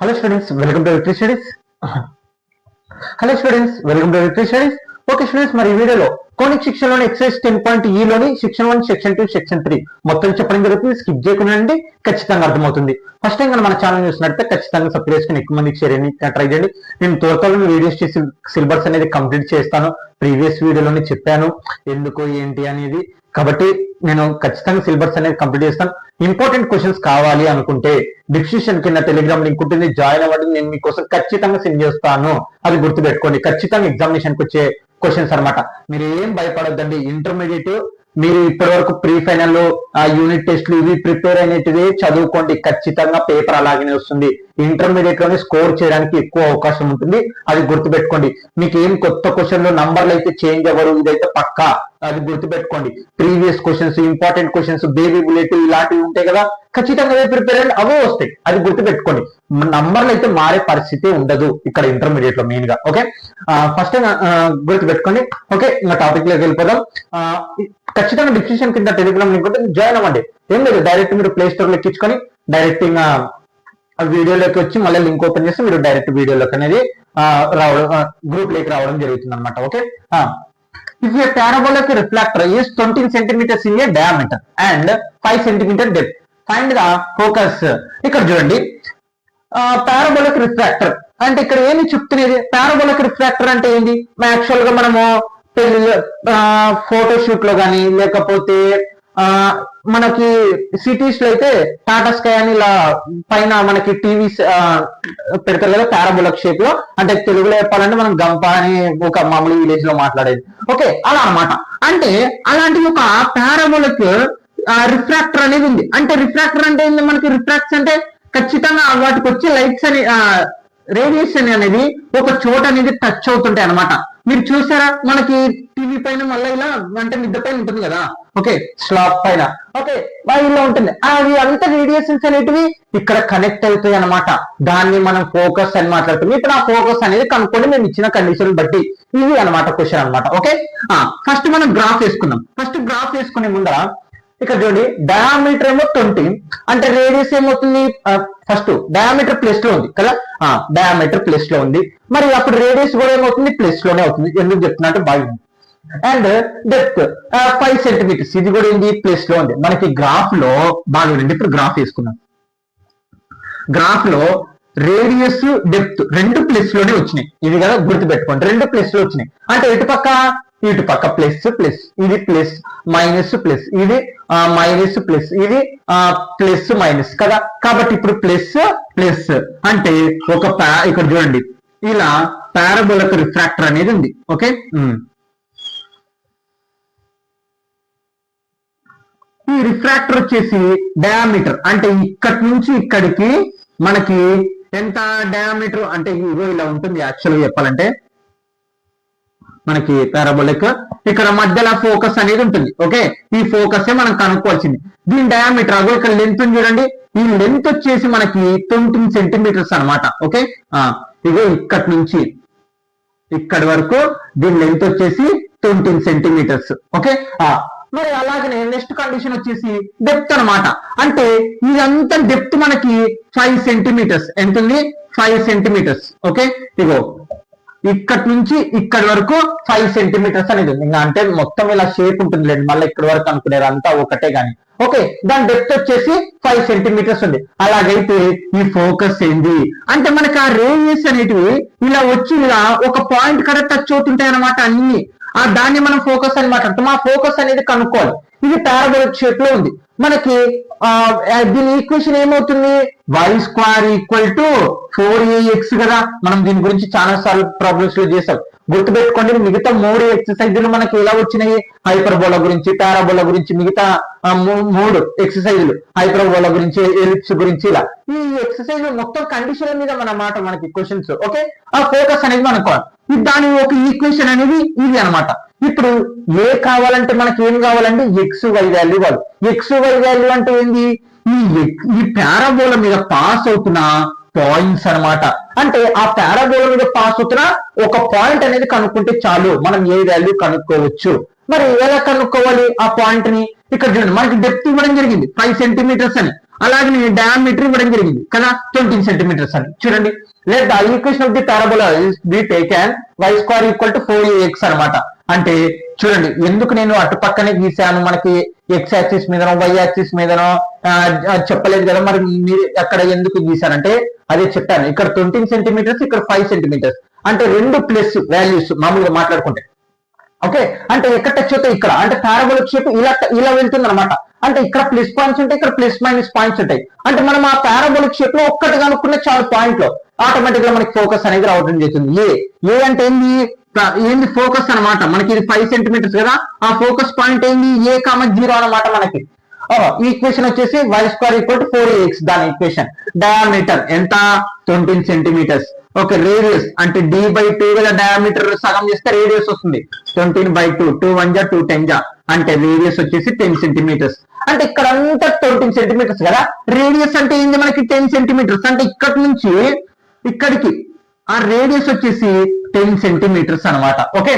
Hello students, welcome to Victory Studies. Hello students, welcome to Victory Studies. Okay students, మరి ఈ వీడియోలో conic section లోని excise 10.E లోని section 1, section 2, section 3 మొత్తం చెప్పడం జరుగుతుంది. స్కిప్ చేయకుండా అండి, ఖచ్చితంగా అర్థమవుతుంది. ఫస్ట్ టైం మన ఛానల్ చూసినట్టే ఖచ్చితంగా సబ్స్క్రైబ్ చేసుకుని ఎక్కువ మందికి షేర్ ట్రై చేయండి. నేను త్వరలో వీడియోస్ చేసి సిలబస్ అనేది కంప్లీట్ చేస్తాను. ప్రీవియస్ వీడియోలోనే చెప్పాను ఎందుకు ఏంటి అనేది, కాబట్టి నేను ఖచ్చితంగా సిలబస్ అనేది కంప్లీట్ చేస్తాను. ఇంపార్టెంట్ క్వశ్చన్స్ కావాలి అనుకుంటే డిస్క్రిప్షన్ కింద టెలిగ్రామ్ లింక్ ఉంటుంది, జాయిన్ అవ్వండి. నేను మీకోసం ఖచ్చితంగా సెండ్ చేస్తాను. అది గుర్తుపెట్టుకోండి. ఖచ్చితంగా ఎగ్జామినేషన్ కి వచ్చే క్వశ్చన్స్ అనమాట. మీరు ఏం భయపడొద్దండి. ఇంటర్మీడియట్ మీరు ఇప్పటి వరకు ప్రీ ఫైనల్ యూనిట్ టెస్ట్లు ఇవి ప్రిపేర్ అయినట్టువే చదువుకోండి. ఖచ్చితంగా పేపర్ అలాగనే వస్తుంది. ఇంటర్మీడియట్ లోనే స్కోర్ చేయడానికి ఎక్కువ అవకాశం ఉంటుంది. అది గుర్తుపెట్టుకోండి. మీకు ఏం కొత్త క్వశ్చన్లు నంబర్లు అయితే చేంజ్ అవ్వరు, ఇదైతే పక్కా. అది గుర్తుపెట్టుకోండి. Previous questions, important questions, baby bullet ఇలాంటివి ఉంటాయి కదా, ఖచ్చితంగా అవే ప్రిపేర్ అయ్యి అవే వస్తాయి. అది గుర్తుపెట్టుకోండి. నంబర్లు అయితే మారే పరిస్థితి ఉండదు ఇక్కడ ఇంటర్మీడియట్ లో మెయిన్ గా. ఓకే, ఫస్ట్ గుర్తుపెట్టుకోండి. ఓకే, ఇంకా టాపిక్ లోకి వెళ్ళిపోదాం. ఖచ్చితంగా డిస్క్రిప్షన్ కింద టెలిగ్రామ్ లింక్ ఉంటుంది, జాయిన్ అవ్వండి. ఏం లేదు, డైరెక్ట్ మీరు ప్లే స్టోర్ లో ఎక్కించుకొని డైరెక్ట్ ఇంకా వీడియోలోకి వచ్చి మళ్ళీ లింక్ ఓపెన్ చేస్తే మీరు డైరెక్ట్ వీడియోలోకి అనేది రావడం, గ్రూప్ లోకి రావడం జరుగుతుంది అనమాట. Okay, if a parabolic reflector is 20 centimeters in a diameter and 5 centimeter depth, find the focus. ఇక్కడ చూడండి, పారాబోలిక్ రిఫ్రాక్టర్ అంటే ఇక్కడ ఏమి చెప్తున్నది? పారాబోలిక్ రిఫ్రాక్టర్ అంటే ఏంటి? యాక్చువల్ గా మనము ఫోటోషూట్ లో కానీ లేకపోతే మనకి సిటీస్ లో అయితే టాటా స్కై అని ఇలా పైన మనకి టీవీ పెడతారు కదా పారాబోలిక్ షేప్ లో. అంటే తెలుగులో చెప్పాలంటే మనం గంప అని ఒక మామూలు విలేజ్ లో మాట్లాడేది. ఓకే, అలా అన్నమాట. అంటే అలాంటి ఒక పారాబోలిక్ రిఫ్రాక్టర్ అనేది ఉంది. అంటే రిఫ్రాక్టర్ అంటే ఏంటి? మనకి రిఫ్రాక్ట్స్ అంటే ఖచ్చితంగా వాటికి వచ్చే లైట్స్ అని రేడియేషన్ అనేది ఒక చోట అనేది టచ్ అవుతుంటాయి అనమాట. మీరు చూసారా, మనకి టీవీ పైన మళ్ళీ ఇలా అంటే మిద్దె పైన ఉంటుంది కదా, ఓకే, స్లాబ్ పైన, ఓకే, ఇలా ఉంటుంది. అవి అంత రేడియేషన్స్ అనేటివి ఇక్కడ కనెక్ట్ అవుతాయి అనమాట. దాన్ని మనం ఫోకస్ అని మాట్లాడుతున్నాం. ఇప్పుడు ఆ ఫోకస్ అనేది కనుక్కోండి మేము ఇచ్చిన కండిషన్ బట్టి. ఇది అనమాట క్వశ్చన్ అనమాట. ఓకే, ఫస్ట్ మనం గ్రాఫ్ వేసుకుందాం. ఫస్ట్ గ్రాఫ్ వేసుకునే ముందర ఇక్కడ చూడండి, డయామీటర్ ఏమో 20, అంటే రేడియస్ ఏమవుతుంది? ఫస్ట్ డయామీటర్ ప్లస్ లో ఉంది కదా, డయామీటర్ ప్లస్ లో ఉంది. మరి అప్పుడు రేడియస్ కూడా ఏమవుతుంది? ప్లస్ లోనే అవుతుంది. ఎందుకు చెప్తున్నట్టు బాగా. అండ్ డెప్త్ 5 సెంటీమీటర్స్, ఇది కూడా ఏంది? ప్లస్ లో ఉంది. మనకి గ్రాఫ్ లో బాగా ఉంది. ఇప్పుడు గ్రాఫ్ వేసుకున్నాం. గ్రాఫ్ లో రేడియస్, డెప్త్ రెండు ప్లస్ లోనే వచ్చినాయి. ఇది కదా గుర్తుపెట్టుకోండి, రెండు ప్లస్ లో వచ్చినాయి. అంటే ఇటు పక్క ప్లస్ ప్లస్, ఇది ప్లస్ మైనస్ ప్లస్, ఇది మైనస్ ప్లస్, ఇది ప్లస్ మైనస్ కదా. కాబట్టి ఇప్పుడు ప్లస్ ప్లస్ అంటే ఇక్కడ చూడండి, ఇలా పారాబోలిక్ రిఫ్రాక్టర్ అనేది ఉంది. ఓకే, ఈ రిఫ్రాక్టర్ వచ్చేసి డయామీటర్ అంటే ఇక్కడి నుంచి ఇక్కడికి మనకి ఎంత డయామీటర్ అంటే ఇగో ఇలా ఉంటుంది. యాక్చువల్గా చెప్పాలంటే మనకి పారాబోలిక్ ఇక్కడ మధ్యలో ఫోకస్ అనేది ఉంటుంది. ఓకే, ఈ ఫోకస్ మనం కనుక్కోవాల్సింది. దీని డయామీటర్ అగో ఇక్కడ లెంత్ చూడండి, ఈ లెంత్ వచ్చేసి మనకి 20 సెంటీమీటర్స్ అనమాట. ఓకే, ఇగో ఇక్కడి నుంచి ఇక్కడి వరకు దీని లెంత్ వచ్చేసి 20 సెంటీమీటర్స్. ఓకే, మరి అలాగనే నెక్స్ట్ కండిషన్ వచ్చేసి డెప్త్ అనమాట. అంటే ఇదంతా డెప్త్ మనకి 5 సెంటీమీటర్స్. ఎంత ఉంది? 5 సెంటీమీటర్స్. ఓకే, ఇగో ఇక్కడి నుంచి ఇక్కడి వరకు 5 సెంటీమీటర్స్ అనేది ఉంది. ఇంకా అంటే మొత్తం ఇలా షేప్ ఉంటుంది లేండి, మళ్ళీ ఇక్కడి వరకు అనుకునేది అంతా ఒకటే గాని. ఓకే, దాని డెప్త్ వచ్చేసి 5 సెంటీమీటర్స్ ఉంది. అలాగైతే ఈ ఫోకస్ ఏంది అంటే మనకి ఆ రేడియస్ అనేటివి ఇలా వచ్చి ఇలా ఒక పాయింట్ కడ టచ్ అవుతుంటాయి అనమాట అన్ని. దాన్ని మనం ఫోకస్ అని మాట్లాడుతాం. ఆ ఫోకస్ అనేది కనుక్కోవాలి. ఇది పారాబోలిక్ షేప్ లో ఉంది. మనకి దీని ఈక్వేషన్ ఏమవుతుంది? y² = 4ax కదా. మనం దీని గురించి చాలా సార్లు ప్రాబ్లమ్స్ లో చేసాం. గుర్తుపెట్టుకోండి, మిగతా 3 ఎక్సర్సైజులు మనకి ఎలా వచ్చినాయి? హైపర్బోలా గురించి, పారాబోలా గురించి, మిగతా 3 ఎక్సర్సైజులు హైపర్బోలా గురించి, ఎలిప్స్ గురించి, ఇలా ఈ ఎక్సర్సైజ్ మొత్తం కండిషన్ మీద మన మాట మనకి క్వశ్చన్స్. ఓకే, ఆ ఫోకస్ అనేది మనకోవాలి. దాని ఒక ఈక్వేషన్ అనేది ఇది అనమాట. ఇప్పుడు ఏ కావాలంటే మనకి ఏం కావాలంటే XY వాల్యూ కావాలి. XY వాల్యూ అంటే ఏంది? ఈ పారాబోలా మీద పాస్ అవుతున్న పాయింట్స్ అనమాట. అంటే ఆ పారాబోలా మీద పాస్ అవుతున్న ఒక పాయింట్ అనేది కనుక్కుంటే చాలు, మనం ఏ వాల్యూ కనుక్కోవచ్చు. మరి ఎలా కనుక్కోవాలి ఆ పాయింట్ ని? ఇక్కడ చూడండి, మనకి డెప్త్ ఇవ్వడం జరిగింది 5 సెంటీమీటర్స్ అని. అలాగే డయామీటర్ ఇవ్వడం జరిగింది కదా 20 సెంటీమీటర్స్ అని. చూడండి let the equation of the parabola is be taken y square equal to 4ax అనమాట. అంటే చూడండి ఎందుకు నేను అటు పక్కనే గీసాను, మనకి ఎక్స్ యాక్సిస్ మీదనో వై యాక్సిస్ మీదనో చెప్పలేదు కదా, మరి మీరు ఎక్కడ ఎందుకు గీసారంటే అదే చెప్పాను. ఇక్కడ 20 సెంటీమీటర్స్, ఇక్కడ 5 సెంటీమీటర్స్, అంటే రెండు ప్లస్ వాల్యూస్ మామూలుగా మాట్లాడుకుంటే. ఓకే, అంటే ఎక్కడ టచ్ అవుతాయి ఇక్కడ, అంటే పారాబోలిక్ షేప్ ఇలా వెళ్తుంది అనమాట. అంటే ఇక్కడ ప్లస్ పాయింట్స్ ఉంటాయి, ఇక్కడ ప్లస్ మైనస్ పాయింట్స్ ఉంటాయి. అంటే మనం ఆ పారాబోలిక్ షేప్ లో ఒక్కటి కనుక్కున్న చాలు పాయింట్ లో ఆటోమేటిక్ గా మనకి ఫోకస్ అనేది రావడం జరుగుతుంది. ఏ అంటే ఏంది ఫోకస్ అనమాట. మనకి ఇది 5 సెంటీమీటర్స్ కదా, ఆ ఫోకస్ పాయింట్ ఏంది A,0 అనమాట. మనకి ఈ ఈక్వేషన్ వచ్చేసి y square equal to 4ax, దాని ఈక్వేషన్. డయామీటర్ ఎంత 20 సెంటీమీటర్స్. ఓకే, రేడియస్ అంటే d/2 కదా, డయామీటర్ సగం చేస్తే రేడియస్ వస్తుంది 20/2, 2 1 జా 2 10 జా, అంటే రేడియస్ వచ్చేసి 10 సెంటీమీటర్స్. అంటే ఇక్కడ అంతా 20 సెంటీమీటర్స్ కదా, రేడియస్ అంటే ఏంది మనకి 10 సెంటీమీటర్స్. అంటే ఇక్కడి నుంచి ఇక్కడికి ఆ రేడియస్ వచ్చేసి 10 సెంటీమీటర్స్ అనమాట. ఓకే,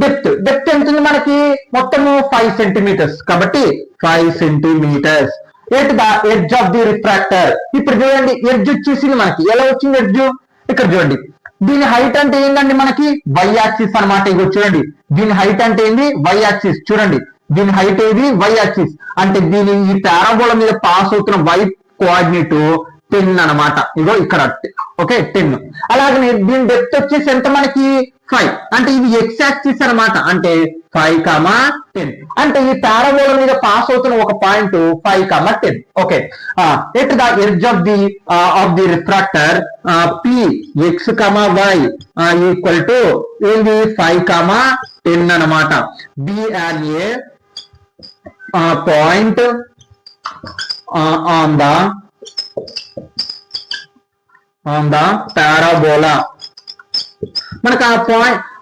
డెప్త్ ఎంత ఉంది మనకి, మొత్తము 5 సెంటీమీటర్స్, కాబట్టి 5 centimetres. At the edge of the refractor. ఇప్పుడు చూడండి ఎడ్జ్ వచ్చేసింది మనకి, ఎలా వచ్చింది ఎడ్జ్, ఇక్కడ చూడండి. దీని హైట్ అంటే ఏంటండి మనకి వై యాక్సిస్ అనమాట. ఇగో చూడండి దీని హైట్ అంటే ఏంది వై యాక్సిస్. చూడండి దీని హైట్ ఏది వై యాక్సిస్. అంటే దీని ఈ పారాబోలా మీద పాస్ అవుతున్న వై కోఆర్డినేట్ 10 అనమాట. ఇగో ఇక్కడ ఓకే 10. అలాగే దీని డెప్త్ వచ్చేసి ఎంత మనకి 5, అంటే ఇది ఎక్స్ యాక్సిస్ అనమాట. అంటే 5,10. అంటే ఈ పారాబోలా మీద పాస్ అవుతున్న ఒక point 5,10. Okay, at the edge of the refractor P x, y equal to ఏంది 5,10 అనమాట. B and A point on the parabola. మనకు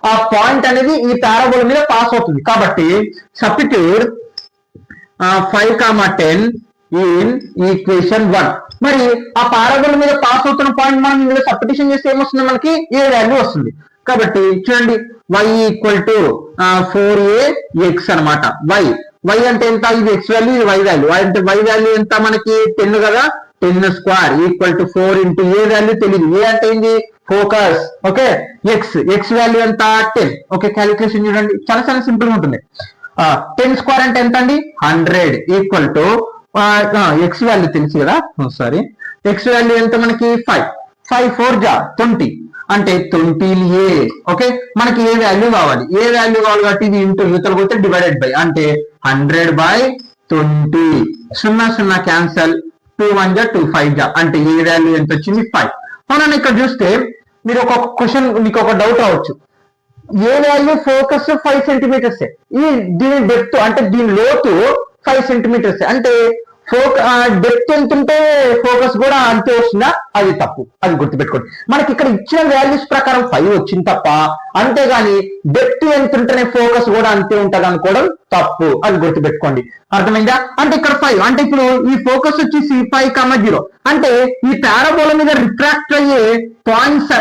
ఆ పాయింట్ అనేది ఈ పారాబోలా మీద పాస్ అవుతుంది కాబట్టి సబ్స్టిట్యూట్ 5,10 ఇన్ ఈక్వేషన్ 1. మరి ఆ పారాబోలా మీద పాస్ అవుతున్న పాయింట్ మనం ఇందులో సబ్స్టిట్యూషన్ చేస్తే ఏమొస్తుంది, మనకి ఏ వాల్యూ వస్తుంది. కాబట్టి చూడండి y ఈక్వల్ టు 4ax అనమాట. y అంటే ఎంత, ఇది x వాల్యూ, ఇది y వాల్యూ. అంటే y వాల్యూ ఎంత మనకి 10 కదా, 10 square equal to 4 into a value తెలియదు, ఏ అంటే ఏంది ఫోకస్. ఓకే, x వాల్యూ ఎంత 10. ఓకే, క్యాలిక్యులేషన్ చూడండి చాలా చాలా సింపుల్ గా ఉంటుంది. 10 స్క్వేర్ అంటే ఎంత అండి 100 ఈక్వల్ టు x వాల్యూ తెలుసు కదా, సారీ x వాల్యూ ఎంత మనకి 5 4 జా 20, అంటే 20a. ఓకే, మనకి ఏ వాల్యూ కావాలి, కాబట్టి ఇది ఇంటూ యువతలు పోతే డివైడెడ్ బై, అంటే 100/20. 0 క్యాన్సల్, 2 1 జా 2 5 జా, అంటే ఏ వాల్యూ ఎంత వచ్చింది 5. మనం ఇక్కడ చూస్తే మీరు ఒక క్వశ్చన్, మీకు ఒక డౌట్ రావచ్చు, ఏ వాల్యూ ఫోకస్ 5 సెంటీమీటర్స్, దీని డెప్త్ అంటే దీని లోతు 5 సెంటీమీటర్స్, అంటే డెప్త్ ఎంత ఉంటే ఫోకస్ కూడా అంతే వస్తుందా, అది తప్పు, అది గుర్తుపెట్టుకోండి. మనకి ఇక్కడ ఇచ్చిన వాల్యూస్ ప్రకారం 5 వచ్చింది తప్ప, అంతేగాని డెప్త్ ఎంత ఉంటేనే ఫోకస్ కూడా అంతే ఉంటది అనుకోవడం తప్పు, అది గుర్తుపెట్టుకోండి. అర్థమైందా? అంటే ఇక్కడ 5, అంటే ఇప్పుడు ఈ ఫోకస్ వచ్చేసి 5,0, అంటే ఈ పారాబోలా మీద రిఫ్రాక్ట్ అయ్యే పాయింట్స్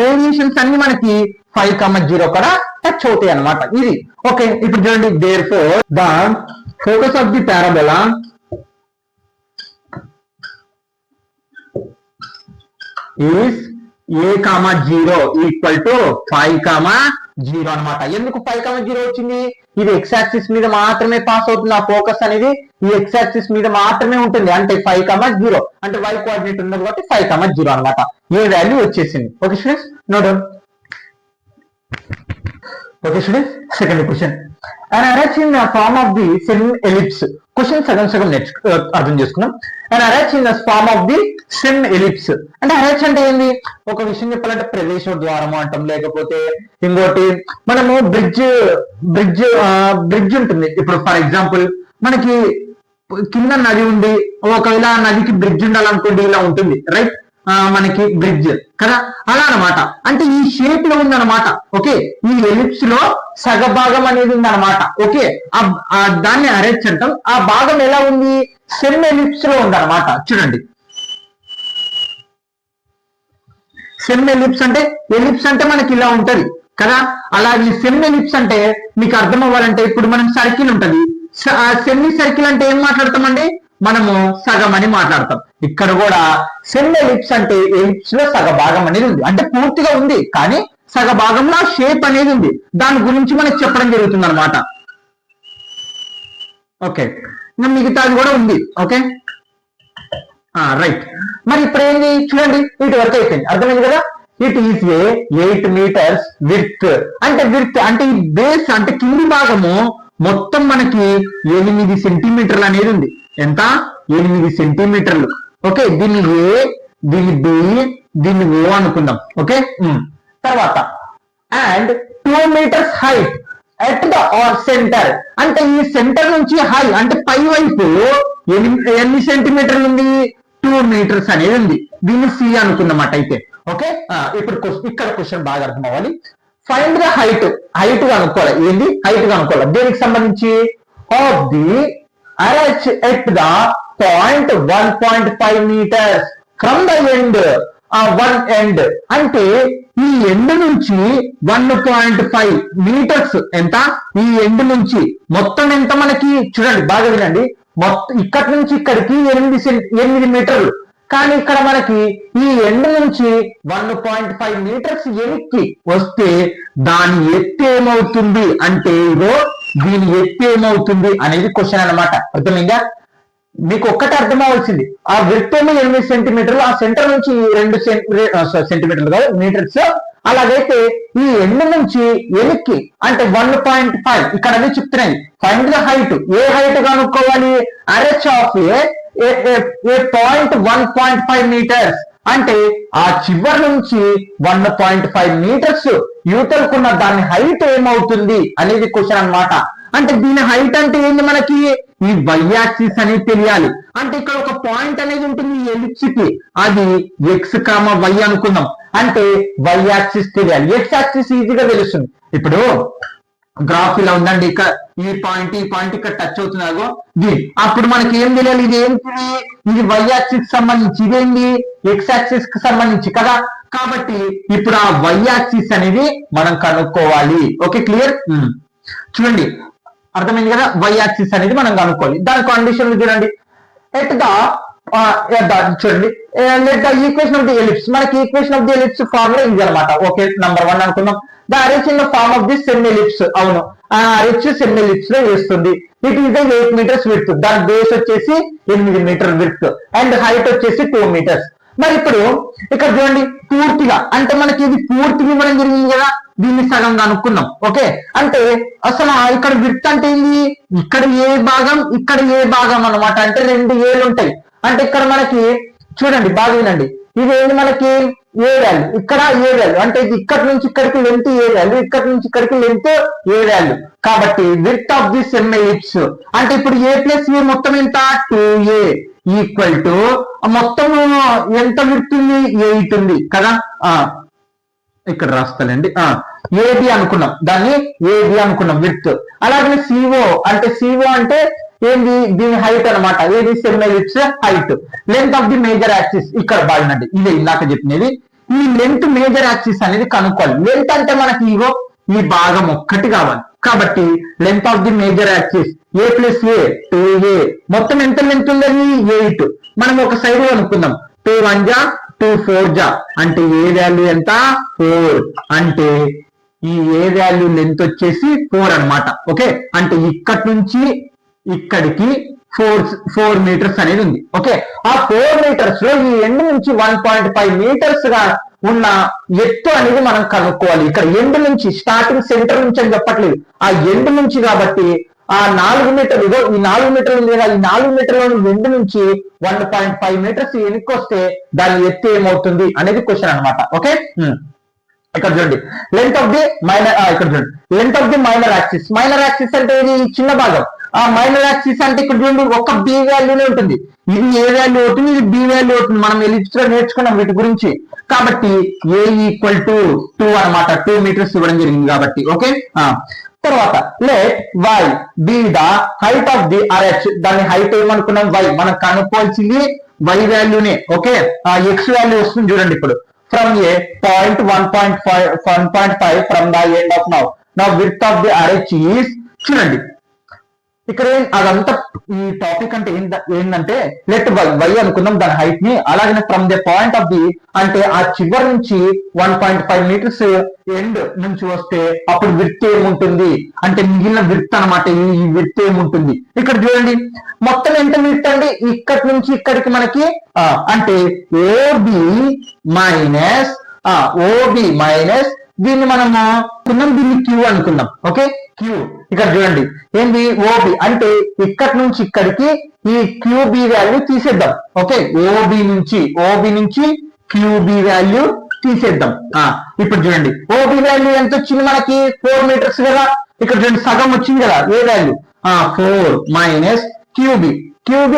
వేరియేషన్స్ అన్ని మనకి 5,0 కూడా టచ్ అవుతాయి అనమాట. ఇది ఓకే. ఇప్పుడు చూడండి, therefore the focus of the parabola is A,0 equal to 5,0 అనమాట. ఎందుకు 5,0 వచ్చింది, ఇది ఎక్స్ యాక్సిస్ మీద మాత్రమే పాస్ అవుతుంది. ఆ ఫోకస్ అనేది ఈ ఎక్స్ యాక్సిస్ మీద మాత్రమే ఉంటుంది, అంటే 5,0, అంటే y కోఆర్డినేట్ ఉన్నది కాబట్టి 5,0 అనమాట. ఏ వాల్యూ వచ్చేసింది. Okay students, note down. Okay students, second question. An arch in the form of the semi-ellipse. Question సగం అర్థం చేసుకున్నాం. An arch in the form of the semi-ellipse. అంటే arch అంటే ఏంది, ఒక విషయం చెప్పాలంటే ప్రవేశ ద్వారం అంటాం, లేకపోతే ఇంకోటి మనము బ్రిడ్జ్ ఉంటుంది. ఇప్పుడు ఫర్ ఎగ్జాంపుల్ మనకి కింద నది ఉంది, ఒకవేళ నదికి బ్రిడ్జ్ ఉండాలనుకోండి, ఇలా ఉంటుంది రైట్, మనకి బ్రిడ్జ్ కదా, అలా అనమాట. అంటే ఈ షేప్ లో ఉందన్నమాట. ఓకే, ఈ ఎలిప్స్ లో సగభాగం అనేది ఉందన్నమాట. ఓకే, దాన్ని అరెచ్ అంటాం. ఆ భాగం ఎలా ఉంది, సెమ్ ఎలిప్స్ లో ఉందన్నమాట. చూడండి, సెమ్ ఎలిప్స్ అంటే మనకి ఇలా ఉంటది కదా. అలాగే సెమ్ ఎలిప్స్ అంటే మీకు అర్థం అవ్వాలంటే, ఇప్పుడు మనం సర్కిల్ ఉంటది, సెమీ సర్కిల్ అంటే ఏం మాట్లాడతామండి, మనము సగం అని మాట్లాడతాం. ఇక్కడ కూడా సెమ్ ఎలిప్స్ అంటే ఎలిప్స్ లో సగ భాగం అనేది ఉంది, అంటే పూర్తిగా ఉంది కానీ సగ భాగంలో షేప్ అనేది ఉంది. దాని గురించి మనకి చెప్పడం జరుగుతుంది అనమాట. ఓకే, ఇంకా మిగతాది కూడా ఉంది. Okay right. మరి ఇప్పుడు ఏంది చూడండి, ఇటు వరకు అయిపోయింది, అర్థమైంది కదా. It is a 8 meters width. అంటే విడ్త్ అంటే ఈ బేస్ అంటే కింది భాగము మొత్తం మనకి 8 సెంటీమీటర్లు అనేది ఉంది. ఎంత? 8 సెంటీమీటర్లు. ఓకే, దీన్ని ఏ, దీన్ని బి, దీన్ని ఓ అనుకుందాం. ఓకే, తర్వాత and 2 meters height at the centre. అంటే ఈ సెంటర్ నుంచి హై అంటే పై వైపు ఎన్ని సెంటీమీటర్లు ఉంది? 2 meters అనేది ఉంది. దీన్ని సి అనుకున్నమాట అయితే. ఓకే, ఇప్పుడు ఇక్కడ క్వశ్చన్ బాగా అర్థం అవ్వాలి. Find the height. హైట్ కనుక్కోవాలి. ఏంది హైట్ కనుక్కోవాలి? దేనికి సంబంధించి? Of the arch at the point 1.5 meters from the end. One end అంటే ఈ ఎండ్ నుంచి 1.5 meters. ఎంత? ఈ ఎండ్ నుంచి మొత్తం ఎంత మనకి? చూడండి బాగా వినండి, మొత్తం ఇక్కడి నుంచి ఇక్కడికి 8 మీటర్లు. కానీ ఇక్కడ మనకి ఈ ఎండ్ నుంచి 1.5 meters వెనక్కి వస్తే దాని ఎత్తు ఏమవుతుంది అంటే ఇదో దీని ఎత్తు ఏమవుతుంది అనేది క్వశ్చన్ అన్నమాట. అర్థమైందా? మీకు ఒక్కటే అర్థం అవ్వాల్సింది, ఆ విడ్త్ ఏమో 8 సెంటీమీటర్లు, ఆ సెంటర్ నుంచి 2 సెంటీమీటర్లు కాదు మీటర్స్. అలాగైతే ఈ ఎండ్ నుంచి వెనక్కి అంటే 1.5 ఇక్కడ అనేది చెప్తున్నాయి. Find the height. A height కనుక్కోవాలి? అరెచ్ ఆఫ్ ఏ పాయింట్ 1.5 meters అంటే ఆ చివరి నుంచి 1.5 meters యూతలకున్న దాని హైట్ ఏమవుతుంది అనేది క్వశ్చన్ అన్నమాట. అంటే దీని హైట్ అంటే ఏంది? మనకి ఈ వై యాక్సిస్ అనేది తెలియాలి. అంటే ఇక్కడ ఒక పాయింట్ అనేది ఉంటుంది ఎలిప్స్ కి, అది ఎక్స్ కామ వై అనుకుందాం. అంటే వై యాక్సిస్ తెలియాలి, ఎక్స్ యాక్సిస్ ఈజీగా తెలుస్తుంది. ఇప్పుడు గ్రాఫ్ ఇలా ఉందండి, ఇక్కడ ఈ పాయింట్ ఇక్కడ టచ్ అవుతున్నాగో దీని, అప్పుడు మనకి ఏం తెలియాలి? ఇది ఏంటి? ఇది వై యాక్సిస్ సంబంధించి, ఇదేంటి? ఎక్స్ యాక్సిస్ కి సంబంధించి కదా. కాబట్టి ఇప్పుడు ఆ వై యాక్సిస్ అనేది మనం కనుక్కోవాలి. Okay, clear? చూడండి అర్థమైంది కదా. వై యాక్సిస్ అనేది మనం కనుక్కోవాలి. దాని కండిషన్ చూడండి. ఎట్ ద చూడండి, let the equation of the ellipse. మనకి equation of the ellipse formula ఇది అనమాట. ఓకే, నంబర్ 1 అనుకున్నాం. The arch in the form of the semi ellipse. అవును, ఆ అరెచ్ సెమ్ ఎలిప్స్ లో వేస్తుంది. It is 8 meters width. దాని బేస్ వచ్చేసి 8 meter విడ్త్ అండ్ హైట్ వచ్చేసి 2 meters. మరి ఇప్పుడు ఇక్కడ చూడండి, పూర్తిగా అంటే మనకి ఇది పూర్తిగా ఇవ్వడం జరిగింది కదా, దీన్ని సగంగా అనుకున్నాం. ఓకే, అంటే అసలు ఇక్కడ విడ్త్ అంటే ఏంది? ఇక్కడ ఏ భాగం, ఇక్కడ ఏ భాగం అనమాట. అంటే 2 ఏలు ఉంటాయి. అంటే ఇక్కడ మనకి చూడండి బాగా వినండి, ఇది ఏంటి? మనకి ఏ వాల్యూ, ఇక్కడ ఏ వాల్యూ. అంటే ఇది ఇక్కడి నుంచి ఇక్కడికి లెంత్ ఏ వాల్యూ, ఇక్కడి నుంచి ఇక్కడికి లెంత్ ఏ వాల్యూ. కాబట్టి width of the semi ellipse అంటే ఇప్పుడు ఏ ప్లస్ ఏ మొత్తం ఎంత? 2a ఈక్వల్ టు మొత్తం ఎంత విడ్త్ ఉంది? 8 ఉంది కదా. ఇక్కడ రాస్తానండి. ఏబి అనుకున్నాం, దాన్ని ఏబి అనుకున్నాం విడ్త్. అలాగే సిఓ అంటే ఏంది? దీని హైట్ అనమాట. ఏది? Sem ellipse height. Length of the major axis ఇక్కడ బాగుందండి, ఇదే ఇందాక చెప్పినది. ఈ లెంత్ మేజర్ యాక్సిస్ అనేది కనుక్కోవాలి. లెంత్ అంటే మనకి ఇగో ఈ భాగం ఒక్కటి కావాలి. కాబట్టి length of the major axis A plus A 2a మొత్తం ఎంత లెంత్ ఉందని? 8. మనం ఒక సైడ్ అనుకుందాం. 2 1 జా 2 4 జా అంటే ఏ వాల్యూ ఎంత? 4. అంటే ఈ ఏ వాల్యూ లెంత్ వచ్చేసి 4 అన్నమాట. ఓకే, అంటే ఇక్కడి నుంచి ఇక్కడికి 4 meters అనేది ఉంది. ఓకే, ఆ 4 meters లో ఈ ఎండ్ నుంచి 1.5 meters గా ఉన్న ఎత్తు అనేది మనం కనుక్కోవాలి. ఇక్కడ ఎండ్ నుంచి, స్టార్టింగ్ సెంటర్ నుంచి అని చెప్పట్లేదు, ఆ ఎండ్ నుంచి. కాబట్టి ఆ 4 మీటర్లు, ఈ 4 మీటర్లు ఉంది కదా, ఈ 4 మీటర్ల ఎండ్ నుంచి 1.5 meters వెనక్కి వస్తే దాని ఎత్తు ఏమవుతుంది అనేది క్వశ్చన్ అనమాట. ఓకే, ఇక్కడ చూడండి లెంత్ ఆఫ్ ది మైనర్. ఇక్కడ చూడండి length of the minor axis. Minor axis అంటే ఇది చిన్న భాగం. ఆ మైనర్ యాక్సిస్ అంటే ఇక్కడ చూడండి ఒక బి వాల్యూనే ఉంటుంది. ఇది ఏ వాల్యూ అవుతుంది, ఇది బి వాల్యూ అవుతుంది. మనం ఎలిప్స్ లో నేర్చుకున్నాం వీటి గురించి. కాబట్టి ఏ ఈక్వల్ టు 2 అనమాట. 2 meters ఇవ్వడం జరిగింది కాబట్టి. ఓకే, తర్వాత let y be the height of the arch. దాని హైట్ ఏమనుకున్నాం? వై. మనం కనుక్కోవాల్సింది వై వాల్యూనే. ఓకే, ఎక్స్ వాల్యూ వస్తుంది చూడండి. ఇప్పుడు from a point 1.5 from the end of now. Now width of the arch is, చూడండి ఇక్కడ అదంతా ఈ టాపిక్ అంటే ఏంటంటే లెట్ వై అనుకుందాం దాని హైట్ ని. అలాగే from the point of the అంటే ఆ చివరి నుంచి 1.5 మీటర్స్ ఎండ్ నుంచి వస్తే అప్పుడు విడ్త్ ఏముంటుంది అంటే మిగిలిన విడ్త్ అనమాట. ఈ విడ్త్ ఏముంటుంది ఇక్కడ చూడండి మొత్తం ఎంత విడ్త్ అండి ఇక్కడి నుంచి ఇక్కడికి మనకి అంటే ఓబి మైనస్ దీన్ని మనము దీన్ని క్యూ అనుకుందాం. ఓకే క్యూ ఇక్కడ చూడండి ఏంది ఓబి అంటే ఇక్కడి నుంచి ఇక్కడికి ఈ క్యూబి వాల్యూ తీసేద్దాం. ఓకే ఓబి నుంచి క్యూబి వాల్యూ తీసేద్దాం. ఇప్పుడు చూడండి ఓబి వాల్యూ ఎంత వచ్చింది మనకి 4 మీటర్స్ కదా. ఇక్కడ చూడండి సగం వచ్చింది కదా ఏ వాల్యూ 4 మైనస్ క్యూబి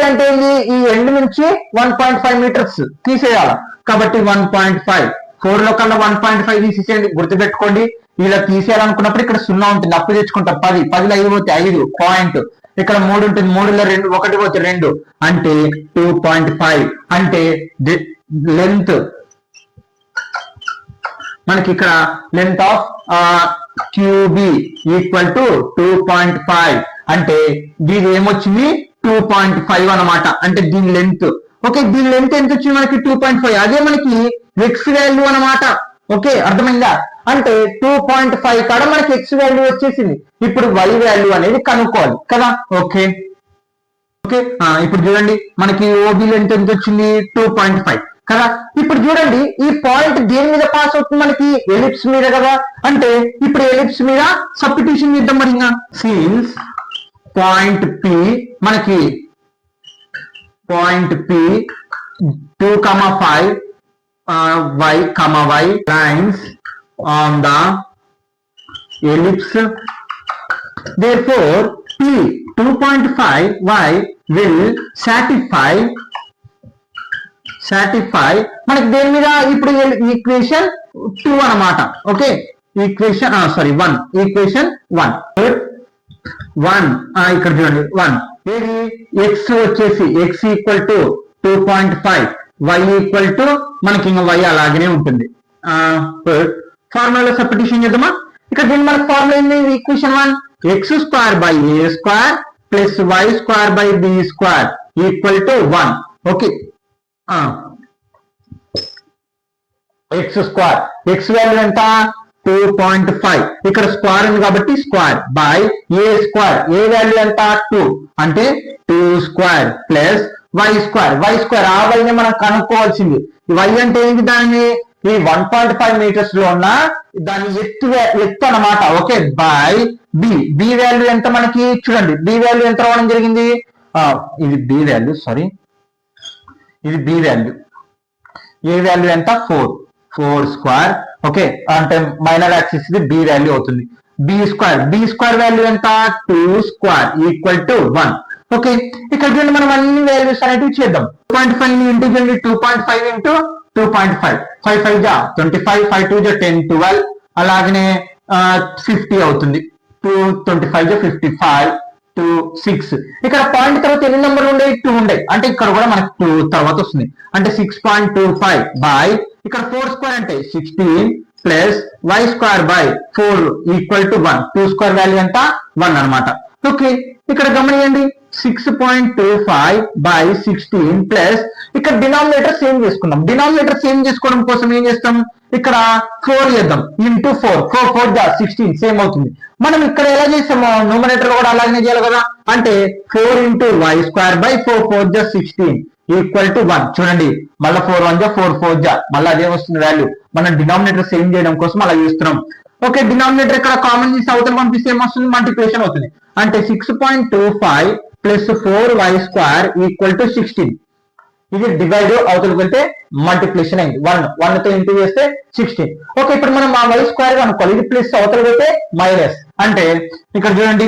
అంటే ఏంది ఈ ఎండ్ నుంచి 1.5 మీటర్స్ తీసేయాలి కాబట్టి 1.5 4 లో కన్నా 1.5 తీసేసేయండి. గుర్తుపెట్టుకోండి ఇలా తీసేయాలనుకున్నప్పుడు ఇక్కడ 0 ఉంటుంది అప్పు తెచ్చుకుంటాం 10లో 5 పోతే 5 పాయింట్ ఇక్కడ 3 ఉంటుంది 3లో 2 1 పోతే 2 అంటే 2.5 అంటే లెంత్ మనకి ఇక్కడ లెంత్ ఆఫ్ క్యూబీ ఈక్వల్ టు 2.5 అంటే దీని ఏమొచ్చింది 2.5 అనమాట. అంటే దీని లెంత్ ఓకే దీని లెంత్ ఎంత వచ్చింది మనకి 2.5 అదే మనకి ఎక్స్ వాల్యూ అనమాట. ఓకే అర్థమైందా అంటే 2.5 కాడ మనకి ఎక్స్ వాల్యూ వచ్చేసింది. ఇప్పుడు వై వాల్యూ అనేది కనుక్కోవాలి కదా. ఓకే ఇప్పుడు చూడండి మనకి ఓబి లెంత్ ఎంత వచ్చింది 2.5 కదా. ఇప్పుడు చూడండి ఈ పాయింట్ దేని మీద పాస్ అవుతుంది మనకి ఎలిప్స్ మీద కదా. అంటే ఇప్పుడు ఎలిప్స్ మీద సబ్స్టిట్యూషన్ చేద్దాం మరి సిన్స్ పాయింట్ పి మనకి point P 2,5 y, lines on the ellipse. Therefore, P 2.5 y will satisfy మనకి దేని మీద ఇప్పుడు ఈక్వేషన్ 2 అన్నమాట. ఓకే ఈక్వేషన్ 1 ఇక్కడ చూడండి 1 ఏది x వచ్చేసి x equal to 2.5 y equal to మనకి ఇంకా y అలాగనే ఉంటుంది. ఫార్ములా సబ్స్టిట్యూషన్ చేద్దామా. ఇక్కడ దీన్ని మనకి ఫార్ములా ఏంది equation 1 x² by a² plus y² by b² equal to 1. Okay x² x value ఎంత 2.5 ఇక్కడ స్క్వేర్ ఉంది కాబట్టి square by a² a value ఎంత 2 అంటే 2² ప్లస్ y² ఆ వైని మనం కనుక్కోవాల్సింది. y అంటే ఏంటి దాన్ని ఈ 1.5 మీటర్స్ లో ఉన్న దాని ఎత్తు అన్నమాట. ఓకే బై b వాల్యూ ఎంత మనకి చూడండి b వాల్యూ ఎంత రావడం జరిగింది ఇది b వాల్యూ ఇది b వాల్యూ a వాల్యూ ఎంత 4 ఓకే అంటే మైనర్ యాక్సిస్ ఇది b వాల్యూ అవుతుంది. b² వాల్యూ ఎంత 2² ఈక్వల్ టు 1. ఓకే ఇక్కడ చూడండి మనం అన్ని వాల్యూస్ అనేటివి చేద్దాం. 2.5 ని ఇంటూ చేయండి 2.5 ఇంటూ 2.5 5 5 జా 25 5 2 జా 10 12 అలాగనే 50 అవుతుంది 225 జా 55 2 6 ఇక్కడ పాయింట్ తర్వాత ఎన్ని నెంబర్లు ఉండే 2 ఉండే అంటే ఇక్కడ కూడా మనకు 2 తర్వాత వస్తుంది అంటే 6.25 బై ఇక్కడ 4² అంటే 16 plus y² by 4 equal to 1 2² value ఎంత 1 అనమాట. ఓకే ఇక్కడ గమనియండి 6.25 బై 16 ప్లస్ ఇక్కడ డినామినేటర్ సేమ్ చేసుకున్నాం. డినామినేటర్ సేమ్ చేసుకోవడం కోసం ఏం చేస్తాం ఇక్కడ 4 చేద్దాం ఇంటూ 4 4 జా 16 సేమ్ అవుతుంది. మనం ఇక్కడ ఎలా చేసామో న్యూమరేటర్ కూడా అలాగనే చేయాలి కదా అంటే 4 ఇంటూ y² బై 4 జా 16 ఈక్వల్ టు 1. చూడండి మళ్ళీ 4 1 జా 4 జా మళ్ళీ అదే వస్తుంది వాల్యూ. మనం డినామినేటర్ సేమ్ చేయడం కోసం అలా చేస్తున్నాం. ఓకే డినామినేటర్ ఇక్కడ కామన్ చేసి అవతల పంపిస్తే ఏమొస్తుంది మల్టిప్లికేషన్ అవుతుంది అంటే 6.25 ప్లస్ 4y² ఈక్వల్ టు 16 ఇది డివైడ్ అవతలకి వెళ్తే మల్టిప్లికేషన్ అయింది 1 తో ఇంటూ చేస్తే 16. ఓకే ఇప్పుడు మనం ఆ y² అనుకోవాలి ఇది ప్లస్ అవతలకి వెళ్తే మైనస్ అంటే ఇక్కడ చూడండి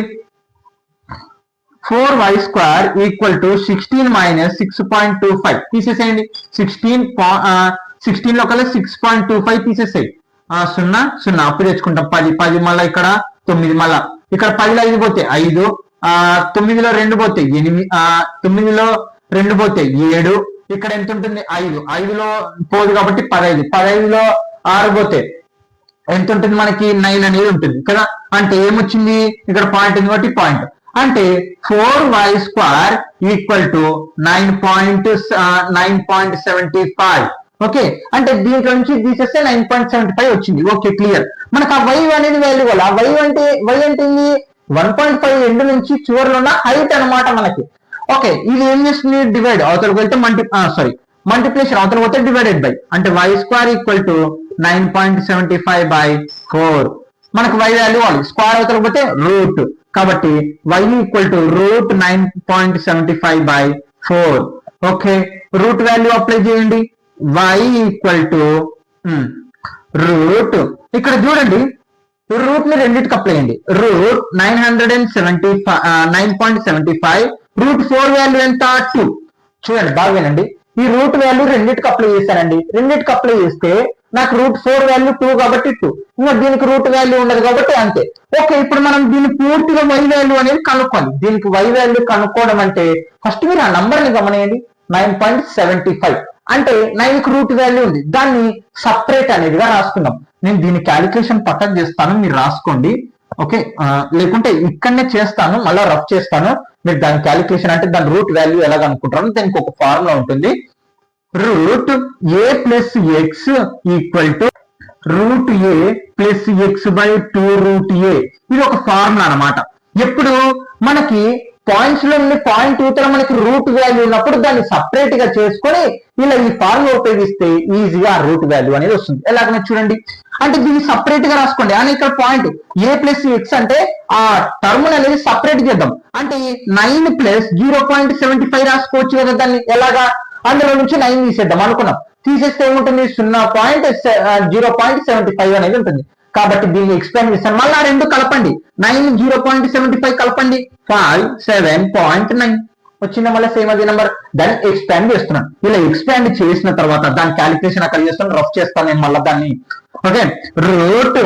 4y² ఈక్వల్ టు 16 మైనస్ 6.25 తీసేసేయండి 16 లో కల్లా 6.25 తీసేసేయి 0 అప్పు తెచ్చుకుంటాం 10 మళ్ళీ ఇక్కడ 9 మళ్ళా ఇక్కడ 10లో 5 పోతే 5 9లో 2 పోతే 8 9లో 2 పోతే 7 ఇక్కడ ఎంత ఉంటుంది 5లో పోదు కాబట్టి 15లో 6 పోతే ఎంత ఉంటుంది మనకి 9 అనేది ఉంటుంది కదా. అంటే ఏమొచ్చింది ఇక్కడ పాయింట్ ఉంది కాబట్టి పాయింట్ అంటే 4y² ఈక్వల్ టు 9.75. ఓకే, అంటే దీంట్లో నుంచి తీసేస్తే 9.75 వచ్చింది. Okay, clear. మనకు ఆ y అనేది వాల్యూ వల్ల y అంటే ఏంది 1.5 ఎండ్ నుంచి చివరిలో ఉన్న హైట్ అనమాట మనకి. ఓకే, ఇది ఏం చేస్తుంది, డివైడ్ అవతలకు వెళ్తే మల్టిప్లికేషన్ అవతలకు పోతే డివైడెడ్ బై, అంటే y² ఈక్వల్ టు 9.75/4. మనకు y వాల్యూ వాళ్ళు స్క్వేర్ అవతలకు పోతే రూట్, కాబట్టి y equal to route 9.75/4. Okay, root value apply చేయండి. y ఈక్వల్ టు రూట్, ఇక్కడ చూడండి రూట్ ని రెండింటికి అప్లై చేయండి. రూట్ 9.75 రూట్ 4 వాల్యూ ఎంత 2. చూడండి బాగా వినండి, ఈ రూట్ వాల్యూ రెండింటికి అప్లై చేశానండి. రెండింటికి అప్లై చేస్తే నాకు రూట్ 4 వాల్యూ 2 కాబట్టి 2, ఇంకా దీనికి రూట్ వాల్యూ ఉండదు కాబట్టి అంతే. ఓకే, ఇప్పుడు మనం దీన్ని పూర్తిగా y వాల్యూ అనేది కనుక్కోవాలి. దీనికి y వాల్యూ కనుక్కోవడం అంటే ఫస్ట్ మీరు ఆ నంబర్ ని గమనియండి. 9.75 అంటే 9 కి రూట్ వాల్యూ ఉంది, దాన్ని సపరేట్ అనేదిగా రాసుకుందాం. నేను దీని క్యాలిక్యులేషన్ పక్కన చేస్తాను, మీరు రాసుకోండి. ఓకే, లేకుంటే ఇక్కడనే చేస్తాను, మళ్ళీ రఫ్ చేస్తాను. మీరు దాని క్యాలిక్యులేషన్ అంటే దాని రూట్ వాల్యూ ఎలా అనుకుంటారు, దానికి ఒక ఫార్ములా ఉంటుంది. Root a plus x equal to root a plus x by 2 root a. ఇది ఒక ఫార్ములా అనమాట. ఎప్పుడు మనకి పాయింట్స్ లో ఉండే పాయింట్ ఇతర మనకి రూట్ వాల్యూ ఉన్నప్పుడు దాన్ని సపరేట్ గా చేసుకొని ఇలా ఈ ఫార్ములా ఉపయోగిస్తే ఈజీగా రూట్ వాల్యూ అనేది వస్తుంది. ఎలాగైనా చూడండి, అంటే దీన్ని సపరేట్ గా రాసుకోండి. అని ఇక్కడ పాయింట్ a ప్లస్ ఎక్స్ అంటే ఆ టర్మ్ అనేది సపరేట్ చేద్దాం. అంటే 9 ప్లస్ 0.75 రాసుకోవచ్చు కదా. దాన్ని ఎలాగా, అందులో నుంచి 9 తీసేద్దాం అనుకున్నాం. తీసేస్తే ఏముంటుంది 0.75 అనేది ఉంటుంది. కాబట్టి దీన్ని ఎక్స్పాండ్ చేస్తాను. మళ్ళీ 2 కలపండి, 9 0.75 కలపండి 5 7.9 వచ్చిందా. మళ్ళీ సేమ్ అదే నెంబర్, దాన్ని ఎక్స్పాండ్ చేస్తున్నాను. ఇలా ఎక్స్పాండ్ చేసిన తర్వాత దాని క్యాలిక్యులేషన్ అక్కడ చేస్తాను, రఫ్ చేస్తాను నేను మళ్ళీ దాన్ని. ఓకే, రూట్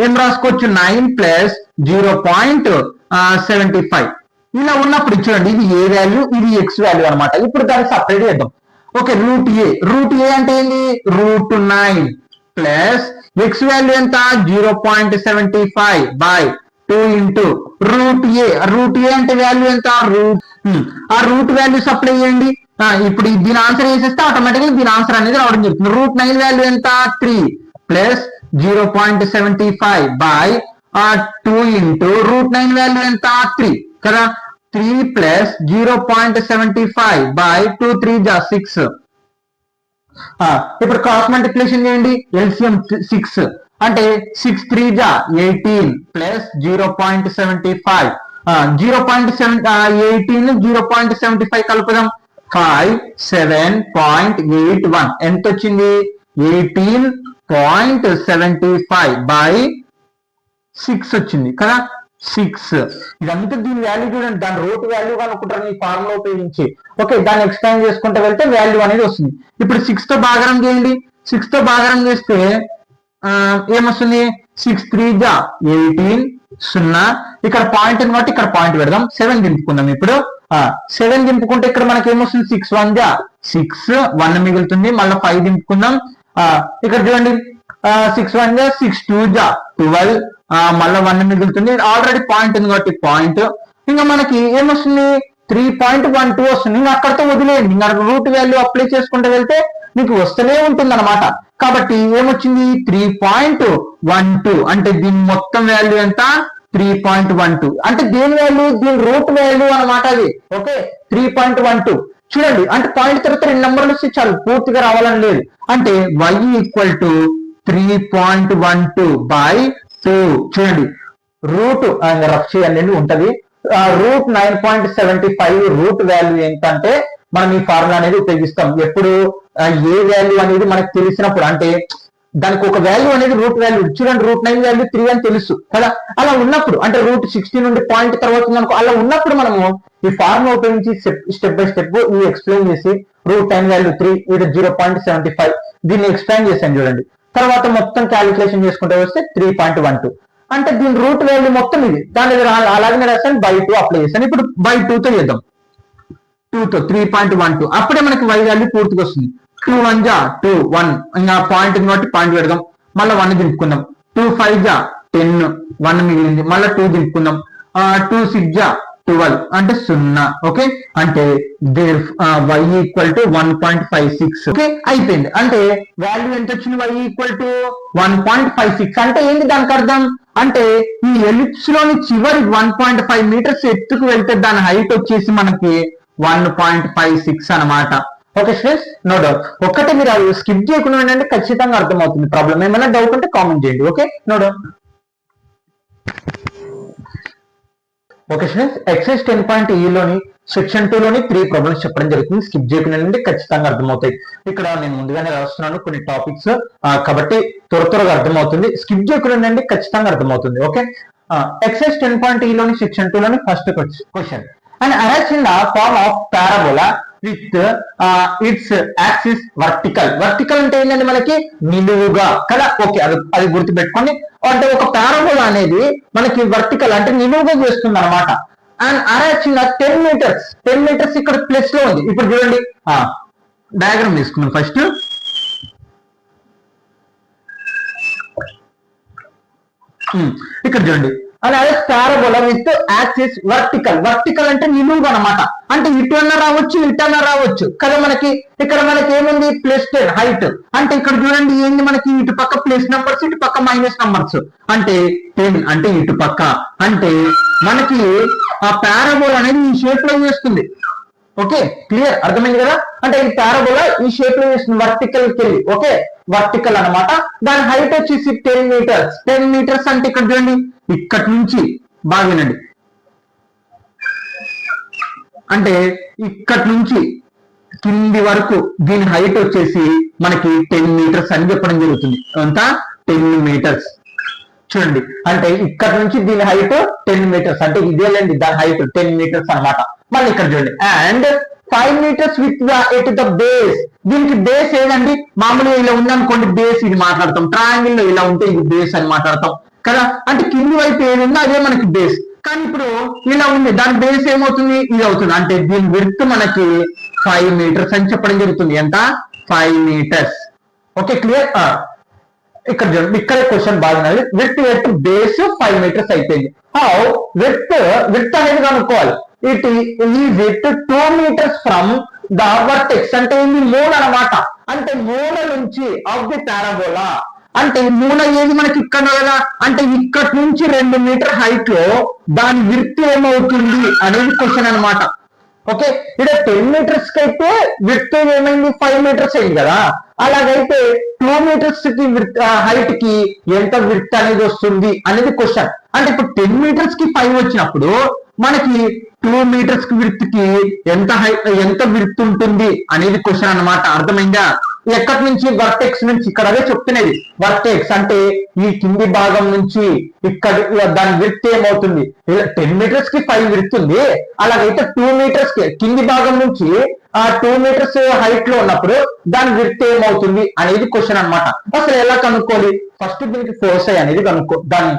ఏం రాసుకోవచ్చు 9 ప్లస్ 0.75 ఇలా ఉన్నప్పుడు చూడండి, ఇది ఏ వాల్యూ, ఇది ఎక్స్ వాల్యూ అనమాట. ఇప్పుడు దాన్ని సపరేట్ చేద్దాం. ఓకే, రూట్ ఏ అంటే ఏంటి, రూట్ 9 ప్లస్ ఎక్స్ వాల్యూ ఎంత 0.75/2 ఇంటూ రూట్ ఏ అంటే వాల్యూ ఎంత రూట్. ఆ రూట్ వాల్యూ సప్లై చేయండి. ఇప్పుడు దీని ఆన్సర్ వేసేస్తే ఆటోమేటిక్గా దీని ఆన్సర్ అనేది రావడం జరుగుతుంది. రూట్ 9 వాల్యూ ఎంత 3 ప్లస్ 0.75/2 ఇంటూ రూట్ 9 వాల్యూ ఎంత 3 కదా. 3 ప్లస్ 0.75/2 3 6. ఇప్పుడు క్రాస్ మల్టిప్లికేషన్ చేయండి. ఎల్సిఎం 6 అంటే 6 3 18 ప్లస్ 0.75 0.18 0.75 కలుపుదాం. 5 7.81 ఎంత వచ్చింది 18.75/6 వచ్చింది కదా. 6 ఇదంతా దీని వాల్యూ చూడండి, దాని రూట్ వాల్యూ కనుక్కుంటారు ఈ ఫార్ములా ఉపయోగించి. ఓకే, దాన్ని ఎక్స్పాండ్ చేసుకుంటూ వెళ్తే వాల్యూ అనేది వస్తుంది. ఇప్పుడు 6 తో భాగనం చేయండి. 6 తో భాగనం చేస్తే ఏమొస్తుంది 6 3 18 0. ఇక్కడ పాయింట్ కాబట్టి ఇక్కడ పాయింట్ పెడదాం. 7 దింపుకుందాం. ఇప్పుడు 7 దింపుకుంటే ఇక్కడ మనకి ఏమొస్తుంది 6 1 6 1 మిగులుతుంది. మళ్ళీ 5 దింపుకుందాం. ఇక్కడ చూడండి 6 1 6 2 12 మళ్ళీ 1 మిగులుతుంది. ఆల్రెడీ పాయింట్ ఉంది కాబట్టి పాయింట్. ఇంకా మనకి ఏమొస్తుంది 3.12 వస్తుంది. ఇంకా అక్కడితో వదిలేయండి. ఇంకా రూట్ వాల్యూ అప్లై చేసుకుంటూ వెళ్తే మీకు వస్తూనే ఉంటుంది అనమాట. కాబట్టి ఏమొచ్చింది 3.12 అంటే దీని మొత్తం వాల్యూ ఎంత 3.12 అంటే దేని వాల్యూ, దీని రూట్ వాల్యూ అనమాట అది. ఓకే, 3.12 చూడండి. అంటే పాయింట్ తర్వాత 2 నెంబర్లు వస్తే చాలు, పూర్తిగా రావాలని లేదు. అంటే y ఈక్వల్ టు 3.12/2 చూడండి. రూట్ రఫ్ చేయండి ఉంటది. రూట్ 9.75 రూట్ వాల్యూ ఏంటంటే మనం ఈ ఫార్ములా అనేది ఉపయోగిస్తాం. ఎప్పుడు ఏ వాల్యూ అనేది మనకు తెలిసినప్పుడు, అంటే దానికి ఒక వాల్యూ అనేది రూట్ వాల్యూ. చూడండి రూట్ 9 వాల్యూ 3 అని తెలుసు కదా. అలా ఉన్నప్పుడు అంటే రూట్ 16 నుండి పాయింట్ తర్వాత ఉందనుకో, అలా ఉన్నప్పుడు మనము ఈ ఫార్ములా ఉపయోగించి స్టెప్ బై స్టెప్ ఈ ఎక్స్ప్లెయిన్ చేసి రూట్ 10 వాల్యూ 3 ఇది 0.75 దీన్ని ఎక్స్పాండ్ చేశాను చూడండి. తర్వాత మొత్తం క్యాలిక్యులేషన్ చేసుకుంటే వస్తే 3.12 అంటే దీని రూట్ వాల్యూ మొత్తం ఇది. దాని అలాగే రాశాను బై 2 అప్లై చేశాను. ఇప్పుడు బై 2 తో చేద్దాం. 2 తో 3.12 అప్పుడే మనకి y వాల్యూ పూర్తిగా వస్తుంది. 2 1 2 1 ఇంకా పాయింట్ కాబట్టి పాయింట్ పెడదాం. మళ్ళీ 1 దింపుకుందాం. 2 5 10 1 మిగిలింది. మళ్ళీ 2 దింపుకుందాం. 2 6 12 అంటే 0. ఓకే, అంటే there y equal to 1.56. Okay, అయిపోయింది. అంటే వాల్యూ ఎంత వచ్చింది? y equal to 1.56. అంటే ఏంటి దానికి అర్థం? అంటే ఈ ఎలిప్స్ లోని చివరి 1.5 మీటర్స్ ఎత్తుకు వెళ్తే దాని హైట్ వచ్చేసి మనకి 1.56 అనమాట. Okay students, no doubt. ఒక్కటే మీరు అది స్కిప్ చేయకుండా ఏంటంటే ఖచ్చితంగా అర్థమవుతుంది ప్రాబ్లం. ఏమైనా డౌట్ ఉంటే కామెంట్ చేయండి. Okay, no doubt. Okay students, exercise 10.E లోని సెక్షన్ 2 లోని 3 ప్రాబ్లమ్స్ చెప్పడం జరుగుతుంది. స్కిప్ చేయకుండా ఖచ్చితంగా అర్థమవుతాయి. ఇక్కడ నేను ముందుగానే రాస్తున్నాను కొన్ని టాపిక్స్, కాబట్టి త్వరగా అర్థమవుతుంది. స్కిప్ చేయకుండా ఖచ్చితంగా అర్థమవుతుంది. ఓకే, ఎక్సైజ్ 10.E లోని సెక్షన్ 2 లోని first question. And arranged in the form of parabola with its axis vertical. Vertical అంటే ఏంటంటే మనకి నిలువుగా కదా. ఓకే, అది గుర్తుపెట్టుకోండి. అంటే ఒక పారాబోలా అనేది మనకి వర్టికల్ అంటే నిలువుగా చేస్తుంది అనమాట. And arranged in 10 meters. 10 meters ఇక్కడ ప్లస్ లో ఉంది. ఇప్పుడు చూడండి, డయాగ్రామ్ తీసుకున్నాం ఫస్ట్. ఇక్కడ చూడండి, అలాగే parabola with axis vertical. Vertical అంటే నిలువుగా అనమాట. అంటే ఇటు అన్న రావచ్చు, ఇటు అన్న రావచ్చు కదా. మనకి ఇక్కడ మనకి ఏముంది? +10 హైట్. అంటే ఇక్కడ చూడండి ఏంది మనకి? ఇటు పక్క ప్లస్ నంబర్స్, ఇటు పక్క మైనస్ నంబర్స్. అంటే 10 అంటే ఇటు పక్క. అంటే మనకి ఆ పారాబోలా అనేది ఈ షేప్ లో చేస్తుంది. ఓకే, క్లియర్, అర్థమైంది కదా. అంటే ఈ పారాబోలా ఈ షేప్ లో చేస్తుంది వర్టికల్ కి వెళ్ళి. ఓకే, వర్టికల్ అనమాట. దాని హైట్ వచ్చేసి 10 మీటర్స్. 10 మీటర్స్ అంటే ఇక్కడ చూడండి, ఇక్కడి నుంచి బాగా వినండి, అంటే ఇక్కడి నుంచి కింది వరకు దీని హైట్ వచ్చేసి మనకి 10 మీటర్స్ అని చెప్పడం జరుగుతుంది. అంతా 10 మీటర్స్. చూడండి, అంటే ఇక్కడ నుంచి దీని హైట్ 10 మీటర్స్. అంటే ఇదేలేండి దాని హైట్ 10 మీటర్స్ అనమాట. మళ్ళీ ఇక్కడ చూడండి, and 5 meters with the base. దీనికి బేస్ ఏదండి? మామూలుగా ఇలా ఉందనుకోండి బేస్, ఇది మాట్లాడతాం. ట్రయాంగిల్ లో ఇలా ఉంటే ఇది బేస్ అని మాట్లాడతాం కదా. అంటే కింది వైపు ఏది ఉందో అదే మనకి బేస్. కానీ ఇప్పుడు ఇలా ఉంది, దాని బేస్ ఏమవుతుంది? ఇది అవుతుంది. అంటే దీని విడ్త్ మనకి 5 meters అని చెప్పడం జరుగుతుంది. ఎంత? 5 meters. Okay, clear. ఇక్కడ చూడండి, ఇక్కడ క్వశ్చన్ బాగున్నది. విడ్త్ బేస్ 5 meters అయిపోయింది. హౌ విడ్త్ అనేది కనుక్కోవాలి. It is 2 meters from the vertex. అంటే ఇది మూల అనమాట. అంటే మూల నుంచి ఆఫ్ ది పారాబోలా. అంటే మూల ఏది మనకి ఇక్కడ కదా. అంటే ఇక్కడి నుంచి 2 meter హైట్ లో దాని విడ్త్ ఏమవుతుంది అనేది క్వశ్చన్ అనమాట. ఓకే, ఇక్కడ 10 meters కి అయితే విడ్త్ ఏమైంది? 5 meters అయింది కదా. అలాగైతే 2 meters కి హైట్ కి ఎంత విడ్త్ అనేది వస్తుంది అనేది క్వశ్చన్. అంటే ఇప్పుడు 10 meters కి 5 వచ్చినప్పుడు మనకి 2 meters కి విడ్త్ కి ఎంత విడ్త్ ఉంటుంది అనేది క్వశ్చన్ అన్నమాట. అర్థమైందా? ఎక్కడి నుంచి? వర్టెక్స్ నుంచి. ఇక్కడ అదే చెప్తున్నది. వర్టెక్స్ అంటే ఈ కింది భాగం నుంచి ఇక్కడ దాని విడ్త్ ఏమవుతుంది? 10 meters కి 5 విడ్త్ ఉంది. అలాగైతే 2 meters కి కింది భాగం నుంచి 2 meters హైట్ లో ఉన్నప్పుడు దాని విడ్త్ ఏమవుతుంది అనేది క్వశ్చన్ అన్నమాట. అసలు ఎలా కనుక్కోవాలి? ఫస్ట్ దీనికి ఫోర్సై అనేది దాని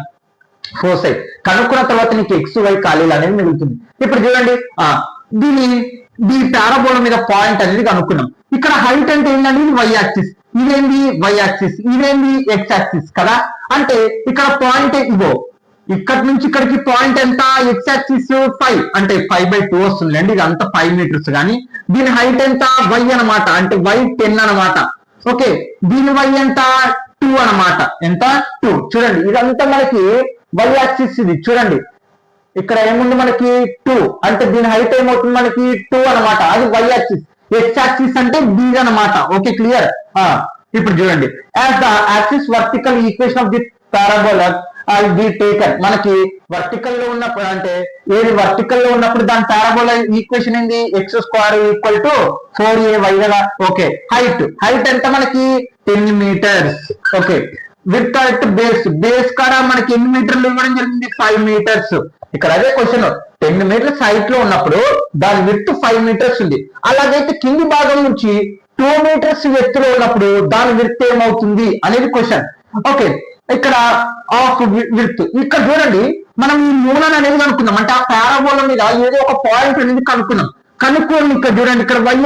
ఫోర్సై కనుక్కున్న తర్వాత నీకు XY ఖాళీలు అనేది మిగులుతుంది. ఇప్పుడు చూడండి, దీని పారాబోలా మీద పాయింట్ అనేది కనుక్కున్నాం. ఇక్కడ హైట్ అంటే ఏంటంటే Y యాక్సిస్, ఇదేంటి Y యాక్సిస్, ఇదేంటి X యాక్సిస్ కదా. అంటే ఇక్కడ పాయింట్ ఇగో, ఇక్కడ నుంచి ఇక్కడికి పాయింట్ ఎంత? X యాక్సిస్ 5 అంటే 5/2 వస్తుందండి. ఇది అంతా 5 meters. కానీ దీని హైట్ ఎంత? Y అనమాట. అంటే Y 10 అనమాట. ఓకే, దీని Y ఎంత? 2 అనమాట. ఎంత? 2. చూడండి, ఇదంతా మనకి Y యాక్సిస్. ఇది చూడండి, ఇక్కడ ఏముంది మనకి 2. అంటే దీని హైట్ ఏమవుతుంది మనకి? 2 అనమాట. అది Y యాక్సిస్. X యాక్సిస్ అంటే B అనమాట. Okay, clear. ఇప్పుడు చూడండి, as the axis vertical equation of the parabola be taken. మనకి వర్టికల్ లో ఉన్నప్పుడు, అంటే ఏది వర్టికల్ లో ఉన్నప్పుడు దాని పారాబోలా ఈక్వేషన్ ఏంది? x² = 4ay కదా. ఓకే, హైట్ ఎంత మనకి? 10 meters. Okay, width at base కాడ మనకి ఎన్ని మీటర్లు ఇవ్వడం జరిగింది? 5 meters. ఇక్కడ అదే క్వశ్చన్, 10 meters హైట్ లో ఉన్నప్పుడు దాని విడ్త్ 5 meters ఉంది. అలాగైతే కింది భాగం నుంచి 2 meters ఎత్తులో ఉన్నప్పుడు దాని విడ్త్ ఏమవుతుంది అనేది క్వశ్చన్. ఓకే, ఇక్కడ ఆఫ్ విడ్త్. ఇక్కడ చూడండి, మనం ఈ మూలన అనేది కనుక్కున్నాం. అంటే ఆ పారాబోలా మీద ఏదో ఒక పాయింట్ అనేది కనుక్కోండి. ఇక్కడ చూడండి, ఇక్కడ Y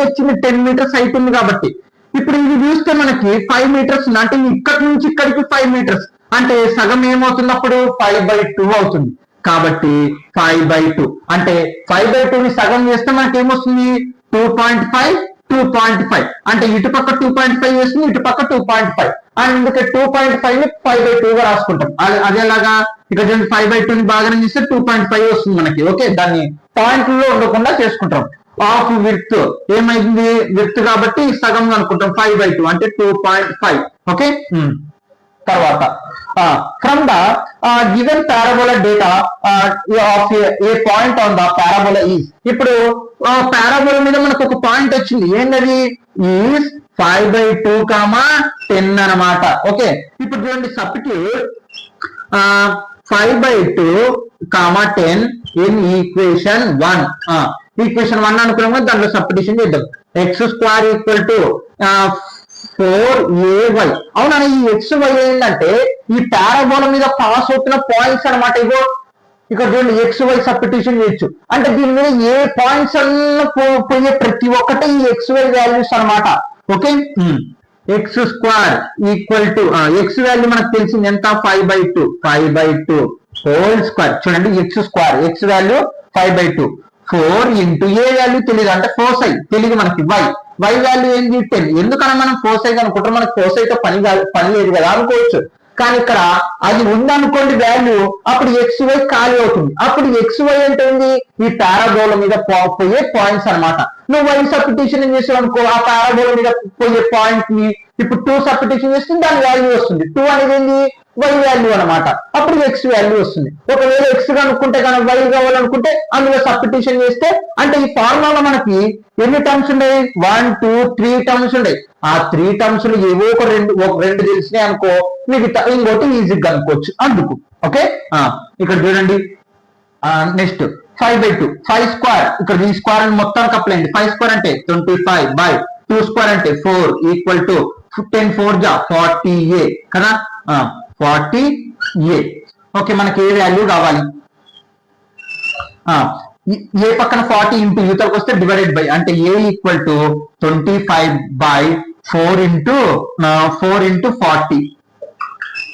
వచ్చింది 10 meters హైట్ ఉంది కాబట్టి. ఇప్పుడు ఇది చూస్తే మనకి 5 meters ఉంది. అంటే ఇక్కడి నుంచి ఇక్కడికి 5 meters. అంటే సగం ఏమవుతుంది? అప్పుడు 5/2 అవుతుంది కాబట్టి 5/2 అంటే 5/2 ని సగం చేస్తే మనకి ఏమొస్తుంది 2.5 2.5 అంటే ఇటు పక్క 2.5 వస్తుంది, ఇటు పక్క 2.5 అండ్ అందుకే 2.5 ని 5/2 గా రాసుకుంటాం. అదేలాగా ఇక్కడ 5/2 ని భాగనం చేస్తే 2.5 వస్తుంది మనకి. ఓకే, దాన్ని పాయింట్లో ఉండకుండా చేసుకుంటాం. ఆఫ్ విడ్త్ ఏమైంది, విడ్త్ కాబట్టి సగం అనుకుంటాం, 5/2 అంటే 2.5. ఓకే, తర్వాత from the given parabola data of A point on the parabola is. ఇప్పుడు పారాబోలా మీద మనకు ఒక పాయింట్ వచ్చింది, ఏంటది, ఈజ్ 5/2, 10 అన్నమాట. ఓకే, ఇప్పుడు చూడండి సబ్స్టిట్యూట్ 5/2, 10 ఇన్ ఈక్వేషన్ 1. ఈక్వేషన్ 1 అనుకున్నాము, దాంట్లో సబ్స్టిట్యూషన్ చేద్దాం. x² = 4ay. అవునా, ఈ XY ఏంటంటే ఈ పారాబోలా మీద పాస్ అవుతున్న పాయింట్స్ అనమాట. ఇగో ఇక్కడ చూడండి XY సబ్స్టిట్యూషన్ చేయొచ్చు అంటే దీని మీద ఏ పాయింట్స్ అన్న పోయే ప్రతి ఒక్కటి ఈ XY వాల్యూస్ అనమాట. ఓకే, x² = x వాల్యూ మనకు తెలిసింది ఎంత, 5/2 హోల్ స్క్వేర్. చూడండి x value 5/2, 4 into a value తెలియదు అంటే ఫోర్సై తెలియదు మనకి, y వాల్యూ ఏంటి 10. ఎందుకన్నా మనం ఫోర్సై అనుకుంటాం, మనకు ఫోర్సైతో పని లేదు కదా అనుకోవచ్చు. కానీ ఇక్కడ అది ఉందనుకోండి వాల్యూ, అప్పుడు XY ఖాళీ అవుతుంది. అప్పుడు XY అంటే ఏంది, ఈ పారాబోలా మీద పోయే పాయింట్స్ అనమాట. నువ్వు y సబ్స్టిట్యూషన్ చేసావు అనుకో, ఆ పారాబోలా మీద పోయే పాయింట్ ని ఇప్పుడు 2 సబ్స్టిట్యూషన్ చేస్తే దాని వాల్యూ వస్తుంది. 2 అనేది ఏంది, y వాల్యూ అనమాట. అప్పుడు x వాల్యూ వస్తుంది. ఒకవేళ x కనుక్కుంటే కానీ y కావాలనుకుంటే అందులో సబ్స్టిట్యూషన్ చేస్తే, అంటే ఈ ఫార్ములాలో మనకి ఎన్ని టర్మ్స్ ఉన్నాయి, 1 2 3 టర్మ్స్ ఉన్నాయి. ఆ 3 టర్మ్స్ లో ఏవో ఒక రెండు తెలిసినాయి అనుకో, మిగతా ఇంకోటి ఈజీగా అనుకోవచ్చు అందుకు. ఓకే, ఇక్కడ చూడండి నెక్స్ట్ 5/2, 5² ఇక్కడ ఈ స్క్వేర్ అని మొత్తానికి అప్లై అయింది. 5² అంటే 25/2² అంటే 4 = 10 4 40a కదా, 40a. ఓకే, మనకి ఏ వాల్యూ కావాలి, ఏ పక్కన 40 ఇంటూ యూతలకు వస్తే డివైడెడ్ బై అంటే a = 25/4 ఇంటూ 40.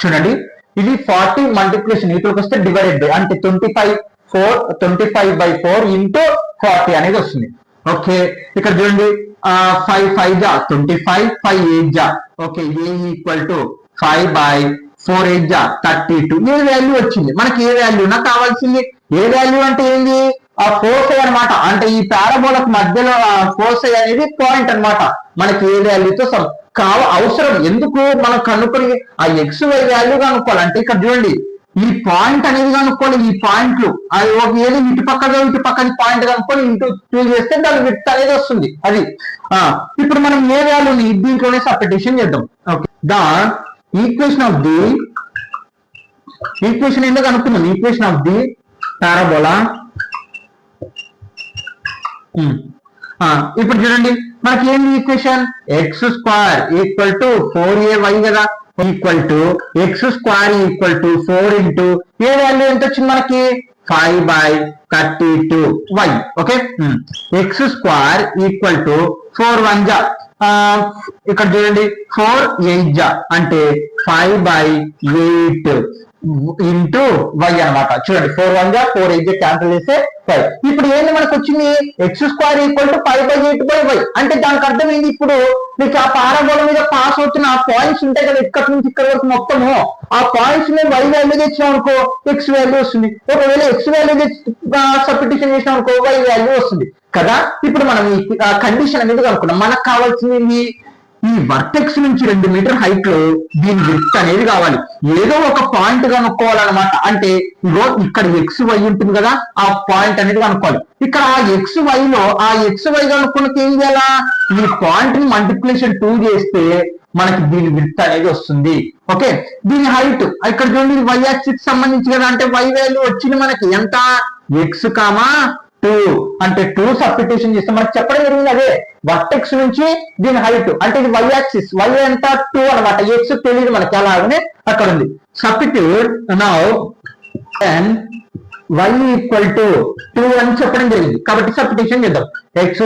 చూడండి ఇది 40 మల్టిప్లికేషన్ యూతలకు వస్తే డివైడెడ్ బై అంటే 25/4 ఇంటూ 40 అనేది వస్తుంది. ఓకే, ఇక్కడ చూడండి 5 5 25, 5 8. Okay, a = 5/4 8 32. ఏ వాల్యూ వచ్చింది మనకి, ఏ వాల్యూ నాకు కావాల్సింది. ఏ వాల్యూ అంటే ఏంది, ఆ ఫోర్సై అనమాట. అంటే ఈ పారాబోలాకు మధ్యలో ఫోర్సై అనేది పాయింట్ అనమాట. మనకి ఏ వాల్యూతో అవసరం, ఎందుకు మనం కనుక్కొని ఆ XY వాల్యూ కనుక్కోవాలంటే ఇక్కడ చూడండి ఈ పాయింట్ అనేది కనుక్కోవాలి. ఈ పాయింట్లు అది ఏదో ఇటు పక్కన పాయింట్ కనుక్కొని ఇంటూ 2 చేస్తే దాని విడ్త్ అనేది వస్తుంది. అది ఇప్పుడు మనం ఏ వాల్యూని దీంట్లోనే సబ్స్టిట్యూషన్ చేద్దాం. ఓకే, ద ఈక్వేషన్ ఎందుకు అనుకున్నాం, ఈక్వేషన్ ఆఫ్ ది పారాబోలా. ఇప్పుడు చూడండి మనకి ఏంటి ఈక్వేషన్, x² = 4ay కదా, x² = 4 ఇంటూ ఏ వాల్యూ ఎంత వచ్చింది మనకి 5/32y. ఓకే, x² = 4 1 ఇక్కడ చూడండి 4 8 అంటే 5/8 ఇంటూ y అనమాట. చూడండి 4 1 4 8 క్యాన్సిల్ చేస్తే 5. ఇప్పుడు ఏంటి మనకు వచ్చింది, x² = 5/8/y అంటే దానికి అర్థం ఏంటి, ఇప్పుడు మీకు ఆ పారాబోలా మీద పాస్ అవుతున్న ఆ పాయింట్స్ ఉంటాయి కదా, ఇక్కడ నుంచి ఇక్కడ వరకు మొత్తము ఆ పాయింట్స్ మీద y వాల్యూ తెచ్చినాం అనుకో x వాల్యూ వస్తుంది. ఒకవేళ x వాల్యూ సబ్స్టిట్యూషన్ చేసినాం అనుకో y వాల్యూ వస్తుంది కదా. ఇప్పుడు మనం ఈ కండిషన్ అనేది కనుక్కున్నాం. మనకు కావాల్సింది ఈ వర్టెక్స్ నుంచి 2 మీటర్ హైట్ లో దీని విడ్త్ అనేది కావాలి. ఏదో ఒక పాయింట్ కనుక్కోవాలన్నమాట. అంటే ఇగో ఇక్కడ XY ఉంటుంది కదా, ఆ పాయింట్ అనేది కనుక్కోవాలి. ఇక్కడ ఆ XY లో ఆ XY కనుక్కున్నది ఏం చేయాలా, ఈ పాయింట్ ని మల్టిప్లికేషన్ 2 చేస్తే మనకి దీని విడ్త్ అనేది వస్తుంది. ఓకే, దీని హైట్ ఇక్కడ చూడండి y యాక్సిస్ సంబంధించి కదా, అంటే y వాల్యూ వచ్చింది మనకి ఎంత, x, 2 అంటే 2 సబ్స్టిట్యూషన్ చేస్తే మనకి చెప్పడం జరిగింది అదే వర్టెక్స్ నుంచి దీని హైట్ అంటే ఇది y యాక్సిస్, y ఎంత 2 అనమాట, x తెలియదు మనకి, అలాగనే అక్కడ ఉంది. సబ్స్టిట్యూట్ నౌ and y = 2 అని చెప్పడం జరిగింది కాబట్టి సబ్స్టిట్యూషన్ చేద్దాం. x²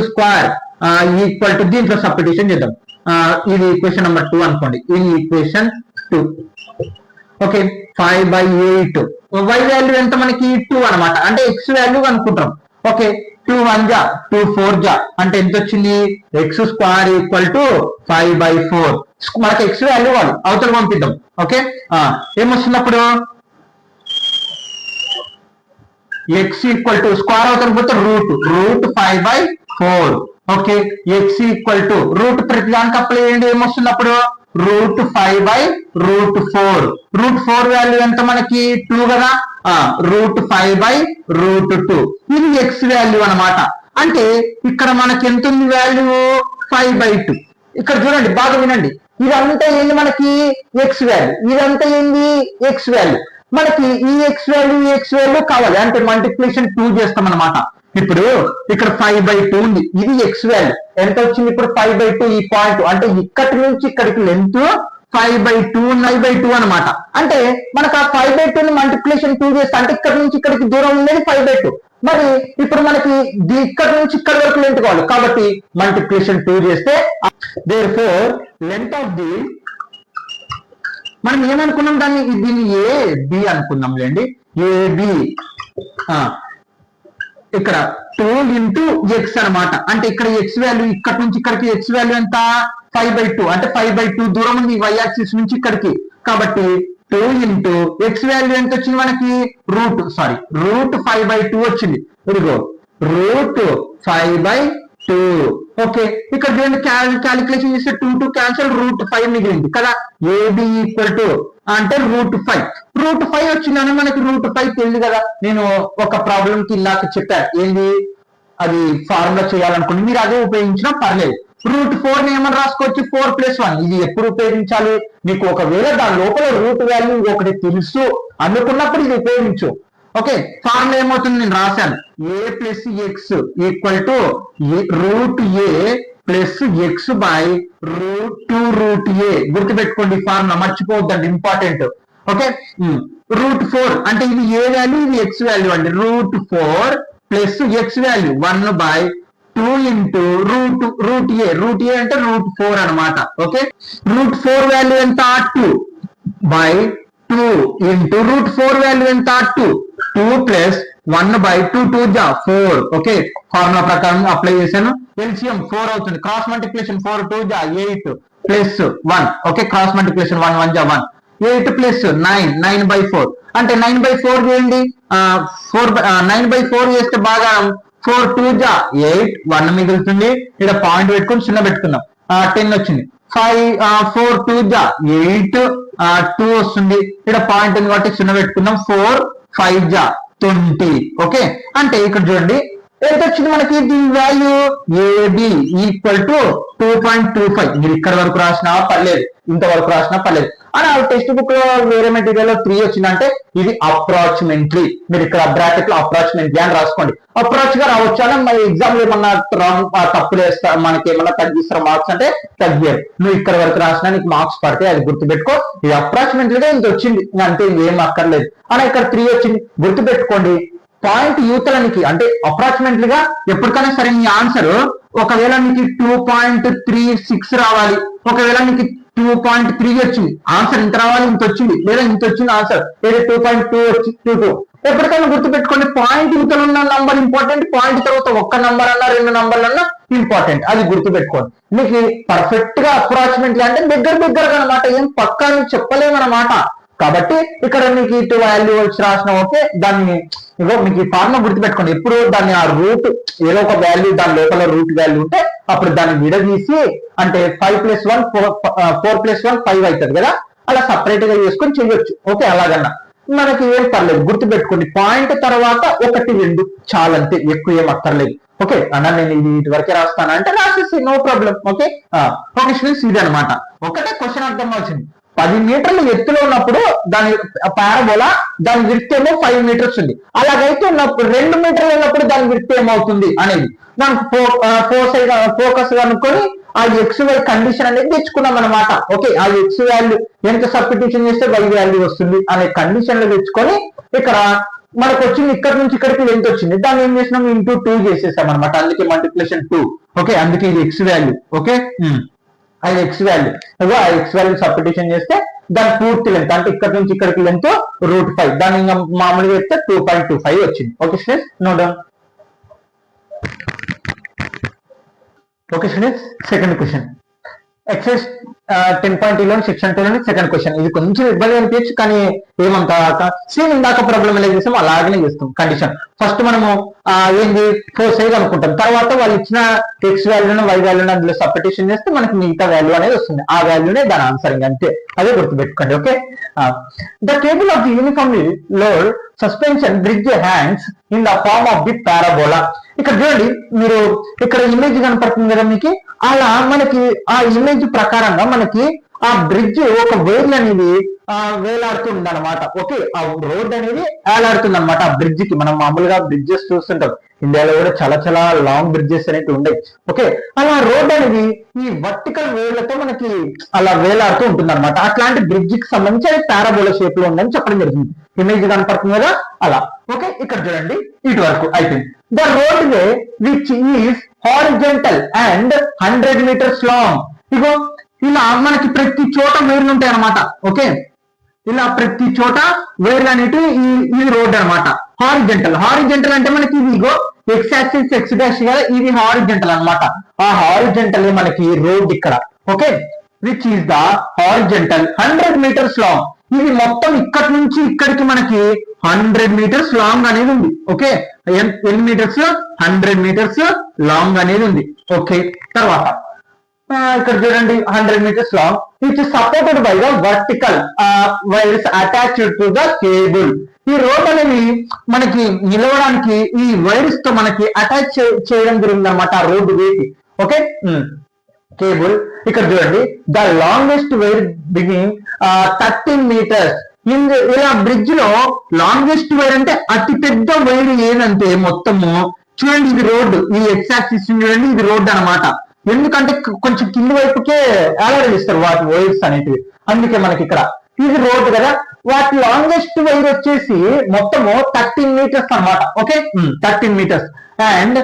దీంట్లో సబ్స్టిట్యూషన్ చేద్దాం. ఇది ఈక్వేషన్ నెంబర్ 2 అనుకోండి, ఇది ఈక్వేషన్ 2. ఓకే 5/8. y వాల్యూ ఎంత మనకి 2 అనమాట, అంటే x వాల్యూ అనుకుంటాం. ఓకే 2 1 జా 2 4 జా అంటే ఎంత వచ్చింది, x² = 5/4. మనకి x వాల్యూ వాళ్ళు అవతల పంపిద్దాం. ఓకే ఏమొస్తున్నప్పుడు x స్క్వేర్ అవతల పోతే రూట్ 5/4. ఓకే x రూట్ ప్రతి దానికి అప్లై చేయండి, ఏమొస్తున్నప్పుడు √5/4. √4 వాల్యూ ఎంత మనకి 2 కదా, √5/2. ఇది x వాల్యూ అన్నమాట. అంటే ఇక్కడ మనకి ఎంత ఉంది వాల్యూ 5/2. ఇక్కడ చూడండి బాగా వినండి, ఇదంతా ఏంది మనకి x వాల్యూ, ఇదంతా ఏంది x వాల్యూ. మనకి ఈ x వాల్యూ కావాలి అంటే మల్టిప్లికేషన్ 2 చేస్తాం అన్నమాట. ఇప్పుడు ఇక్కడ 5/2 ఉంది, ఇది x వాల్యూ ఎంత వచ్చింది ఇప్పుడు 5/2. ఈ పాయింట్ అంటే ఇక్కడి నుంచి ఇక్కడికి లెంత్ 5/2 అనమాట. అంటే మనకు ఆ 5/2 ని మల్టిప్లికేషన్ 2 చేస్తే అంటే ఇక్కడ నుంచి ఇక్కడికి దూరం ఉండేది 5/2. మరి ఇప్పుడు మనకి ఇక్కడ నుంచి ఇక్కడ వరకు లెంత్ కావాలి కాబట్టి మల్టిప్లికేషన్ 2 చేస్తే therefore లెంత్ ఆఫ్ ది మనం ఏమనుకున్నాం దీన్ని AB అనుకుందాం లేండి, AB ఇక్కడ 2 × x అనమాట. అంటే ఇక్కడ x వాల్యూ ఇక్కడ నుంచి ఇక్కడికి x వాల్యూ ఎంత 5/2, అంటే 5/2 దూరం ఉంది y యాక్సిస్ నుంచి ఇక్కడికి. కాబట్టి 2 × x వాల్యూ ఎంత వచ్చింది మనకి √5/2 వచ్చింది. ఇదిగో √5/2. ఓకే ఇక్కడ దీన్ని క్యాలిక్యులేషన్ చేస్తే 2 క్యాన్సల్ √5 మిగిలింది కదా. AB అంటే √5 వచ్చిందని మనకి √5 తెలియదు కదా. నేను ఒక ప్రాబ్లం కి ఇలాగ చెప్పాను, ఏంది అది ఫార్ములా చేయాలనుకోండి, మీరు అదే ఉపయోగించినా పర్లేదు. √4 ని ఏమని రాసుకోవచ్చు 4+1. ఇది ఎప్పుడు ఉపయోగించాలి, మీకు ఒకవేళ దాని లోపల రూట్ వాల్యూ ఒకటి తెలుసు అనుకున్నప్పుడు ఇది ఉపయోగించు. ఓకే ఫార్ములా ఏమవుతుంది నేను రాశాను, a + x √a + x/√2√a. గుర్తుపెట్టుకోండి ఫార్ములా, మర్చిపోవద్దండి, ఇంపార్టెంట్. ఓకే √4 అంటే ఇది a వాల్యూ, ఇది x వాల్యూ అండి. √4 + x వాల్యూ 1/2 × √a అంటే √4 అనమాట. ఓకే √4 వాల్యూ ఎంత 2/2 √4 వాల్యూ ఎంత 2 + 1/2 2 జా 4. ఓకే ఫార్ములా ప్రకారం అప్లై చేశాను, ఎల్సిఎం 4 అవుతుంది. క్రాస్ మల్టిప్లికేషన్ 4 2 జా 8 + 1. ఓకే క్రాస్ మల్టిప్లికేషన్ 1 1 జా 1 8 + 9 అంటే 9/4 చేయండి. 9/4 చేస్తే బాగా 4 2 జా 8 1 మిగులుతుంది. ఇక్కడ పాయింట్ పెట్టుకొని 0 పెట్టుకుందాం, 10 వచ్చింది. 4 2 జా 8 2 వస్తుంది. ఇక్కడ పాయింట్ ఉంది కాబట్టి 0 పెట్టుకుందాం. 4 5 జా 20. ఓకే అంటే ఇక్కడ చూడండి ఎంత వచ్చింది మనకి దీని వాల్యూ AB = 2.25. మీరు ఇక్కడ వరకు రాసినా పర్లేదు, ఇంతవరకు రాసినా పర్లేదు. అని టెక్స్ట్ బుక్ లో వేరే మెటీరియల్ లో 3 వచ్చిందంటే ఇది అప్రాక్సిమేట్లీ, మీరు ఇక్కడ బ్రాకెట్ లో అప్రాక్సిమేట్లీ అని రాసుకోండి. అప్రాచ్ గా రావచ్చు అని మరి ఎగ్జామ్ లో ఏమన్నా తప్పులు వేస్తా, మనకి ఏమన్నా తగ్గిస్తారు మార్క్స్ అంటే తగ్గారు. నువ్వు ఇక్కడ వరకు రాసినా నీకు మార్క్స్ పడితే అది గుర్తుపెట్టుకో, ఇది అప్రాక్సిమేట్లీ గా ఇంత వచ్చింది అంతే, ఏం అక్కర్లేదు. అలా ఇక్కడ 3 వచ్చింది గుర్తుపెట్టుకోండి. పాయింట్ యూతలనికి అంటే అప్రాక్సిమేట్లీ గా ఎప్పటికైనా సరే నీ ఆన్సర్ ఒకవేళ నీకు 2.36 రావాలి, ఒకవేళ నీకు 2.3 వచ్చింది ఆన్సర్, ఇంత రావాలి ఇంత వచ్చింది, లేదా ఇంత వచ్చింది ఆన్సర్, లేదా 2.22. ఎప్పటికైనా గుర్తుపెట్టుకోండి పాయింట్ యూతలు ఉన్న నంబర్ ఇంపార్టెంట్, పాయింట్ తర్వాత ఒక్క నంబర్ అన్నా 2 నంబర్లు అన్నా ఇంపార్టెంట్, అది గుర్తుపెట్టుకోండి. మీకు పర్ఫెక్ట్ గా అప్రాక్సిమేట్లీ అంటే దగ్గరగా అనమాట, ఏం పక్కా అని చెప్పలేమన్నమాట. కాబట్టి ఇక్కడ మీకు ఇటు వాల్యూ వచ్చి రాసిన ఓకే, దాన్ని ఇగో మీకు ఈ ఫార్ములా గుర్తుపెట్టుకోండి. ఎప్పుడు దాన్ని ఆ రూట్ ఏదో ఒక వాల్యూ దాని లోపల రూట్ వాల్యూ ఉంటే అప్పుడు దాన్ని విడదీసి అంటే 5 + 1 4 + 1 5 అవుతుంది కదా, అలా సపరేట్ గా చేసుకొని చేయొచ్చు. ఓకే అలాగన్నా మనకి ఏం పర్లేదు, గుర్తుపెట్టుకోండి పాయింట్ తర్వాత 1 2 చాలంతే, ఎక్కువ ఏం అక్కర్లేదు. ఓకే అన్న నేను ఇది ఇటు వరకే రాస్తాను అంటే రాసేసి no problem. Okay okay students ఇది అనమాట. ఒకటే క్వశ్చన్ అర్థం వచ్చింది, 10 మీటర్లు ఎత్తులో ఉన్నప్పుడు దాని పారాబోలా దాని విడ్త్ ఏమో 5 మీటర్స్ ఉంది, అలాగైతే ఉన్నప్పుడు 2 మీటర్లు ఉన్నప్పుడు దాని విడ్త్ ఏమవుతుంది అనేది మనకు ఫోకస్ అనుకొని ఆ XY కండిషన్ అనేది తెచ్చుకున్నాం అనమాట. ఓకే ఆ X వాల్యూ ఎంత సబ్స్టిట్యూషన్ చేస్తే Y వాల్యూ వస్తుంది అనే కండిషన్ లో తెచ్చుకొని ఇక్కడ మనకు వచ్చింది ఇక్కడ నుంచి ఇక్కడికి ఎంత వచ్చింది, దాన్ని ఏం చేసినాం ఇంటూ 2 చేసేసాం అనమాట, అందుకే మల్టిప్లికేషన్ 2. ఓకే అందుకే ఇది X వాల్యూ. ఓకే అది X వాల్యూ, ఆ X వాల్యూ సబ్స్టిట్యూషన్ చేస్తే దాని పూర్తి లెంత్ అంటే ఇక్కడ నుంచి ఇక్కడికి లెంత్ √5, దాన్ని ఇంకా మామూలుగా చెప్తే 2.25 వచ్చింది. Okay students, note down. Okay students, second question exercise 10.2 section 2 లోని సెకండ్ క్వశ్చన్. ఇది కొంచెం ఇబ్బంది అనిపించచ్చు, కానీ ఏమంతా సేమ్ ఇందాక ప్రాబ్లం ఎలా చేస్తాం అలాగనే చేస్తాం. కండిషన్ ఫస్ట్ మనము ఏంది ఫోర్ సైజ్ అనుకుంటాం, తర్వాత వాళ్ళు ఇచ్చిన ఎక్స్ వాల్యూను వై వాల్యూను అందులో సబ్స్టిట్యూషన్ చేస్తే మనకి మిగతా వాల్యూ అనేది వస్తుంది. ఆ వాల్యూనే దాని ఆన్సర్, అంతే. అదే గుర్తుపెట్టుకోండి. Okay, the cable of the uniformly load suspension bridge hands in the form of the parabola. ఇక్కడ చూడండి, మీరు ఇక్కడ ఇమేజ్ కనపడుతుంది కదా మీకు, అలా మనకి ఆ ఇమేజ్ ప్రకారంగా మనకి ఆ బ్రిడ్జ్ ఒక వైర్ అనేది వేలాడుతుంది అనమాట. ఓకే, ఆ రోడ్ అనేది వేలాడుతుంది అనమాట ఆ బ్రిడ్జ్ కి. మనం మామూలుగా బ్రిడ్జెస్ చూస్తుంటాం, ఇండియాలో కూడా చాలా చాలా లాంగ్ బ్రిడ్జెస్ అనేవి ఉన్నాయి. ఓకే, అలా రోడ్ అనేది ఈ వర్టికల్ వేర్లతో మనకి అలా వేలాడుతూ ఉంటుంది అనమాట. అట్లాంటి బ్రిడ్జ్ కి సంబంధించి అది పారాబోలా షేప్ లో ఉందని చెప్పడం జరిగింది. ఇమేజ్ కనపడుతుంది కదా అలా. ఓకే, ఇక్కడ చూడండి, ఇటు వరకు అయిపోయింది. The roadway which is horizontal and 100 meters long. ఇగో ఇలా మనకి ప్రతి చోట వేర్లు ఉంటాయి అనమాట. ఓకే, ఇలా ప్రతి చోట వేర్లు అనేవి ఈ రోడ్ అనమాట. హారిజంటల్ అంటే మనకి ఇది ఇగో ఎక్స్ యాక్సిస్ ఎక్స్ డాష్ కదా, ఇది హారిజంటల్ అనమాట. ఆ హారిజంటల్ మనకి రోడ్ ఇక్కడ. Okay, which is the horizontal 100 meters long. ఇది మొత్తం ఇక్కడి నుంచి ఇక్కడికి మనకి 100 meters లాంగ్ అనేది ఉంది. ఓకే, ఎన్ని మీటర్స్? 100 meters లాంగ్ అనేది ఉంది. ఓకే, తర్వాత ఇక్కడ చూడండి 100 meters long, which supported by the vertical wires attached to the cable. ఈ రోడ్ అనేది మనకి నిలవడానికి ఈ వైర్స్ తో మనకి అటాచ్ చేయడం జరిగింది అనమాట ఆ రోడ్డు వేకి. ఓకే, కేబుల్ ఇక్కడ చూడండి, the longest wire begging 13 meters. ఇలా బ్రిడ్జ్ లో లాంగెస్ట్ వైర్ అంటే అతి పెద్ద వైర్ ఏదంటే మొత్తము చూడండి, ఇది రోడ్డు, ఈ ఎక్స్ యాక్సిస్ చూడండి, ఇది రోడ్డు అనమాట. ఎందుకంటే కొంచెం కింది వైపుకే వేలాడదీస్తారు వాటి వైర్స్ అనేటివి, అందుకే మనకి ఇక్కడ ఇది రోడ్డు కదా. వాటి లాంగెస్ట్ వైర్ వచ్చేసి మొత్తము 13 meters అనమాట. Okay, 13 meters and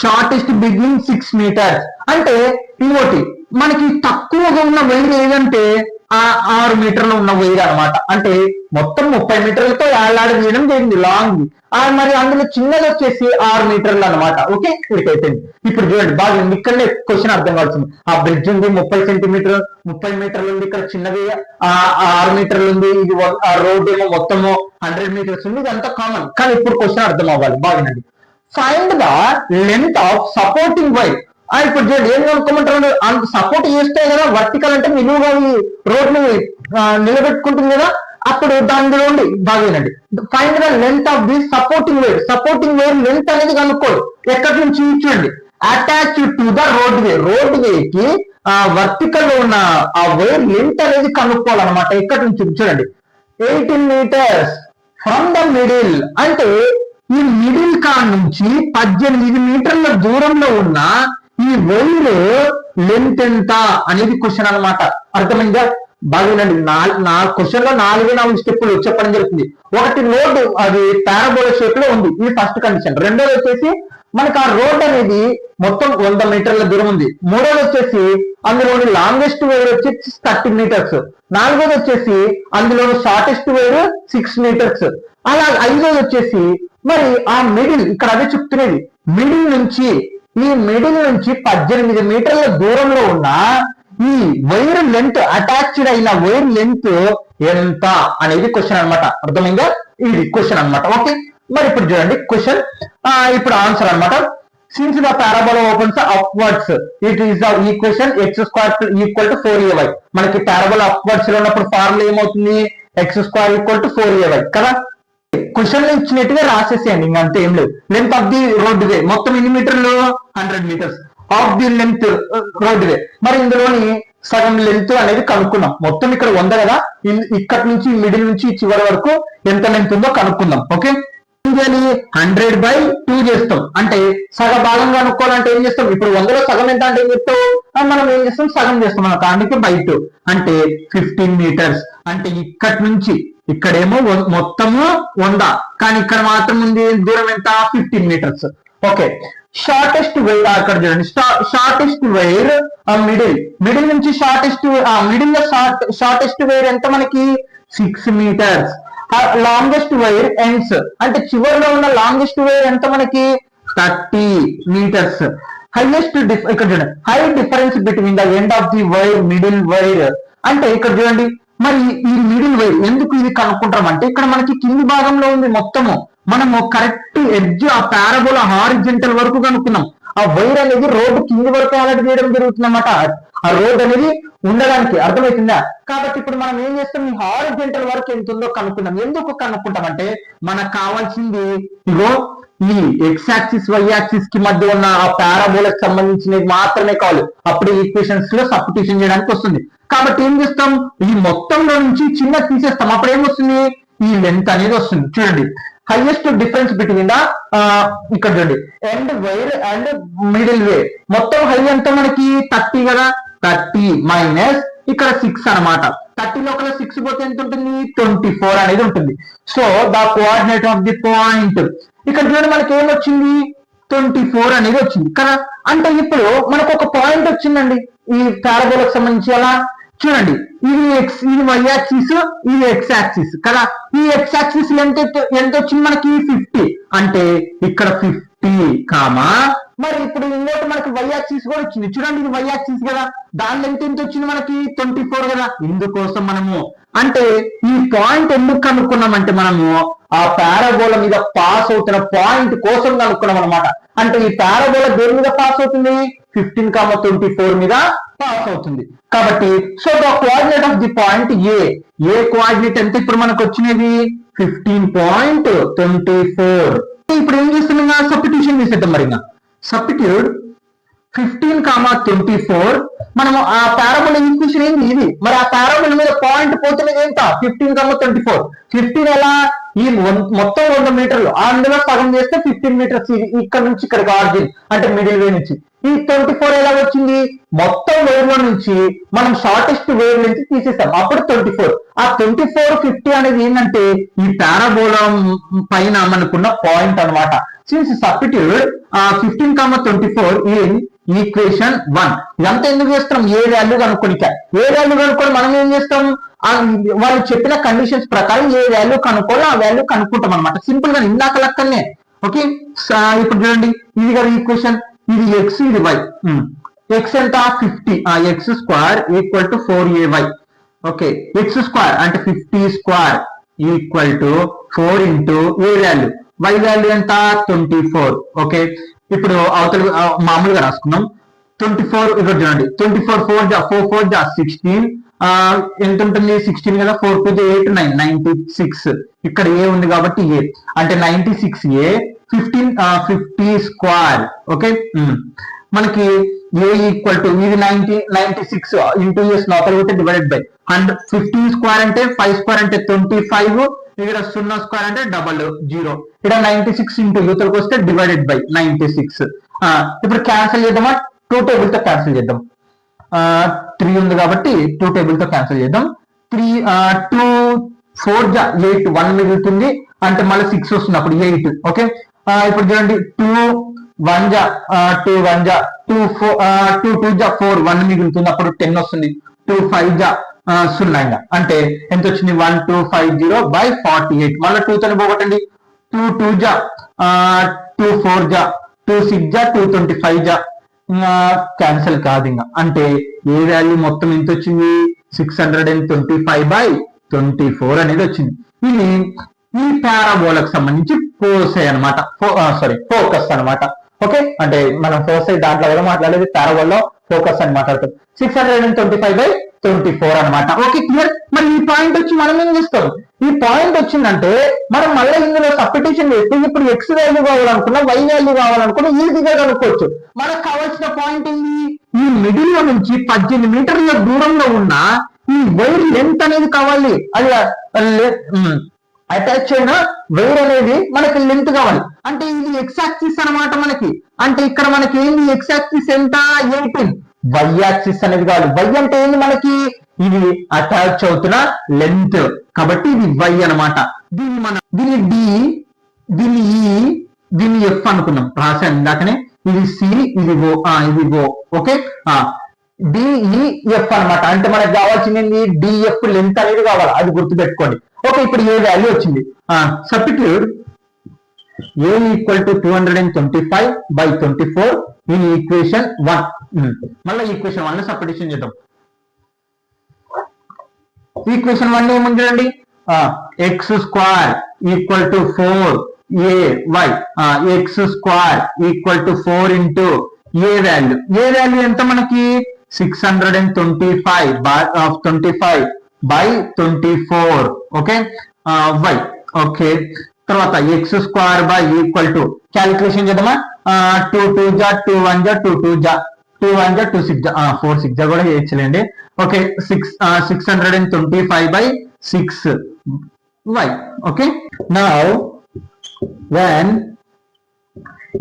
shortest beginning 6 meters. అంటే ఇంకోటి మనకి తక్కువగా ఉన్న వైర్ ఏదంటే 6 మీటర్లు ఉన్న వైర్ అనమాట. అంటే మొత్తం 30 మీటర్లతో ఏలాడి తీయడం జరిగింది లాంగ్. మరి అందులో చిన్నది వచ్చేసి 6 మీటర్లు అనమాట. ఓకే, ఇక్కడికైతే ఇప్పుడు చూడండి బాగా ఇక్కడనే క్వశ్చన్ అర్థం కావాల్సింది. ఆ బ్రిడ్జ్ ఉంది 30 మీటర్లు ఉంది, ఇక్కడ చిన్నది 6 మీటర్లు ఉంది, ఇది రోడ్ ఏమో మొత్తము 100 meters ఉంది. ఇదంతా కామన్, కానీ ఇప్పుడు క్వశ్చన్ అర్థం అవ్వాలి బాగానండి. Find the length of supporting wire. ఇప్పుడు చూడండి ఏం కనుక్కోమంటారు, సపోర్ట్ చేస్తే కదా వర్టికల్ అంటే నిలువుగా రోడ్ ని నిలబెట్టుకుంటుంది కదా, అప్పుడు దానిలో ఉండి బాగేనండి. Find the length of the supporting wire length అనేది కనుక్కోడు. ఎక్కడి నుంచి చూడండి, అటాచ్ టు ద రోడ్ వేకి వర్టికల్ లో ఉన్న ఆ వైర్ లెంత్ అనేది కనుక్కోవాలన్నమాట. ఎక్కడి నుంచి చూడండి, 18 meters ఫ్రమ్ ద మిడిల్. అంటే ఈ మిడిల్ కాడ నుంచి 18 మీటర్ల దూరంలో ఉన్న ఈ వైర్ లెంత్ ఎంత అనేది క్వశ్చన్ అనమాట. అర్థమైందా? బాగుందండి. క్వశ్చన్ లో 4 స్టెప్పులు చెప్పడం జరుగుతుంది. ఒకటి రోడ్ అది పారాబోలా షేప్ లో ఉంది, ఇది ఫస్ట్ కండిషన్. రెండోది వచ్చేసి మనకి ఆ రోడ్ అనేది మొత్తం 100 మీటర్ల దూరం ఉంది. మూడోది వచ్చేసి అందులోని లాంగెస్ట్ వైర్ వచ్చేసి 30 meters. నాలుగోది వచ్చేసి అందులోని షార్టెస్ట్ వైర్ 6 meters. అలా ఐదోది వచ్చేసి మరి ఆ మిడిల్, ఇక్కడ అదే చెప్తున్నది, మిడిల్ నుంచి 18 మీటర్ల దూరంలో ఉన్న ఈ వైర్ లెంత్, అటాచ్డ్ అయిన వైర్ లెంత్ ఎంత అనేది క్వశ్చన్ అనమాట. అర్థమైందా? ఇది క్వశ్చన్ అనమాట. ఓకే, మరి ఇప్పుడు చూడండి క్వశ్చన్, ఇప్పుడు ఆన్సర్ అనమాట. Since the parabola opens upwards it is the equation x² = 4ay. మనకి పారాబోలా అప్వర్డ్స్ లో ఉన్నప్పుడు ఫార్ములా ఏమవుతుంది, x² = 4ay కదా. క్వశ్చన్ లో ఇచ్చినట్టుగా రాసేసేయండి, ఇంకంతే, ఏం లేదు. లెంత్ ఆఫ్ ది రోడ్ వే మొత్తం ఎన్ని మీటర్లు, 100 meters of the length road వే. మరి ఇందులోని సగం లెంత్ అనేది కనుక్కున్నాం. మొత్తం ఇక్కడ 100 కదా, ఇక్కడి నుంచి మిడిల్ నుంచి చివరి వరకు ఎంత లెంత్ ఉందో కనుక్కుందాం. ఓకే, 100/2 చేస్తాం. అంటే సగ భాగం కనుక్కోవాలంటే ఏం చేస్తాం, ఇప్పుడు 100లో సగం ఎంత అంటే ఏం చెప్తావు, మనం ఏం చేస్తాం, సగం చేస్తాం అన్నమాట. అందుకే /2 అంటే 15 meters. అంటే ఇక్కడి నుంచి ఇక్కడేమో మొత్తము 100, కానీ ఇక్కడ మాత్రం ఉంది దూరం ఎంత, 15 meters. ఓకే, షార్టెస్ట్ వైర్ అక్కడ చూడండి, షార్టెస్ట్ వైర్ మిడిల్ నుంచి మిడిల్ లో షార్టెస్ట్ వైర్ ఎంత మనకి 6 meters. లాంగెస్ట్ వైర్ ఎండ్స్ అంటే చివరిలో ఉన్న లాంగెస్ట్ వైర్ ఎంత మనకి 30 meters. హైయెస్ట్ ఇక్కడ చూడండి, high difference between the end of the wire middle wire అంటే ఇక్కడ చూడండి, మరి ఈ మిడిల్ వైర్ ఎందుకు ఇది కనుక్కుంటాం అంటే ఇక్కడ మనకి కింది భాగంలో ఉంది మొత్తము, మనము కరెక్ట్ ఎడ్జ్ ఆ పారాబోలా హారిజెంటల్ వరకు కనుక్కున్నాం. ఆ వైర్ అనేది రోడ్డు కింది వరకు అలాంటి చేయడం జరుగుతుంది అన్నమాట, ఆ రోడ్ అనేది ఉండడానికి. అర్థమవుతుందా? కాబట్టి ఇప్పుడు మనం ఏం చేస్తాం, ఈ హారిజెంటల్ వరకు ఎంత ఉందో కనుక్కున్నాం. ఎందుకు కనుక్కుంటాం అంటే మనకు కావాల్సింది ఇగో ఈ ఎక్స్ యాక్సిస్ వై యాక్సిస్ కి మధ్య ఉన్న ఆ పారాబోలాకి సంబంధించినవి మాత్రమే కావాలి. అప్పుడు ఈక్వేషన్స్ లో సబ్స్టిట్యూషన్ చేయడానికి వస్తుంది. కాబట్టి ఏం చేస్తాం, ఈ మొత్తంలో నుంచి చిన్న తీసేస్తాం. అప్పుడు ఏమొస్తుంది, ఈ లెంత్ అనేది వస్తుంది. చూడండి, హైయెస్ట్ డిఫరెన్స్ బిట్వీన్ ద ఇక్కడ చూడండి end wire and middle wire. మొత్తం హై ఎంత మనకి 30 కదా, 30 మైనస్ ఇక్కడ 6 అనమాట. 30 లో 6 పోతే ఎంత ఉంటుంది, 24 అనేది ఉంటుంది. So the coordinate of the point ఇక్కడ చూడండి మనకి ఏమొచ్చింది, 24 అనేది వచ్చింది కదా. అంటే ఇప్పుడు మనకు ఒక పాయింట్ వచ్చిందండి ఈ పారాబోలాకు సంబంధించి. అలా చూడండి, ఇది వై యాక్సిస్, ఇది ఎక్స్ యాక్సిస్ కదా. ఈ ఎక్స్ యాక్సిస్ ఎంత వచ్చింది మనకి 50 అంటే ఇక్కడ 50 కామా, మరి ఇప్పుడు ఇంకోటి మనకి వై యాక్సిస్ కూడా వచ్చింది. చూడండి, ఇది వై యాక్సిస్ కదా, దాని లెంత్ ఎంత వచ్చింది మనకి 24 కదా. ఇందుకోసం మనము అంటే ఈ పాయింట్ ఎందుకు కనుక్కున్నామంటే మనము ఆ పారాబోలా మీద పాస్ అవుతున్న పాయింట్ కోసం కనుక్కున్నాం అనమాట. అంటే ఈ పారాబోలా దేని మీద పాస్ అవుతుంది, 15,24 మీద పాస్ అవుతుంది. కాబట్టి so the coordinate of the point A coordinate ఎంత ఇప్పుడు మనకు వచ్చినది 15.24. ఇప్పుడు ఏం చేస్తున్నాం, సబ్స్టిట్యూషన్ చేసేద్దాం. మరి సబ్స్టిట్యూట్ 15,24 మనము ఆ పారాబోలా ఈక్వేషన్ ఏంది ఇది. మరి ఆ పారాబోలా మీద పాయింట్ పోతున్నది ఎంత 15,24. 15 ఎలా, ఈ మొత్తం 100 మీటర్లు, అందులో సగం చేస్తే 15 meters. ఇక్కడ నుంచి ఇక్కడికి ఆర్జిన్ అంటే మిడిల్ వే నుంచి. ఈ 24 ఎలా వచ్చింది, మొత్తం వేవ్ లో నుంచి మనం షార్టెస్ట్ వేవ్ నుంచి తీసేస్తాం, అప్పుడు 24. ఆ 24 50 అనేది ఏంటంటే ఈ పారాబోలా పైన మనకున్న పాయింట్ అనమాట. Since substitute 15,24 in equation 1. ఇదంతా ఎందుకు చేస్తాం, ఏ వాల్యూ కనుక్కోనిక. ఏ వాల్యూ కనుక్కొని మనం ఏం చేస్తాం, వాళ్ళు చెప్పిన కండిషన్స్ ప్రకారం ఏ వాల్యూ కనుక్కోవాలో ఆ వాల్యూ కనుక్కుంటాం అనమాట. సింపుల్ గా ఇందాక లెక్కనే. ఓకే, ఇప్పుడు చూడండి, ఇది కదా ఈక్వేషన్, ఇది ఎక్స్, ఇది వై. ఎక్స్ ఎంత 50, x square equal to 4ay. Okay, x square అంటే 50 square equal to 4 into a value, y value ఎంత 24. ఓకే, ఇప్పుడు అవతల మామూలుగా రాసుకున్నాం. 24 ఇక్కడ చూడండి, 24 4 జా 16. ఎంత ఉంటుంది 16 కదా, 4 to the 8 9 96. ఇక్కడ ఏ ఉంది కాబట్టి ఏ అంటే 96a 50 స్క్వేర్. ఓకే, మనకి ఏ ఈక్వల్ టు ఇది 96 ఇంటూ ఎస్ లోపల పోతే డివైడెడ్ బై 15 స్క్వేర్ అంటే 5 స్క్వేర్ అంటే 25. ఇక్కడ 0 స్క్వేర్ అంటే 00. ఇక్కడ 96 ఇంటూ యూతలకు వస్తే డివైడెడ్ బై 96. ఇప్పుడు క్యాన్సిల్ చేద్దామా, 2 టేబుల్ తో క్యాన్సిల్ చేద్దాం. 3 ఉంది కాబట్టి 2 టేబుల్ తో క్యాన్సిల్ చేద్దాం. 2 4 జా 8 1 మిగులుతుంది అంటే మళ్ళీ 6 వస్తుంది, అప్పుడు 8. ఓకే, ఇప్పుడు చూడండి 2 1 జా 2 1 జా 2 2 జా 4 1 మిగులుతుంది, అప్పుడు 10 వస్తుంది. 2 5 జా 0 అంటే ఎంత వచ్చింది 1250/48. మళ్ళీ 2 తోని పోగొట్టండి. 2 2 జా 2 4 జా 2 6 జా 225 జా క్యాన్సిల్ కాదు ఇంకా. అంటే ఏ వాల్యూ మొత్తం ఎంత వచ్చింది 625/24 అనేది వచ్చింది. ఇది ఈ పారాబోలాకు సంబంధించి ఫోర్సై అనమాట, ఫోకస్ అనమాట. ఓకే, అంటే మనం ఫోర్సై దాంట్లో కూడా మాట్లాడేది, పారాబోలా ఫోకస్ అని మాట్లాడుతాం. 625/24 అనమాట. Okay, clear. మరి ఈ పాయింట్ వచ్చి మనం ఏం చేస్తాం, ఈ పాయింట్ వచ్చిందంటే మనం మళ్ళీ ఇందులో సబ్స్టిట్యూషన్ చేస్తే ఇప్పుడు ఎక్స్ వాల్యూ కావాలనుకున్నా, వై వాల్యూ కావాలనుకున్నా ఈజీగా కనుక్కోవచ్చు. మనకు కావాల్సిన పాయింట్ ఏంటి, ఈ మిడిల్ లో నుంచి 18 మీటర్ల దూరంలో ఉన్న ఈ వైర్ లెంత్ అనేది కావాలి. అది అటాచ్ అయిన వైర్ అనేది మనకి లెంత్ కావాలి. అంటే ఇది ఎక్స్ యాక్సిస్ అనమాట మనకి. అంటే ఇక్కడ మనకి ఏంది ఎక్స్ యాక్సిస్ ఎంత 18, వై యాక్సిస్ అనేది కావాలి. వై అంటే ఏంది మనకి, ఇది అటాచ్ అవుతున్న లెంత్ కాబట్టి ఇది వై అనమాట. దీన్ని డి, దీన్ని ఈ, దీన్ని ఎఫ్ అనుకున్నాం, రాశాను ఇందాకనే. ఇది సి, ఇది ఓ, ఇది ఓ. ఓకే, డిఈఎఫ్ అనమాట. అంటే మనకు కావాల్సింది డిఎఫ్ లెంత్ అనేది కావాలి, అది గుర్తుపెట్టుకోండి. ఓకే, ఇప్పుడు ఏ వాల్యూ వచ్చింది, సబ్స్టిట్యూట్ a ఈక్వల్ టు 225/24 ఈ ఈక్వేషన్ 1. మళ్ళీ ఈక్వేషన్ 1 లో సబ్స్టిట్యూషన్ చేద్దాం. ఈక్వేషన్ 1 ఏముంది చూడండి, X square equal to 4ay, X square equal to 4 into a value ఎంత మనకి 625/24. Okay, y. ఓకే, తర్వాత X square by equal to calculation చేద్దామా, 2 2 జా 2 1 జా 2 2 జా 2 1 జా 2 6 జా 4 6 జా కూడా చేయొచ్చులేండి. Okay, 625/6y. Okay, now when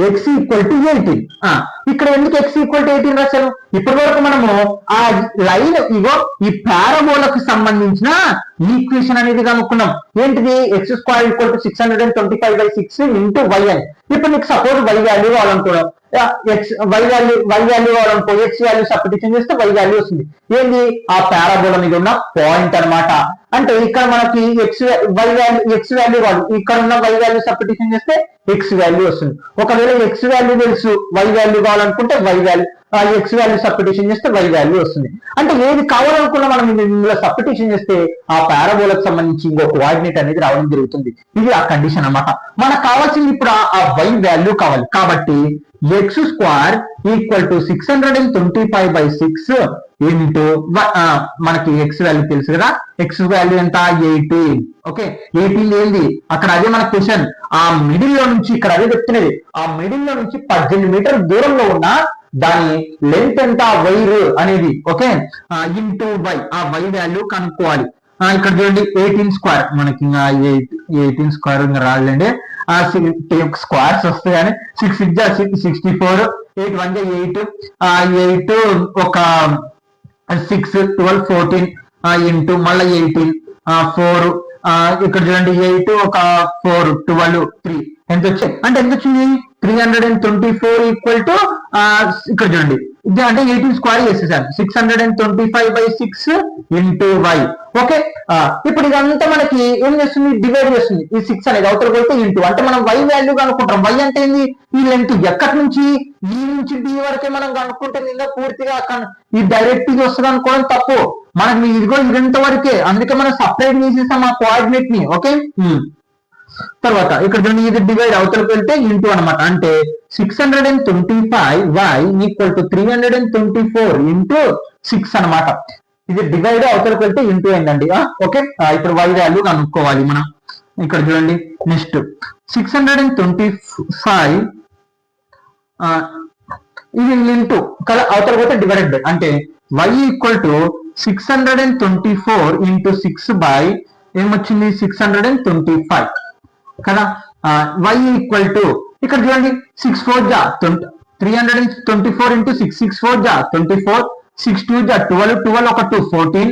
x equal to 18. ఇక్కడ ఎందుకు x ఈక్వల్ టు 18 రాశాను, ఇప్పటి వరకు మనము ఆ లైన్ ఇగో ఈ పారాబోలకు సంబంధించిన ఈక్వేషన్ అనేది కనుక్కున్నాం. ఏంటిది, x square equal to 625/6 into y అని. ఇప్పుడు నీకు సపోజ్ y వాల్యూ కావాలనుకోవడం, y వాల్యూ కావాలనుకో, x వాల్యూ సబ్స్టిట్యూషన్ చేస్తే y వాల్యూ వస్తుంది. ఏంది, ఆ పారాబోలా మీద ఉన్న పాయింట్ అన్నమాట. అంటే ఇక్కడ మనకి x వాల్యూ కాదు, ఇక్కడ ఉన్న y వాల్యూ సబ్స్టిట్యూషన్ చేస్తే x వాల్యూ వస్తుంది. ఒకవేళ x వాల్యూ తెలుసు, y వాల్యూ కావాలనుకుంటే y value, x value substitution చేస్తే y వాల్యూ వస్తుంది. అంటే ఏది కావాలనుకున్నా మనం ఇందులో సబ్స్టిట్యూషన్ చేస్తే ఆ పారాబోలకు సంబంధించి ఇంకో కోఆర్డినేట్ అనేది రావడం జరుగుతుంది. ఇది ఆ కండిషన్ అన్నమాట. మనకు కావాల్సింది ఇప్పుడు ఆ y వాల్యూ కావాలి. కాబట్టి X square equal to 625/6 into మనకి ఎక్స్ వాల్యూ తెలుసు కదా, ఎక్స్ వాల్యూ ఎంత 18. ఓకే, 18 ఏంది అక్కడ, అదే మన క్వశ్చన్. ఆ మిడిల్ లో నుంచి ఇక్కడ అదే చెప్తున్నది, ఆ మిడిల్ లో నుంచి 18 మీటర్ దూరంలో ఉన్న దాని లెంత్ ఎంత వైర్ అనేది. ఓకే, ఇంటూ వై, ఆ వై వాల్యూ కనుక్కోవాలి. ఇక్కడ చూడండి 18 స్క్వేర్, మనకి 18 స్క్వేర్ ఇంకా రాదులేండి, స్క్వేర్స్ వస్తాయి కానీ 6 6 జా 64, 8 1 జా 8 ఒక 6 12 14 ఇంటూ మళ్ళీ 18 4, ఇక్కడ చూడండి 8 ఒక 4 12 3 ఎంత వచ్చింది అంటే ఎంత వచ్చింది 324 ఈక్వల్ టు ఇక్కడ చూడండి ఇది అంటే 18 స్క్వేర్ చేసేసాను 625/6 ఇంటూ y. ఓకే, ఇప్పుడు ఇదంతా మనకి ఏం చేస్తుంది, డివైడ్ చేస్తుంది. ఈ 6 అనేది అవతల పోతే ఇంటూ, అంటే మనం y వాల్యూ కనుక్కుంటాం. y అంటే ఏంది, ఈ లెంత్ ఎక్కడి నుంచి ఈ నుంచి d వరకే మనం కనుక్కుంటే నిన్న పూర్తిగా ఈ డైరెక్ట్ గా వస్తుంది అనుకోవడం తప్పు. మనకి ఇదిగో ఇదంత వరకే, అందుకే మనం సపరేట్ చేసేసాం ఆ కోఆర్డినేట్ ని. ఓకే, తర్వాత ఇక్కడ చూడండి ఇది డివైడ్ అవతలకు వెళ్తే ఇంటూ అనమాట. అంటే 625y ఈక్వల్ టు 324 ఇంటూ 6 అనమాట. ఇది డివైడ్ అవతలకు వెళ్తే ఇంటూ అయిందండి. ఓకే, ఇప్పుడు y వాల్యూ కనుక్కోవాలి మనం. ఇక్కడ చూడండి నెక్స్ట్ 625 ఇది ఇంటూ కదా అవతలకు పోతే డివైడెడ్ బై, అంటే y equal to 624 into 6 by ఏమొచ్చింది 625 కదా. y ఈక్వల్ టు ఇక్కడ చూడండి 6 4 జా 324 ఇంటూ 6 6 4 జా 24 6 2 జా 12 12 ఒక 2 14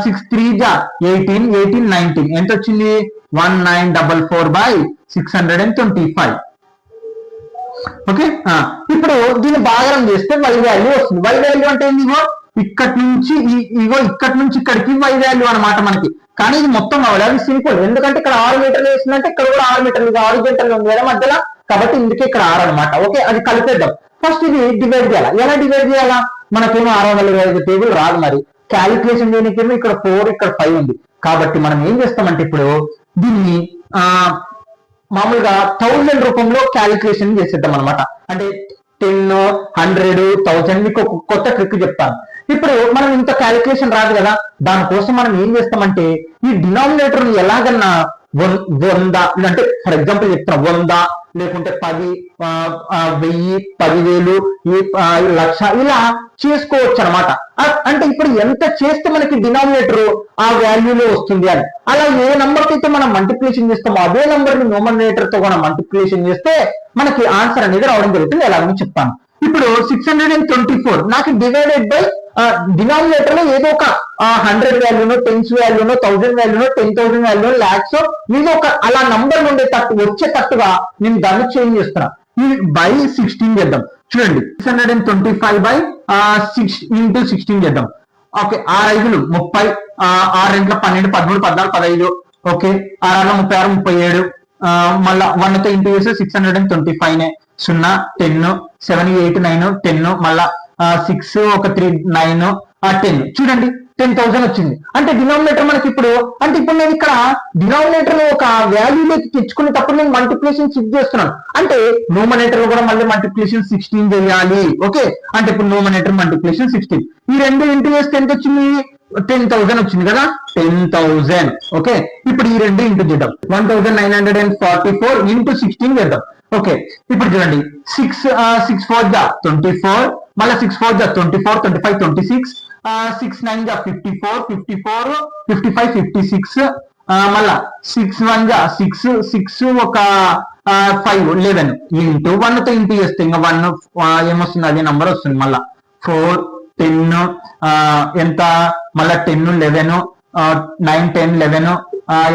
6 3 జా 18 18 19 ఎంత వచ్చింది 1944/625. ఓకే, ఇప్పుడు దీన్ని భాగం చేస్తే y వాల్యూ వస్తుంది. y వాల్యూ అంటే ఏంది, ఇక్కడి నుంచి ఇక్కడి నుంచి ఇక్కడికి y వాల్యూ అనమాట మనకి. కానీ ఇది మొత్తం కావాలి, అది సింపుల్. ఎందుకంటే ఇక్కడ 6 మీటర్లు వేసిందంటే ఇక్కడ కూడా 6 మీటర్లు, హారిజాంటల్ ఉంది కదా మధ్యలో, కాబట్టి ఇందుకే ఇక్కడ 6 అనమాట. ఓకే, అది కలిపేద్దాం. ఫస్ట్ ఇది డివైడ్ చేయాలా, ఎలా డివైడ్ చేయాలా, మనకేమో 625 టేబుల్ రాదు, మరి క్యాలిక్యులేషన్ చేయడానికి ఇక్కడ 4 ఇక్కడ 5 ఉంది. కాబట్టి మనం ఏం చేస్తామంటే ఇప్పుడు దీన్ని మామూలుగా 1000 రూపంలో క్యాలిక్యులేషన్ చేసేద్దాం అనమాట. అంటే 10 100 1000 మీకు కొత్త ట్రిక్ చెప్తాను. ఇప్పుడు మనం ఇంత క్యాలిక్యులేషన్ రాదు కదా, దానికోసం మనం ఏం చేస్తామంటే ఈ డినామినేటర్ ఎలాగన్నా 100 అంటే ఫర్ ఎగ్జాంపుల్ చెప్తున్నా 100 లేకుంటే 10 1000 10,000 1,00,000 ఇలా చేసుకోవచ్చు అనమాట. అంటే ఇప్పుడు ఎంత చేస్తే మనకి డినామినేటర్ ఆ వాల్యూలో వస్తుంది అని, అలా ఏ నంబర్ అయితే మనం మల్టిప్లికేషన్ చేస్తామో అదే నంబర్ ని న్యూమరేటర్ తో మనం మల్టిప్లికేషన్ చేస్తే మనకి ఆన్సర్ అనేది రావడం జరుగుతుంది. ఎలాగని చెప్తాను. ఇప్పుడు 624 నాకు డివైడెడ్ బై డినామినేటర్ లో ఏదో ఒక 100 వాల్యూనో 10 వాల్యూనో 1000 వాల్యూనో 10,000 వాల్యూనో లాక్స్ ఏదో ఒక అలా నంబర్ వచ్చేటట్టుగా నేను దాన్ని చేంజ్ చేస్తున్నా. ఇది బై 16 చేద్దాం. చూడండి 625/6 × 16 చేద్దాం. ఓకే 6 5 30, 6 2 12 13 14 15. ఓకే 6 6 36 మళ్ళా 1తో ఇంటూ చేస్తే 625 0 10 7 8 9 10 మళ్ళా 6 1 3 9 10. చూడండి 10,000 వచ్చింది. అంటే డినామినేటర్ మనకి ఇప్పుడు నేను ఇక్కడ డినామినేటర్ లో ఒక వాల్యూలోకి తెచ్చుకునేటప్పుడు నేను మల్టిప్లికేషన్ 6 చేస్తున్నాను. అంటే న్యూమరేటర్ లో కూడా మళ్ళీ మల్టిప్లికేషన్ 16 చేయాలి. ఓకే అంటే ఇప్పుడు న్యూమరేటర్ మల్టిప్లికేషన్ 16, ఈ రెండు ఇంటూ చేస్తే ఎంత వచ్చింది? 10,000 వచ్చింది కదా, 10,000. ఓకే ఇప్పుడు ఈ రెండు ఇంటూ చేద్దాం. 1944 ఇంటూ 16 చేద్దాం. ఓకే ఇప్పుడు చూడండి 6 4 24, మళ్ళీ 6 4 24 25 26, 6 9 54 54 55 56, మళ్ళా 6 1 6 6 ఒక 5 11 ఇంటూ 1తో ఇంటూ చేస్తే ఇంకా 1 ఏమొస్తుంది? అదే నంబర్ వస్తుంది. మళ్ళా 4 10 ఎంత? మళ్ళా 10 11 9 10 11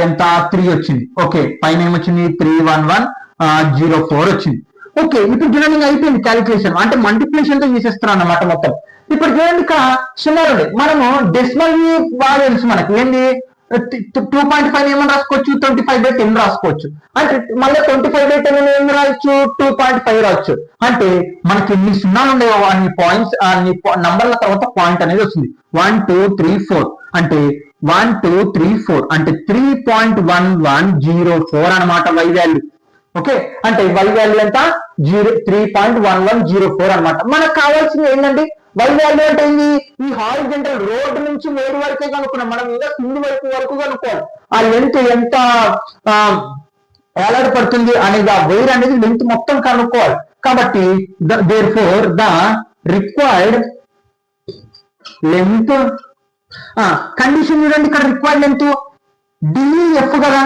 ఎంత? 3 వచ్చింది. ఓకే పైన ఏమొచ్చింది? 31104 వచ్చింది. ఓకే ఇప్పుడు చూడండి అయిపోయింది క్యాలిక్యులేషన్, అంటే మల్టిప్లికేషన్ తో చేసేస్తున్నాను అన్నమాట మొత్తం. ఇప్పుడు చూడండి ఇక్కడ సుమారు మనము డెసిమల్ బాగా తెలుసు మనకి ఏంది 2.5 ఏమని రాసుకోవచ్చు? 25/10 రాసుకోవచ్చు. అంటే మళ్ళీ 25/10 ఏం రాయొచ్చు? 2.5 రావచ్చు. అంటే మనకి ఎన్ని సున్నాలు ఉండేవో అన్ని పాయింట్స్ అన్ని నంబర్ల తర్వాత పాయింట్ అనేది వస్తుంది. 1 2 3 4 అంటే 1 2 3 4 అంటే 3.1104 అనమాట వై వాల్యూ. ఓకే అంటే వై వాల్యూ ఎంత? 3.1104 అనమాట. మనకు కావాల్సింది ఏంటంటే వై వాల్యూ అంటే ఏంది? ఈ హారిజంటల్ రోడ్ నుంచి వేరు వరకే కనుక్కున్నాం మనం, ఇంకా కింది వరకు కనుక్కోవాలి. ఆ లెంత్ ఎంత ఏలాడ పడుతుంది అనేది, ఆ వైర్ అనేది లెంత్ మొత్తం కనుక్కోవాలి. కాబట్టి therefore the required length condition చూడండి ఇక్కడ రిక్వైర్డ్ లెంత్ డిఎఫ్ కదా,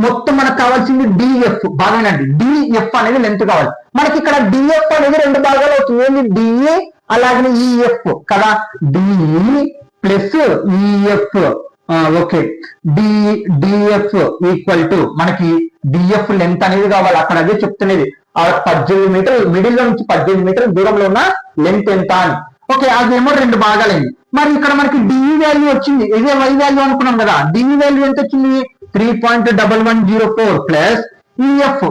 మొత్తం మనకు కావాల్సింది డిఎఫ్. బాగానండి డిఎఫ్ అనేది లెంత్ కావాలి మనకి. ఇక్కడ డిఎఫ్ అనేది రెండు భాగాలు అవుతుంది. ఏంటి? డిఏ అలాగే ఈఎఫ్ కదా, DE plus EF. Okay DF equal to మనకి డిఎఫ్ లెంత్ అనేది కావాలి. అక్కడ అదే చెప్తున్నది 18 మీటర్లు, మిడిల్ లో నుంచి 18 మీటర్ల దూరంలో ఉన్న లెంత్ ఎంత అని. ఓకే అదేమో రెండు భాగాలైంది. మరి ఇక్కడ మనకి డిఈ వాల్యూ వచ్చింది, ఇదే వై వాల్యూ అనుకున్నాం కదా. డిఈ వాల్యూ ఎంత వచ్చింది? 3.1104 ప్లస్ ఈఎఫ్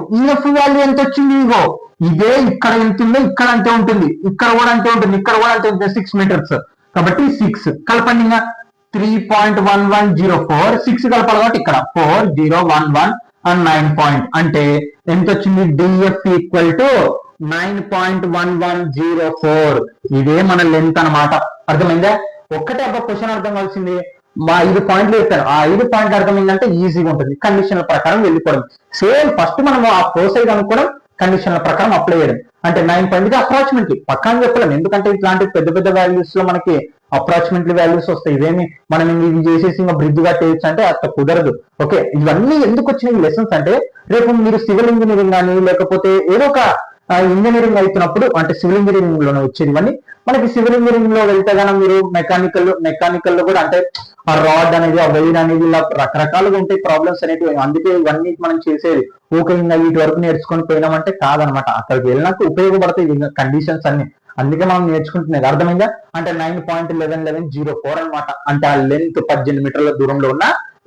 వాల్యూ ఎంత వచ్చింది? ఇగో ఇదే ఇక్కడ ఎంత ఉందో ఇక్కడ అంతే ఉంటుంది, ఇక్కడ కూడా అంతే ఉంటుంది, ఇక్కడ కూడా అంతే ఉంటుంది, 6 మీటర్స్. కాబట్టి 6 కలపండి. ఇంకా 3.1104 6 కలపాలి కాబట్టి ఇక్కడ 4011 and 9 పాయింట్ అంటే ఎంత వచ్చింది? DF equal to 9.1104. ఇదే మన లెంత్ అన్నమాట. అర్థమైందా? ఒక్కటే అబ్బా క్వశ్చన్ అర్థం కావాల్సింది. మా 5 పాయింట్లు చెప్పాను, ఆ 5 పాయింట్లు అర్థమైందంటే ఈజీగా ఉంటుంది. కండిషన్ల ప్రకారం వెళ్ళిపోవడం. సేమ్ ఫస్ట్ మనం ఆ ప్రోసైడ్ అనుకోవడం, కండిషన్ల ప్రకారం అప్లై చేయడం. అంటే 9 పాయింట్ అప్రాక్సిమేట్లీ పక్కన చెప్పలేము, ఎందుకంటే ఇట్లాంటి పెద్ద పెద్ద వాల్యూస్ లో మనకి అప్రాక్సిమేట్లీ వాల్యూస్ వస్తాయి. ఇవేమి మనం ఇది చేసేసి ఇంకా బ్రిడ్జ్ కట్టేయచ్చు అంటే అంత కుదరదు. ఓకే ఇవన్నీ ఎందుకు వచ్చినాయి లెసన్స్ అంటే, రేపు మీరు సివిల్ ఇంజనీరింగ్ కానీ లేకపోతే ఏదో ఒక ఇంజనీరింగ్ అవుతున్నప్పుడు, అంటే సివిల్ ఇంజనీరింగ్ లోనే వచ్చేది ఇవన్నీ. మనకి సివిల్ ఇంజనీరింగ్ లో వెళ్తే గానీ మీరు మెకానికల్ లో కూడా అంటే ఆ రాడ్ అనేది, ఆ వైర్ అనేది, ఇలా రకరకాలుగా ఉంటాయి ప్రాబ్లమ్స్ అనేవి. అందుకే ఇవన్నీ మనం చేసేది ఓకే ఇంకా వీటి వరకు నేర్చుకొని పోయినామంటే కాదనమాట. అక్కడికి వెళ్ళినాక ఉపయోగపడతాయి కండిషన్స్ అన్ని. అందుకే మనం నేర్చుకుంటున్నది. అర్థమైందా? అంటే 9.1104 అనమాట. అంటే ఆ లెంత్ 18 మీటర్ల దూరంలో ఉన్న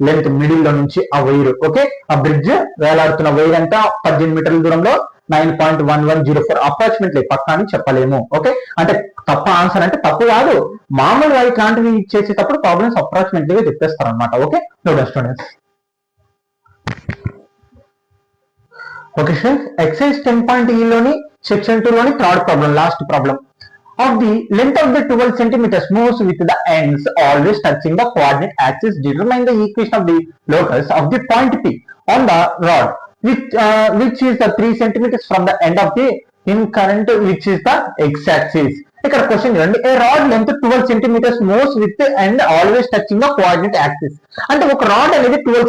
లెంత్ మిడిల్ లో నుంచి ఆ వైర్. ఓకే ఆ బ్రిడ్జ్ వేలాడుతున్న వైర్ అంతా 18 మీటర్ల దూరంలో 9.1104 అప్రాక్సిమేట్లీ పక్కా అని చెప్పలేము. ఓకే అంటే తప్ప ఆన్సర్ అంటే తప్పు కాదు, మామూలుగా ఇట్లాంటివి చేసేటప్పుడు ప్రాబ్లమ్స్ అప్రాక్సిమేట్లీగా చెప్పేస్తారు అనమాట. Okay students. Okay students exercise 10.e లోని సెక్షన్ 2 లోని third problem, last problem. Of the length of the 12 centimeters moves with the ends always touching the coordinate axis. Determine the equation of the locus of the point P on the rod, which is the 3 centimeters from the end of the incurrent, which is the x-axis. ఇక్కడ question చూడండి. A rod length 12 centimetres moves with and always touching the coordinate axis. అంటే ఒక rod అనేది 12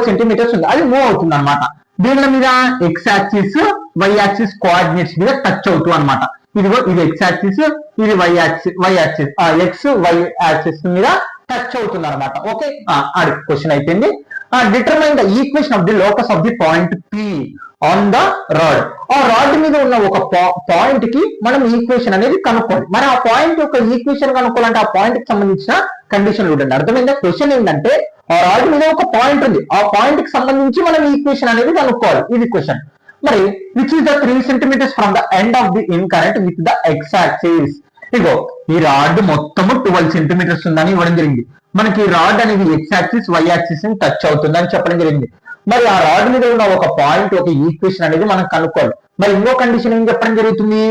centimetres ఉంది, అది move అవుతుంది అనమాట. దీని మీద x axis y axis coordinates మీద టచ్ అవుతూ అనమాట. ఇదిగో ఇది ఎక్స్ యాక్సిస్, ఇది y axis x y axis మీద టచ్ అవుతుంది అనమాట. ఓకే, అది క్వశ్చన్ అయిపోయింది. Determine the equation of the locus of the point p on the rod. ఆ రాడ్ మీద ఉన్న ఒక పాయింట్ కి మనం ఈక్వేషన్ అనేది కనుక్కోవాలి. మరి ఆ పాయింట్ యొక్క ఈక్వేషన్ కనుక్కోవాలంటే ఆ పాయింట్ కి సంబంధించిన కండిషన్ చూడండి. అర్థమైందా? క్వశ్చన్ ఏంటంటే ఆ రాడ్ మీద ఒక పాయింట్ ఉంది, ఆ పాయింట్ కి సంబంధించి మనం ఈక్వేషన్ అనేది కనుక్కోవాలి. ఇది క్వశ్చన్. మరి which is the 3 centimetres from the end of the in current with the x axis. ఇగో ఈ రాడ్ మొత్తము 12 సెంటీమీటర్స్ ఉందని ఇవ్వడం జరిగింది. మనకి రాడ్ అనేది ఎక్స్ యాక్సిస్ వై యాక్సిస్ ని టచ్ అవుతుందని చెప్పడం జరిగింది. మరి ఆ రాడ్ మీద ఉన్న ఒక పాయింట్ ఒక ఈక్వేషన్ అనేది మనం కనుక్కోవాలి. మరి ఇంకో కండిషన్ ఏం చెప్పడం జరుగుతుంది,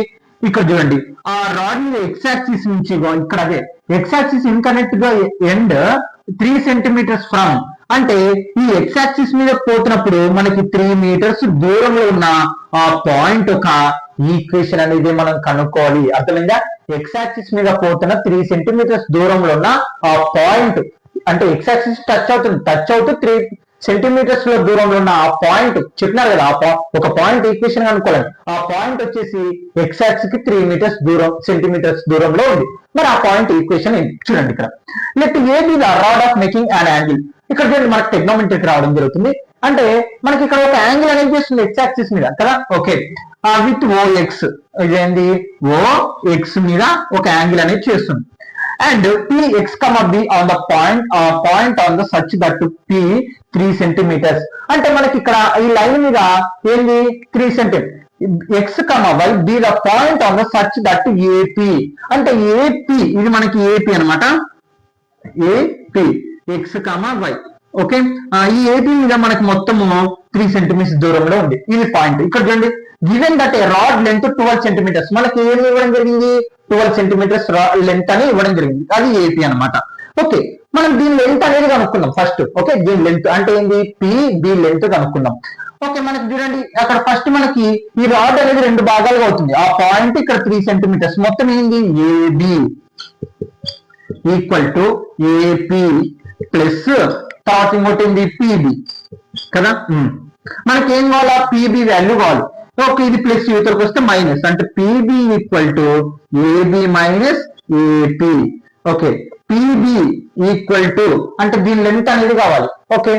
ఇక్కడ చూడండి. ఆ రాడ్ మీద ఎక్స్ యాక్సిస్ నుంచి ఇక్కడ అదే ఎక్స్ యాక్సిస్ ఇన్కరెక్ట్ గా ఎండ్ 3 సెంటీమీటర్స్ ఫ్రమ్, అంటే ఈ ఎక్స్ యాక్సిస్ మీద పోతున్నప్పుడు మనకి 3 మీటర్స్ దూరంలో ఉన్న ఆ పాయింట్ ఒక ఈక్వేషన్ అనేది మనం కనుక్కోవాలి. అర్థమైందా? ఎక్స్ యాక్సిస్ మీద పోతున్న 3 సెంటీమీటర్స్ దూరంలో ఉన్న ఆ పాయింట్, అంటే ఎక్స్ యాక్సిస్ టచ్ అవుతూ 3 సెంటీమీటర్స్ లో దూరంలో ఉన్న ఆ పాయింట్ చెప్పినారు కదా, ఒక పాయింట్ ఈక్వేషన్ కనుక్కోవాలి. ఆ పాయింట్ వచ్చేసి ఎక్స్ యాక్సిస్ కి 3 సెంటీమీటర్స్ దూరంలో ఉంది. మరి ఆ పాయింట్ ఈక్వేషన్ చూడండి ఇక్కడ. Let A be the rod of making an angle. ఇక్కడ చూడండి మనకి టెగ్నోమెట్రిక్ రావడం జరుగుతుంది. అంటే మనకి ఇక్కడ ఒక యాంగిల్ అనేది చేస్తుంది ఎక్స్ యాక్సిస్ మీద కదా. ఓకే, విత్ ఓఎక్స్, ఇదేంటి ఓఎక్స్ మీద ఒక యాంగిల్ అనేది చేస్తుంది. And px, b on the point on the such that p 3 centimetres. అంటే మనకి ఇక్కడ ఈ లైన్ మీద ఏంది 3 centimetre. x, y be the point on the such that AP, అంటే AP ఇది మనకి AP అన్నమాట. AP x, y. ఓకే, ఈ AP మీద మనకి మొత్తము 3 సెంటీమీటర్స్ దూరంలో ఉంది. ఇది పాయింట్. ఇక్కడ చూడండి, given that a rod length 12 centimetres, మనకి ఏమి ఇవ్వడం జరిగింది, 12 సెంటీమీటర్స్ లెంత్ అని ఇవ్వడం జరిగింది. అది ఏపీ అనమాట. ఓకే, మనం దీని లెంత్ అనేది కనుక్కుందాం ఫస్ట్. ఓకే, దీని లెంత్ అంటే ఏంది, బి లెంత్ కనుక్కుందాం. ఓకే, మనకి చూడండి అక్కడ ఫస్ట్ మనకి ఈ రాడ్ అనేది 2 భాగాలుగా అవుతుంది. ఆ పాయింట్ ఇక్కడ 3 సెంటీమీటర్స్, మొత్తం ఏంది AB equal to AP plus తర్వాత ఇంకోటి ఏంది పిబి కదా. మనకి ఏం కావాలా, పిబి వాల్యూ కావాలి. ఓకే, ఇది ప్లస్ యూతలకు వస్తే మైనస్, అంటే PB equal to AB minus AP. Okay, PB equal to అంటే దీని లెంత్ అనేది కావాలి. ఓకే,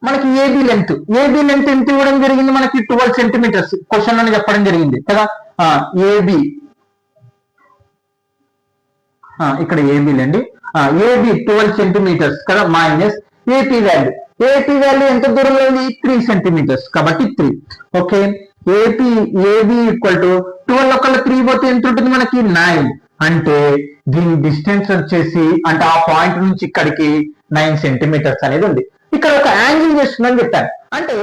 మనకి ఏబి లెంత్ ఎంత ఇవ్వడం జరిగింది, మనకి 12 సెంటీమీటర్స్ క్వశ్చన్ అని చెప్పడం జరిగింది కదా. ఏబి ఇక్కడ ఏబి లేండి, ఏబి 12 సెంటీమీటర్స్ కదా, మైనస్ ఏపీ వాల్యూ ఎంత దూరంలో ఉంది, 3 సెంటీమీటర్స్ కాబట్టి 3. ఓకే, ఏబి ఈక్వల్ టు 12 ఒకళ్ళ 3 పోతే ఎంత ఉంటుంది మనకి 9, అంటే దీని డిస్టెన్స్ వచ్చేసి అంటే ఆ పాయింట్ నుంచి ఇక్కడికి 9 సెంటీమీటర్స్ అనేది ఉంది. ఇక్కడ ఒక యాంగిల్ చేస్తుందని చెప్పాను. అంటే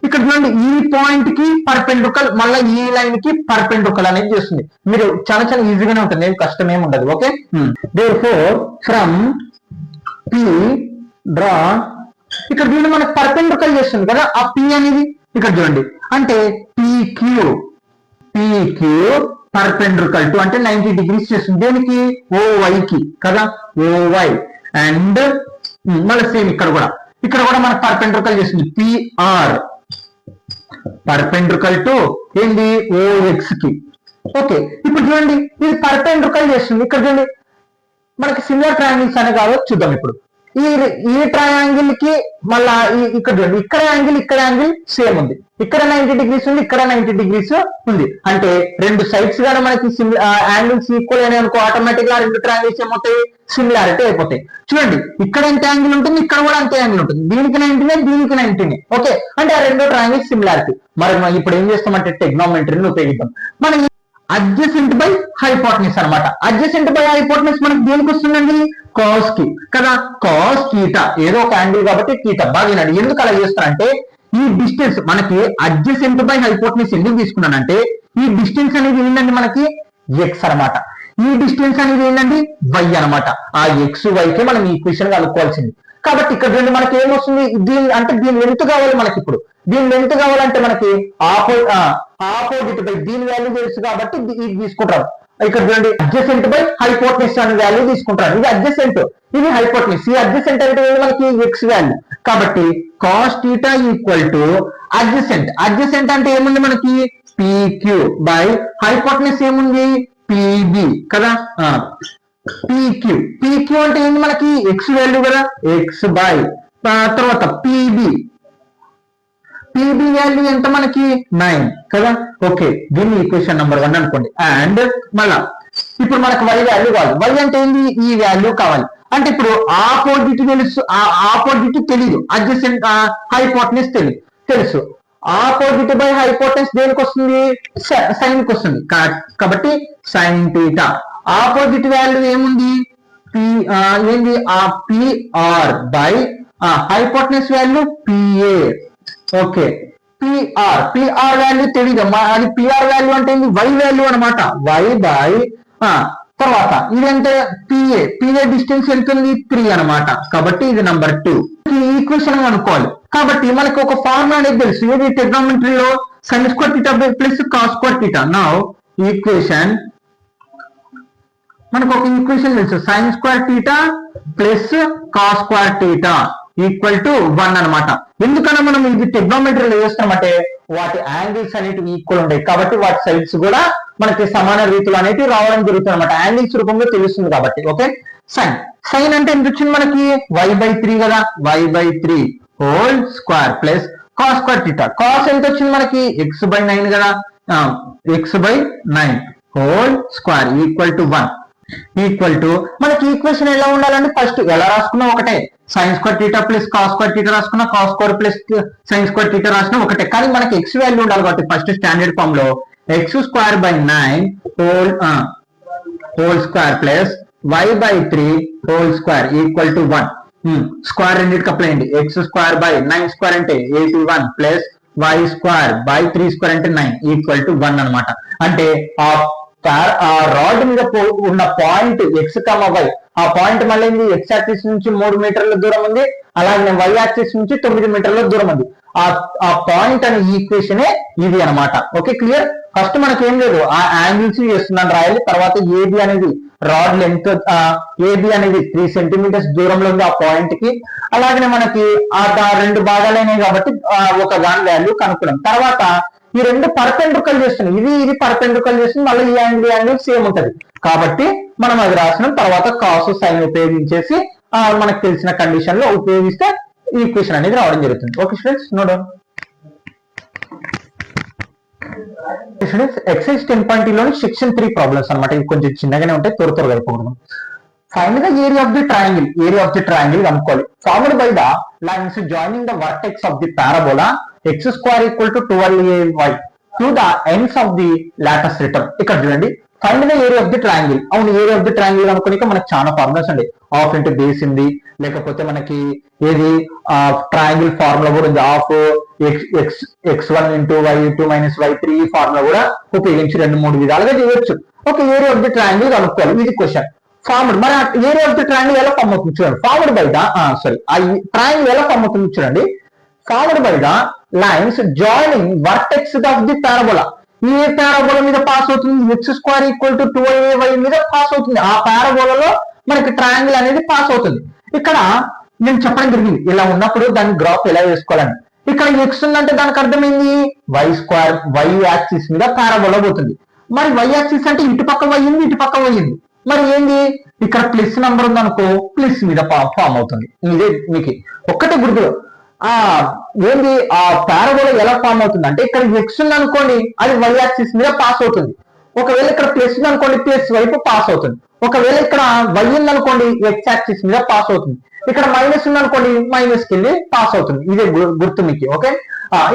ఇక్కడ చూడండి ఈ పాయింట్ కి పర్పెండికల్, మళ్ళీ ఈ లైన్ కి పర్పెండికల్ అనేది చేస్తుంది. మీరు చాలా ఈజీగానే ఉంటుంది, ఏం కష్టం ఏమి ఉండదు. Okay, therefore from P draw, ఇక్కడ చూడండి మనకు పర్పెండికల్ చేస్తుంది కదా ఆ పి అనేది. ఇక్కడ చూడండి అంటే PQ పర్పెండికల్ టు అంటే 90 డిగ్రీస్ చేస్తుంది. దేనికి, OY కి కదా, OY. అండ్ మళ్ళీ సేమ్ ఇక్కడ కూడా మనకు పర్పెండికల్ చేస్తుంది. PR పర్పెండికల్ టు ఏంది, OX కి. ఓకే, ఇప్పుడు చూడండి ఇది పర్పెండికల్ చేస్తుంది. ఇక్కడ చూడండి మనకి సిమిలర్ ట్రయాంగిల్స్ అనే కావచ్చు చూద్దాం. ఇప్పుడు ఈ ట్రయాంగిల్ కి మళ్ళా ఇక్కడ చూడండి, ఇక్కడ యాంగిల్ సేమ్ ఉంది. ఇక్కడ 90 డిగ్రీస్ ఉంది, ఇక్కడ 90 డిగ్రీస్ ఉంది. అంటే 2 సైడ్స్ గానే మనకి యాంగిల్స్ ఈక్వల్ అయినాయి అనుకో, ఆటోమేటిక్ గా 2 ట్రయాంగిల్స్ ఏమవుతాయి, సిమిలారిటీ అయిపోతాయి. చూడండి ఇక్కడ ఎంత యాంగిల్ ఉంటుంది, ఇక్కడ కూడా అంతే యాంగిల్ ఉంటుంది. దీనికి 90, దీనికి 90. ఓకే, అంటే ఆ 2 ట్రయాంగిల్స్ సిమిలారిటీ. మరి మనం ఇప్పుడు ఏం చేస్తామంటే టెగ్నోమెట్రీని ఉపయోగిద్దాం. మనం అడ్జసెంట్ బై హైపోటెన్యూస్ అన్నమాట. అడ్జసెంట్ బై హైపోటెన్యూస్ మనకి దేనికి వస్తుందండి, కాస్ కి కదా. కాస్ థీటా ఏదో ఒక యాంగిల్ కాబట్టి థీటా. బాగా వినండి, ఎందుకు అలా చేస్తానంటే ఈ డిస్టెన్స్ మనకి అడ్జసెంట్ బై హైపోటెన్యూస్ ఎందుకు తీసుకున్నానంటే ఈ డిస్టెన్స్ అనేది ఏంటంటే మనకి ఎక్స్ అనమాట. ఈ డిస్టెన్స్ అనేది ఏంటండి వై అనమాట. ఆ ఎక్స్ వైకే మనం ఈక్వేషన్ కనుక్కోవాల్సింది. కాబట్టి ఇక్కడ చూడండి మనకి ఏమొస్తుంది, దీని లెంత్ కావాలి మనకి. ఇప్పుడు దీని లెంత్ కావాలంటే మనకి ఆపోజిట్ బై దీని వాల్యూ తెలుసు కాబట్టి ఇది తీసుకుంటారు. ఇక్కడ చూడండి అడ్జసెంట్ బై హైపోటెన్యూస్ అనే వాల్యూ తీసుకుంటారు. ఇది అడ్జసెంట్, ఇది హైపోటెన్యూస్. ఈ అడ్జసెంట్ అంటే మనకి ఎక్స్ వాల్యూ కాబట్టి cos theta equal to adjacent అంటే ఏముంది మనకి PQ బై హైపోటెన్యూస్ ఏముంది PB కదా. పీక్యూ. పీక్యూ అంటే ఏంటి మనకి ఎక్స్ వాల్యూ కదా, ఎక్స్ బై తర్వాత పీబీ. పీబీ వాల్యూ ఎంత మనకి 9 కదా. ఓకే, దీన్ని ఈక్వేషన్ నెంబర్ 1 అనుకోండి. అండ్ మళ్ళా ఇప్పుడు మనకు వై వాల్యూ కావాలి. వై అంటే ఏంటి, ఈ వాల్యూ కావాలి. అంటే ఇప్పుడు ఆపోజిట్ తెలుసు, ఆపోజిట్ తెలియదు, అడ్జసెంట్ హైపోటెనస్ తెలుసు. ఆపోజిట్ బై హైపోటెనస్ దేనికి వస్తుంది, సైన్ కి వస్తుంది. కాబట్టి సైన్ థీటా. ఆపోజిట్ వాల్యూ ఏముంది, ఏంది ఆ PR by hypotenuse value PA. Okay, PR value తెలియదు, అది పిఆర్ వాల్యూ అంటే ఏంది, వై వాల్యూ అనమాట. వై బై తర్వాత ఇదంటే పిఏ డిస్టెన్స్ ఎంత ఉంది, 3 అనమాట. కాబట్టి ఇది నంబర్ 2 ఈక్వేషన్ అనుకోవాలి. కాబట్టి మనకు ఒక ఫార్ములా అనేది తెలుసు, ఏది ట్రిగ్నోమెట్రీలో sine square theta plus cos square theta. Now equation మనకు ఒక ఈక్వేషన్ తెలుసు, sine square theta plus cos square theta equal to 1 అనమాట. ఎందుకన్నా మనం ఇది ట్రిగ్నోమెట్రీలో చేస్తామంటే వాటి యాంగిల్స్ అనేటివి ఈక్వల్ ఉంటాయి, కాబట్టి వాటి సైడ్స్ కూడా మనకి సమాన రీతులు అనేవి రావడం జరుగుతుంది అనమాట, యాంగిల్స్ రూపంలో తెలుస్తుంది కాబట్టి. ఓకే, సైన్ అంటే ఎంత వచ్చింది మనకి, y/3 కదా, y/3 whole square plus cos square theta. Cos ఎంత వచ్చింది మనకి, x/9 కదా, x/9 whole square equal to 1. Equal to మనకి ఈక్వేషన్ ఎలా ఉండాలంటే ఫస్ట్ ఎలా రాసుకున్నా ఒకటే, sine square theta plus cos square theta రాసుకున్నా, cos square plus sine square theta రాసినా ఒకటే. కానీ మనకి ఎక్స్ వాల్యూ ఉండాలి కాబట్టి ఫస్ట్ స్టాండర్డ్ ఫామ్ లో x²/9 whole square plus y/3 whole square equal to 1. Square రెండింటికి అప్లై అండి. x²/9 స్క్వేర్ అంటే 81 ప్లస్ y²/3 అంటే 9 ఈక్వల్ టు 1 అనమాట. అంటే ఆ రాడ్ మీద ఉన్న పాయింట్ ఎక్స్ వై, ఆ పాయింట్ మళ్ళీ ఎక్స్ యాక్సిస్ నుంచి 3 మీటర్ల దూరం ఉంది, అలాగే వై యాక్సిస్ నుంచి 9 మీటర్ల దూరం ఉంది. ఆ పాయింట్ అనే ఈక్వేషనే ఇది అనమాట. Okay, clear. ఫస్ట్ మనకి ఏం లేదు, ఆ యాంగిల్స్ చేస్తున్నాను రాయాలి. తర్వాత ఏబి అనేది రాడ్ లెంత్, ఏబి అనేది 3 సెంటీమీటర్స్ దూరంలో ఉంది ఆ పాయింట్ కి. అలాగనే మనకి ఆ 2 భాగాలైనవి కాబట్టి ఒక దాని వాల్యూ కనుక్కున్నాం. తర్వాత ఈ 2 పర్పెండికులర్ చేస్తున్నాం, ఇది పర్పెండికులర్ చేస్తుంది, మళ్ళీ ఈ యాంగిల్ సేమ్ ఉంటది కాబట్టి మనం అది రాసిన తర్వాత కాస్ సైన్ ఉపయోగించేసి మనకు తెలిసిన కండిషన్ లో ఉపయోగిస్తే ఈక్వేషన్ అనేది రావడం జరుగుతుంది. Okay students, no doubt. Exercise 10.0 లోని సెక్షన్ 3 ప్రాబ్లమ్స్ అనమాట. ఇవి కొంచెం చిన్నగానే ఉంటాయి, త్వరగా అయిపోకూడదు. Find the area of the triangle. Area of the triangle కనుక్కోవాలి. Formed by the lines joining the vertex of the parabola x² = 12ay to the ends of the latus rectum. ఇక్కడ చూడండి, find the area of the triangle. అవును, area of the triangle అనుకోనిక మనకి చాలా formulas అండి. Half into base ఉంది, లేకపోతే మనకి ఏది ట్రయాంగిల్ ఫార్ములా కూడా ఉంది, half x1 into y2 minus y3 formula కూడా ఉపయోగించి 2-3 విధాలుగా చేయొచ్చు. Okay, area of the triangle కనుక్కోవాలి, ఇది క్వశ్చన్. ఫార్మ్డ్ మన ఏరియా ఆఫ్ ది ట్రయాంగిల్ ఎలా ఫార్మ్ అవుతుంది చూడండి. ఫార్మ్డ్ బై ద ట్రయాంగిల్ ఎలా ఫార్మ్ అవుతుంది చూడండి. Formed by the lines joining vertex of the parabola. A parabola మీద పాస్ అవుతుంది, x² = 12ay మీద పాస్ అవుతుంది. ఆ పారాబోలాలో మనకి ట్రయాంగిల్ అనేది పాస్ అవుతుంది. ఇక్కడ నేను చెప్పడం జరిగింది, ఇలా ఉన్నప్పుడు దాని గ్రాఫ్ ఎలా వేసుకోవాలని. ఇక్కడ x ఉందంటే దానికి అర్థమైంది y² యాక్సిస్ మీద పారాబోలా పోతుంది. మరి y యాక్సిస్ అంటే ఇటు పక్క y ఉంది, ఇటు పక్క y ఉంది. మరి ఏంది, ఇక్కడ ప్లస్ నంబర్ ఉంది అనుకో, ప్లస్ మీద ఫామ్ అవుతుంది. ఇదే మీకు ఒక్కటే గుర్తు. ఏంది ఆ పారాబోలా ఎలా ఫామ్ అవుతుంది అంటే, ఇక్కడ ఎక్స్ ఉంది అనుకోండి, అది వై యాక్సిస్ మీద పాస్ అవుతుంది. ఒకవేళ ఇక్కడ ప్లస్ ఉంది అనుకోండి, ప్లస్ వైపు పాస్ అవుతుంది. ఒకవేళ ఇక్కడ వై ఉంది అనుకోండి, ఎక్స్ యాక్సిస్ మీద పాస్ అవుతుంది. ఇక్కడ మైనస్ ఉంది అనుకోండి, మైనస్ కి వెళ్ళి పాస్ అవుతుంది. ఇదే గుర్తు మీకు. ఓకే,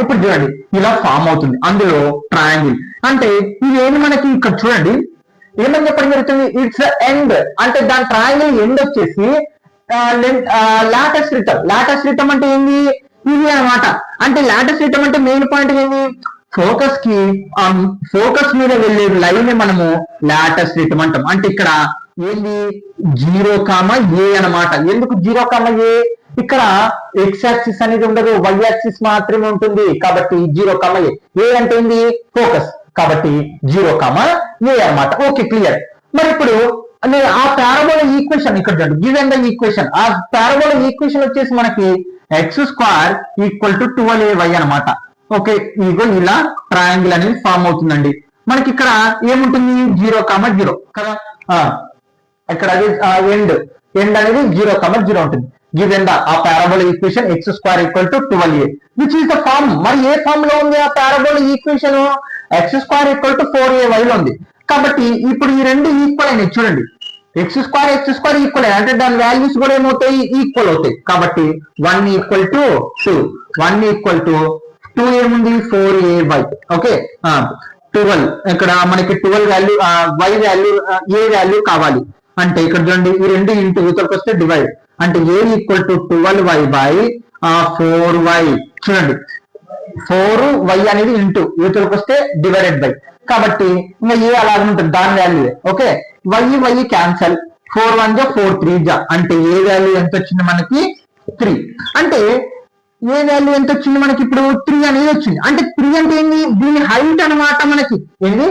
ఇప్పుడు చూడండి, ఇలా ఫామ్ అవుతుంది. అందులో ట్రయాంగిల్ అంటే ఇది ఏంటి మనకి, ఇక్కడ చూడండి ఏమని చెప్పడం జరుగుతుంది, ఇట్స్ ఎండ్ అంటే దాని ట్రయాంగిల్ ఎండ్ వచ్చేసి లాటస్ రిటమ్. లాటస్ రిటమ్ అంటే ఏంది, ఇది అనమాట. అంటే లాటస్ రిటమ్ అంటే మెయిన్ పాయింట్ ఏంది, ఫోకస్ మీద వెళ్ళే లైన్ మనము లాటస్ రిటమ్ అంటాం. అంటే ఇక్కడ ఏంది 0, a అనమాట. ఎందుకు 0, a, ఇక్కడ ఎక్స్ యాక్సిస్ అనేది ఉండదు, వై యాక్సిస్ మాత్రమే ఉంటుంది. కాబట్టి 0, a. ఏ అంటే ఏంది ఫోకస్, కాబట్టి 0, a అనమాట. Okay, clear. మరి ఇప్పుడు ఆ పారాబోలా ఈక్వేషన్ ఇక్కడ చూడండి, గివెన్ ద ఈక్వేషన్. ఆ పారాబోలా ఈక్వేషన్ వచ్చేసి మనకి x² = 12ay అనమాట. ఓకే, ఇగో ఇలా ట్రయాంగిల్ అనేది ఫామ్ అవుతుందండి. మనకి ఇక్కడ ఏముంటుంది 0, 0 కదా. ఇక్కడ ఎండ్ అనేది 0,0 ఉంటుంది. గివెన్ ద ఆ parabolic equation x² = 12a which is the form. మరి ఏ ఫార్మ్ లో ఉంది ఆ పారాబోలిక్ ఈక్వేషన్? x² = 4ay లో ఉంది. కాబట్టి ఇప్పుడు ఈ రెండు ఈక్వల్ అయినాయి చూడండి. x² ఈక్వల్ అంటే దాని వాల్యూస్ కూడా ఏమవుతాయి? ఈక్వల్ అవుతాయి. కాబట్టి 1 = 2 1 = 2 ఏముంది? 4ay. ఓకే 12 ఇక్కడ మనకి 12 value y value a value కావాలి అంటే ఇక్కడ చూడండి ఈ రెండు ఇంటూ ఇవతలకు వస్తే డివైడ్ అంటే a = 12y by 4y. చూడండి 4y అనేది ఇంటూ ఇవతలకు వస్తే డివైడెడ్ బై. కాబట్టి ఇంకా ఏ అలాగే ఉంటుంది దాని వాల్యూ. ఓకే y క్యాన్సల్ 4 1 జా 4 3 జా అంటే ఏ వాల్యూ ఎంత వచ్చింది మనకి? 3. అంటే ఏ వాల్యూ ఎంత వచ్చింది మనకి? ఇప్పుడు 3 అనేది వచ్చింది. అంటే 3 అంటే ఏంటి? దీని హైట్ అనమాట. మనకి ఏంటి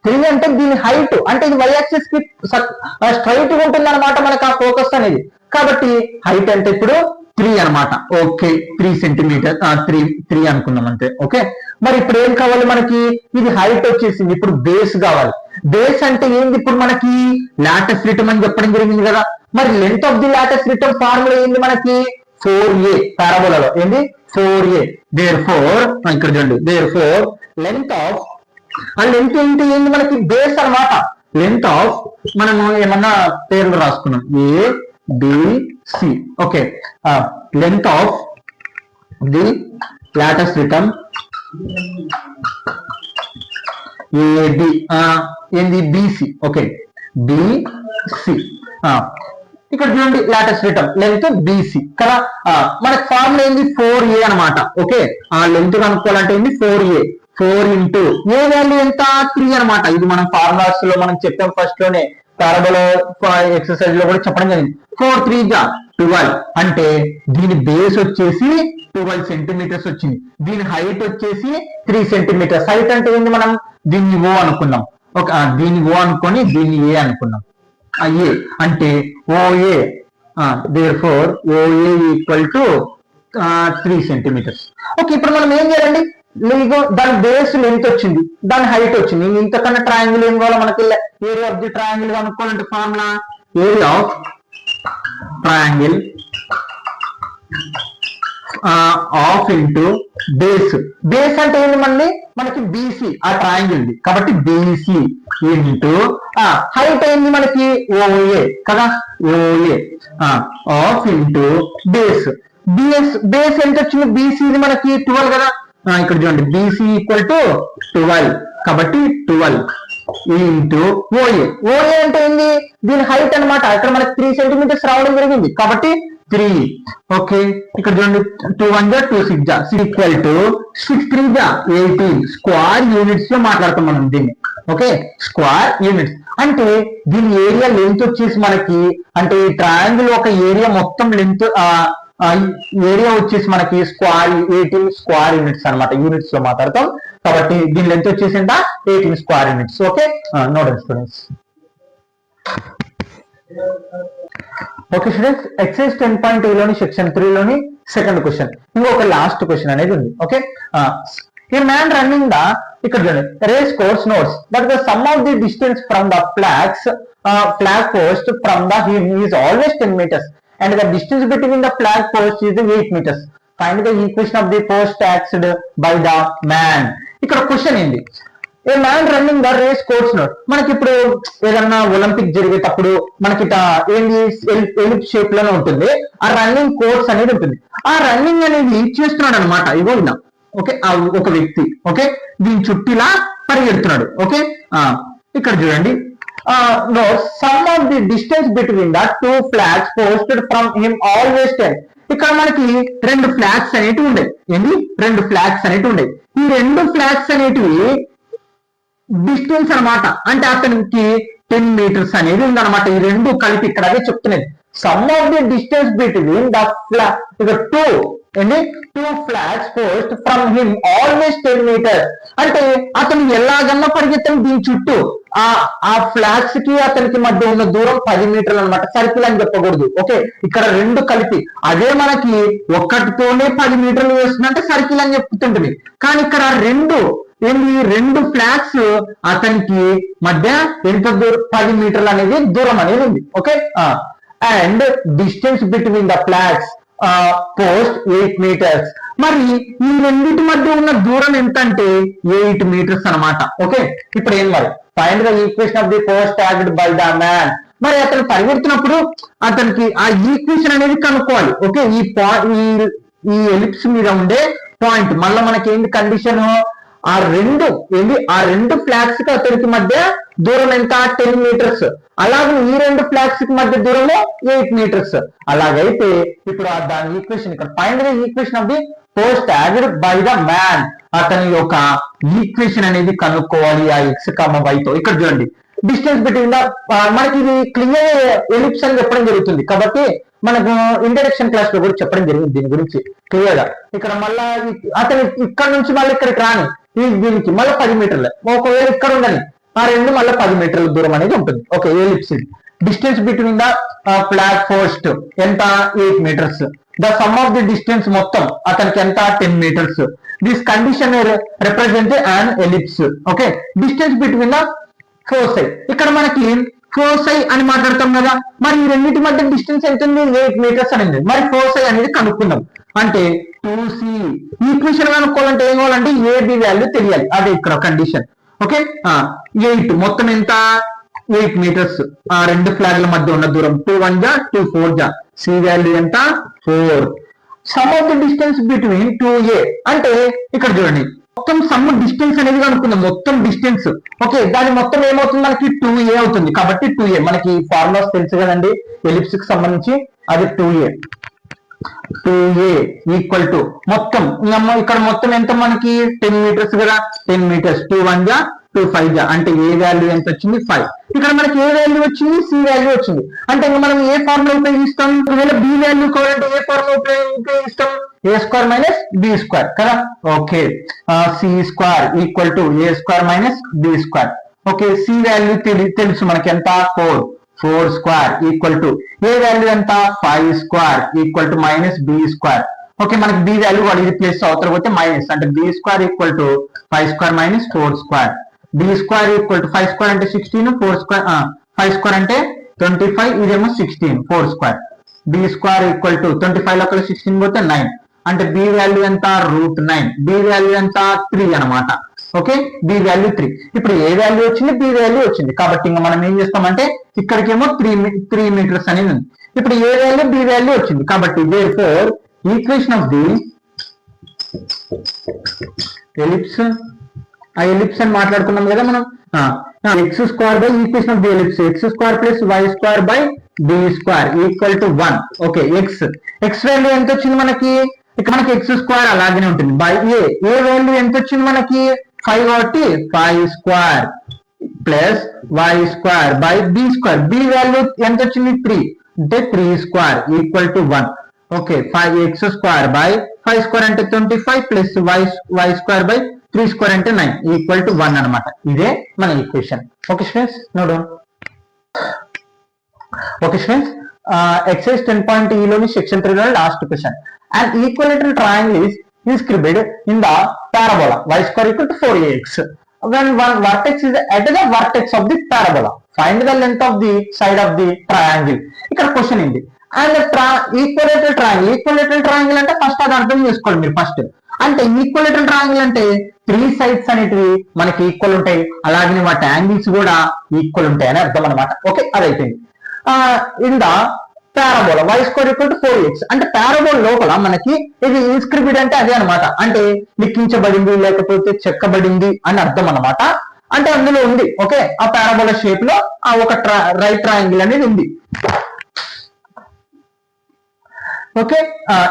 3 అంటే దీని హైట్ అంటే ఇది y యాక్సిస్ కి స్ట్రైట్ గా ఉంటుంది అనమాట మనకి ఆ ఫోకస్ అనేది. కాబట్టి హైట్ అంటే ఇప్పుడు 3 అనమాట. ఓకే 3 సెంటీమీటర్ 3 అనుకున్నాం అంతే. ఓకే మరి ఇప్పుడు ఏం కావాలి మనకి? ఇది హైట్ వచ్చేసింది. ఇప్పుడు బేస్ కావాలి. బేస్ అంటే ఏంది? ఇప్పుడు మనకి లాటస్ రిటమ్ అని చెప్పడం జరిగింది కదా. మరి length of the latus rectum formula ఏంది మనకి? 4a. పారాబోలాలో ఏంది? 4a. therefore ఇక్కడ చూడండి therefore లెంత్ ఆఫ్ లెంత్ ఏంటి మనకి? బేస్ అన్నమాట. లెంత్ ఆఫ్ మనము ఏమన్నా పేర్లు రాసుకున్నాం ABC. Okay length of the latus rectum AB ఏంది? BC. Okay BC. ఇక్కడ చూడండి లాటస్ రిటమ్ లెంత్ BC కదా. మనకి ఫార్ములా ఏంది? 4a అనమాట. ఓకే ఆ లెంత్ కనుక్కోవాలంటే ఏంది? 4a. 4 ఇంటూ ఏ వాల్యూ ఎంత? 3 అనమాట. ఇది మనం ఫార్ములాస్ లో మనం చెప్పాం ఫస్ట్ లోనే పారాబోలా ఎక్సర్సైజ్ లో కూడా చెప్పడం జరిగింది. 4 3 జా 12 అంటే దీని బేస్ వచ్చేసి 12 సెంటీమీటర్స్ వచ్చింది. దీని హైట్ వచ్చేసి 3 సెంటీమీటర్స్. హైట్ అంటే ఏంది? మనం దీన్ని O అనుకున్నాం. ఓకే దీన్ని O అనుకొని దీన్ని A అనుకున్నాం. A అంటే OA. therefore OA = 3 centimetres. Okay ఇప్పుడు మనం ఏం చేయాలండి? దాని బేస్ లెంత్ వచ్చింది, దాని హైట్ వచ్చింది. ఇంతకన్నా ట్రయాంగిల్ ఏం కావాలో మనకి? ఏరియా ఆఫ్ ది ట్రయాంగిల్ కనుక్కోవాలంటే formula area of triangle of into base. Base అంటే ఏంటి? మనకి BC ఆ ట్రయాంగిల్ ఉంది కాబట్టి BC ఇంటూ హైట్ అయింది మనకి OA కదా. OA of into base. Base ఎంత వచ్చింది? BC మనకి 12 కదా. ఇక్కడ చూడండి BC = 12 కాబట్టి 12 ఇంటూ OA. OA అంటే ఏంది? దీని హైట్ అనమాట. ఇక్కడ మనకి 3 సెంటీమీటర్స్ రావడం జరిగింది కాబట్టి 3. ఓకే ఇక్కడ చూడండి 2 1 జా 2 6 జా 6 3 జా 18 స్క్వేర్ యూనిట్స్ లో మాట్లాడతాం మనం దీన్ని. ఓకే స్క్వేర్ యూనిట్స్ అంటే దీని ఏరియా లెంత్ వచ్చేసి మనకి అంటే ఈ ట్రయాంగిల్ ఒక ఏరియా మొత్తం లెంత్ ఏరియా వచ్చేసి మనకి స్క్వేర్ 18 స్క్వేర్ యూనిట్స్ అనమాట. యూనిట్స్ లో మాట్లాడతాం కాబట్టి దీని లెంత్ వచ్చేసి 18 square units. Okay note students. Okay students exercise 10.2 లోని సెక్షన్ 3 లోని సెకండ్ క్వశ్చన్ ఇంకొక లాస్ట్ క్వశ్చన్ అనేది ఉంది. Okay a man running the ఇక్కడ చూడండి race course notes but the sum of the distance from the flag post from the him is always 10 meters and the distance between the flag post is 8 meters. Find the equation of the post taxed by the man. ఇక్కడ question ఏంది? A man running the race course note. మనకి ఇప్పుడు ఏదన్నా Olympic జరిగేటప్పుడు మనకి ఏంటి ఎలిప్ shape లోనే ఉంటుంది. ఆ రన్నింగ్ కోర్స్ అనేది ఉంటుంది. ఆ రన్నింగ్ అనేది చేస్తున్నాడు అనమాట. ఇగో ఇలా ఓకే ఒక వ్యక్తి ఓకే దీని చుట్టిలా పరిగెడుతున్నాడు. ఓకే ఇక్కడ చూడండి some of the distance between the 2 flags posted from him always 10. ఇక్కడ మనకి 2 ఫ్లాగ్స్ అనేటివి ఉండేవి. ఏంటి? 2 ఫ్లాగ్స్ అనేటివి ఉండేవి. ఈ 2 ఫ్లాగ్స్ అనేటివి డిస్టెన్స్ అనమాట. అంటే అతనికి 10 meters అనేది ఉందన్నమాట. ఈ రెండు కలిపి ఇక్కడ అదే చెప్తున్నది. Some of the distance between the two flags post from him always 10 meters. అంటే అతను ఎలాగన్నా పరిగెత్తని దీని చుట్టూ ఆ ఫ్లాగ్స్ కి అతనికి మధ్య ఉన్న దూరం 10 మీటర్లు అనమాట. సర్కిల్ అని చెప్పకూడదు. ఓకే ఇక్కడ రెండు కలిపి అదే మనకి ఒక్కటితోనే 10 మీటర్లు వేస్తుందంటే సర్కిల్ అని చెప్తుంటుంది. కానీ ఇక్కడ ఏంటి రెండు ఫ్లాగ్స్ అతనికి మధ్య ఎంత దూరం 10 మీటర్లు అనేది దూరం అనేది ఉంది. Okay, and distance between the flags post 8 metres. మరి ఈ రెండింటి మధ్య ఉన్న దూరం ఎంత అంటే 8 మీటర్స్ అనమాట. ఓకే, ఇప్పుడు ఏం మరి find the equation of the post tagged by the man. మరి అతను పరిగెడుతున్నప్పుడు అతనికి ఆ ఈక్వేషన్ అనేది కనుక్కోవాలి. ఓకే, ఈ ఎలిప్స్ మీద ఉండే పాయింట్ మళ్ళీ మనకి ఏంటి కండిషన్, ఆ రెండు ఫ్లాగ్స్ కి అతనికి మధ్య దూరం ఎంత 10 మీటర్స్. అలాగే ఈ రెండు ఫ్లాగ్స్ కి మధ్య దూరము 8 మీటర్స్. అలాగైతే ఇప్పుడు దాని ఈక్వేషన్ ఇక్కడ find the equation of the post tagged by the man. అతని యొక్క ఈక్వేషన్ అనేది కనుక్కోవాలి ఆ ఎక్స్ y తో. ఇక్కడ చూడండి డిస్టెన్స్ బిట్వీన్ ద మనకి ఇది క్లియర్ ఎలిప్స్ అని చెప్పడం జరుగుతుంది కాబట్టి మనకు ఇంట్రడక్షన్ క్లాస్ లో కూడా చెప్పడం జరిగింది దీని గురించి క్లియర్ గా. ఇక్కడ మళ్ళా అతను ఇక్కడ నుంచి మళ్ళీ ఇక్కడికి రాని దీనికి మళ్ళీ 10 మీటర్లు, ఒకవేళ ఇక్కడ ఉండని ఆ రెండు మళ్ళీ 10 మీటర్ల దూరం అనేది ఉంటుంది. Okay, ellipse distance between the flag post ఎంత 8 metres. The sum of the distance మొత్తం అతనికి ఎంత 10 metres. This condition represent an ellipse. Okay, distance between the foci. ఇక్కడ మనకి ఫోసై అని మాట్లాడతాం కదా, మరి ఈ రెండింటి మధ్య డిస్టెన్స్ ఎంత ఉంది 8 మీటర్స్ అనేది. మరి ఫోసై అనేది కనుక్కుందాం అంటే 2c. ఈక్వేషన్ కనుక్కోవాలంటే ఏం కావాలంటే ఏబి వాల్యూ తెలియాలి, అదే ఇక్కడ కండిషన్. ఓకే, 8 మొత్తం ఎంత 8 మీటర్స్. ఆ రెండు ఫ్లాగ్ల మధ్య ఉన్న దూరం 2 1 జా 2 4 జా. సి వాల్యూ ఎంత 4. Some of the distance between 2a అంటే ఇక్కడ చూడండి మొత్తం సమ్ డిస్టెన్స్ అనేది కనుక్కుందాం, మొత్తం డిస్టెన్స్. ఓకే, దాని మొత్తం ఏమవుతుంది మనకి 2a అవుతుంది. కాబట్టి 2a మనకి ఫార్ములాస్ తెలుసు కదండి ఎలిప్స్ కి సంబంధించి, అది 2a ఈక్వల్ టు మొత్తం ఇక్కడ మొత్తం ఎంత మనకి 10 మీటర్స్ కదా, 10 మీటర్స్ 2 1 జా 2 5 జా అంటే ఏ వాల్యూ ఎంత వచ్చింది 5. ఇక్కడ మనకి ఏ వాల్యూ వచ్చింది సి వాల్యూ వచ్చింది. అంటే ఇంకా మనం ఏ ఫార్ములా ఉపయోగిస్తాం, ఒకవేళ బి వాల్యూ కావాలంటే ఏ ఫార్ములా ఉపయోగిస్తాం, a square minus b square కదా. Okay, c square equal to a square minus b square. Okay, c value తెలుసు మనకి ఎంత 4 square equal to a value ఎంత 5 square equal to minus b square. Okay, మనకి b value వాడు ఇది place అవతల పోతే మైనస్ అంటే b square equal to 5 square minus 4 square. B square equal to 5 square అంటే 16, 4 స్క్వేర్ 5 స్క్వేర్ అంటే 25, ఇదేమో 16 4 square. B square equal to 25 లో 16 పోతే 9 అంటే బి వాల్యూ ఎంత √9. బి వాల్యూ ఎంత 3 అనమాట. Okay, b value 3. ఇప్పుడు ఏ వాల్యూ వచ్చింది బి వాల్యూ వచ్చింది కాబట్టి ఇంకా మనం ఏం చేస్తామంటే ఇక్కడికేమో 3 మీటర్స్ అనేది ఉంది. ఇప్పుడు ఏ వాల్యూ బి వాల్యూ వచ్చింది కాబట్టి therefore equation of the ellipse, ఆ ఎలిప్స్ అని మాట్లాడుకున్నాం కదా మనం, x square by equation of the ellipse x square plus y square by b square equal to 1. Okay, x value ఎంత వచ్చింది మనకి, ఇక్కడ మనకి ఎక్స్ స్క్వేర్ అలాగనే ఉంటుంది బై ఏ వాల్యూ ఎంత వచ్చింది మనకి 5 కాబట్టి 5 square plus y square by b square. B value ఎంత వచ్చింది 3 అంటే 3 square equal to 1. Okay, 5x square by 5 square అంటే 25 plus y square by 3 square అంటే 9 ఈక్వల్ టు 1 అనమాట. ఇదే మన equation. Okay students, note down. Okay students, exercise 10.e లోని section 3 లోని last question. And equilateral triangle is inscribed in the parabola y square equal to 4ax when one vertex is at the vertex of the parabola. Find the length of the side of the triangle. ఇక్కడ question ఏంటి, and equilateral triangle అంటే first అది అర్థం చేసుకోండి మీరు first. అంటే equilateral triangle అంటే 3 sides అనేటివి మనకి ఈక్వల్ ఉంటాయి, అలాగే వాటి యాంగిల్స్ కూడా ఈక్వల్ ఉంటాయి అని అర్థం అనమాట. ఓకే, అదైపోయింది. In the parabola y square equal to 4x అంటే పారాబోల్ లోపల మనకి ఇది ఇన్స్క్రిప్ట్ అంటే అదే అనమాట, అంటే లిఖించబడింది లేకపోతే చెక్కబడింది అని అర్థం అనమాట. అంటే అందులో ఉంది. ఓకే, ఆ పారాబోలా షేప్ లో ఆ ఒక రైట్ ట్రయాంగిల్ అనేది ఉంది. Okay,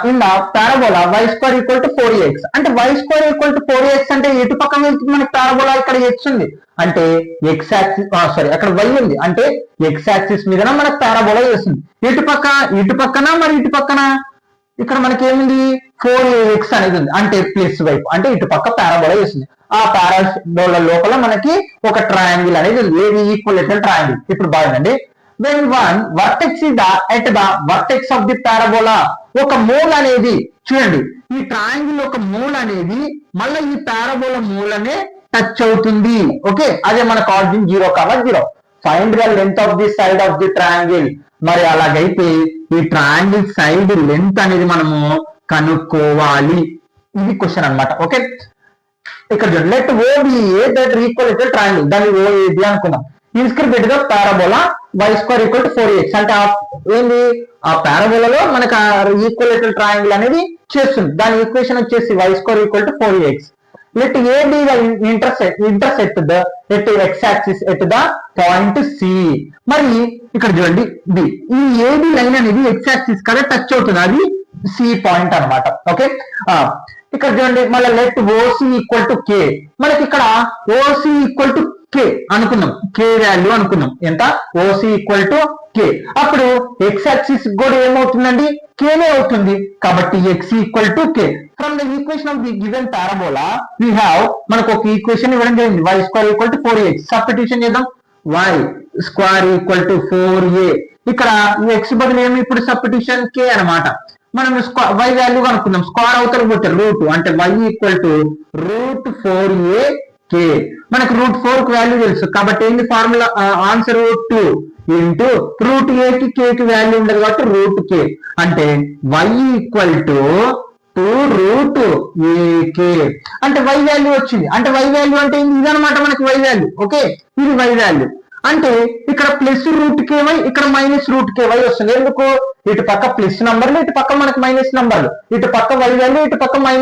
in the parabola y square equal to 4x అంటే y square equal to 4x అంటే ఎటు పక్కన వెళ్తుంది మనకి పారాబోలా, ఇక్కడ x ఉంది అంటే x యాక్సిస్ అక్కడ y ఉంది అంటే x యాక్సిస్ మీద మనకి పారాబోలా చేస్తుంది. ఇటు పక్కన మరి ఇటు పక్కన ఇక్కడ మనకి ఏముంది 4ax అనేది ఉంది అంటే ప్లస్ వైపు అంటే ఇటు పక్క పారాబోలా చేస్తుంది. ఆ పారాబోలా లోపల మనకి ఒక ట్రయాంగిల్ అనేది ఉంది, ఏది ఈక్వలేటరల్ ట్రయాంగిల్. ఇప్పుడు బాగుందండి, when one vertex is at the vertex of the parabola ఒక మూల అనేది చూడండి ఈ ట్రయాంగిల్ ఒక మూల అనేది మళ్ళీ ఈ పారాబోలా మూలనే టచ్ అవుతుంది. ఓకే, అదే మనకు origin 0,0. Find the length of the side of the triangle. మరి అలాగైతే ఈ ట్రయాంగిల్ సైడ్ లెంత్ అనేది మనము కనుక్కోవాలి. ఇది క్వశ్చన్ అన్నమాట. ఓకే, ఇక్కడ let OBA that equal triangle, దాన్ని OAB అనుకుందాం. ఇన్స్క్రిప్ట్ గా పారాబోలా y² = 4x, అంటే ఏంది ఆ పారాబోలాలో మనకు ఈక్వల్ ట్రయాంగిల్ అనేది చేస్తుంది. దాని ఈక్వేషన్ వచ్చేసి y² = 4x. let A be the intersect the at x axis at the point C. మరి ఇక్కడ చూడండి B, ఈ AB లైన్ అనేది x axis కదా టచ్ అవుతుంది, అది C పాయింట్ అన్నమాట. ఓకే, ఇక్కడ చూడండి మళ్ళీ లెట్ OC = K. మనకి ఇక్కడ OC = K అనుకున్నాం, K వాల్యూ అనుకున్నాం. ఎంత? OC = K. అప్పుడు x యాక్సిస్ కూడా ఏమవుతుందండి? K నే అవుతుంది. కాబట్టి x = K. From the equation of the given parabola we have, మనకు ఒక ఈక్వేషన్ ఇవ్వడం జరిగింది, y² = 4x. సబ్స్టిట్యూషన్ చేద్దాం, y² = 4a. ఇక్కడ x బదులు ఏమి ఇప్పుడు సబ్స్టిట్యూషన్ K అన్నమాట. మనం y వాల్యూ కనుక్కుందాం, స్క్వేర్ అవతల పోతే రూట్, అంటే y = √4ak. మనకు √4 కి వాల్యూ తెలుసు కాబట్టి ఏంటి ఫార్ములా, ఆన్సర్ 2 ఇంటూ √a కి k కి వాల్యూ ఉండదు కాబట్టి √k, అంటే y = 2√ak. అంటే y వాల్యూ వచ్చింది. అంటే y వాల్యూ అంటే ఇదనమాట మనకి y వాల్యూ. ఓకే, ఇది y వాల్యూ. అంటే ఇక్కడ +√ky, ఇక్కడ -√ky వస్తుంది. ఎందుకు? ఇటు పక్క ప్లస్ నంబర్లు, ఇటు పక్క మనకు మైనస్ నంబర్లు, ఇటు పక్క y వాల్యూ, ఇటు పక్క -y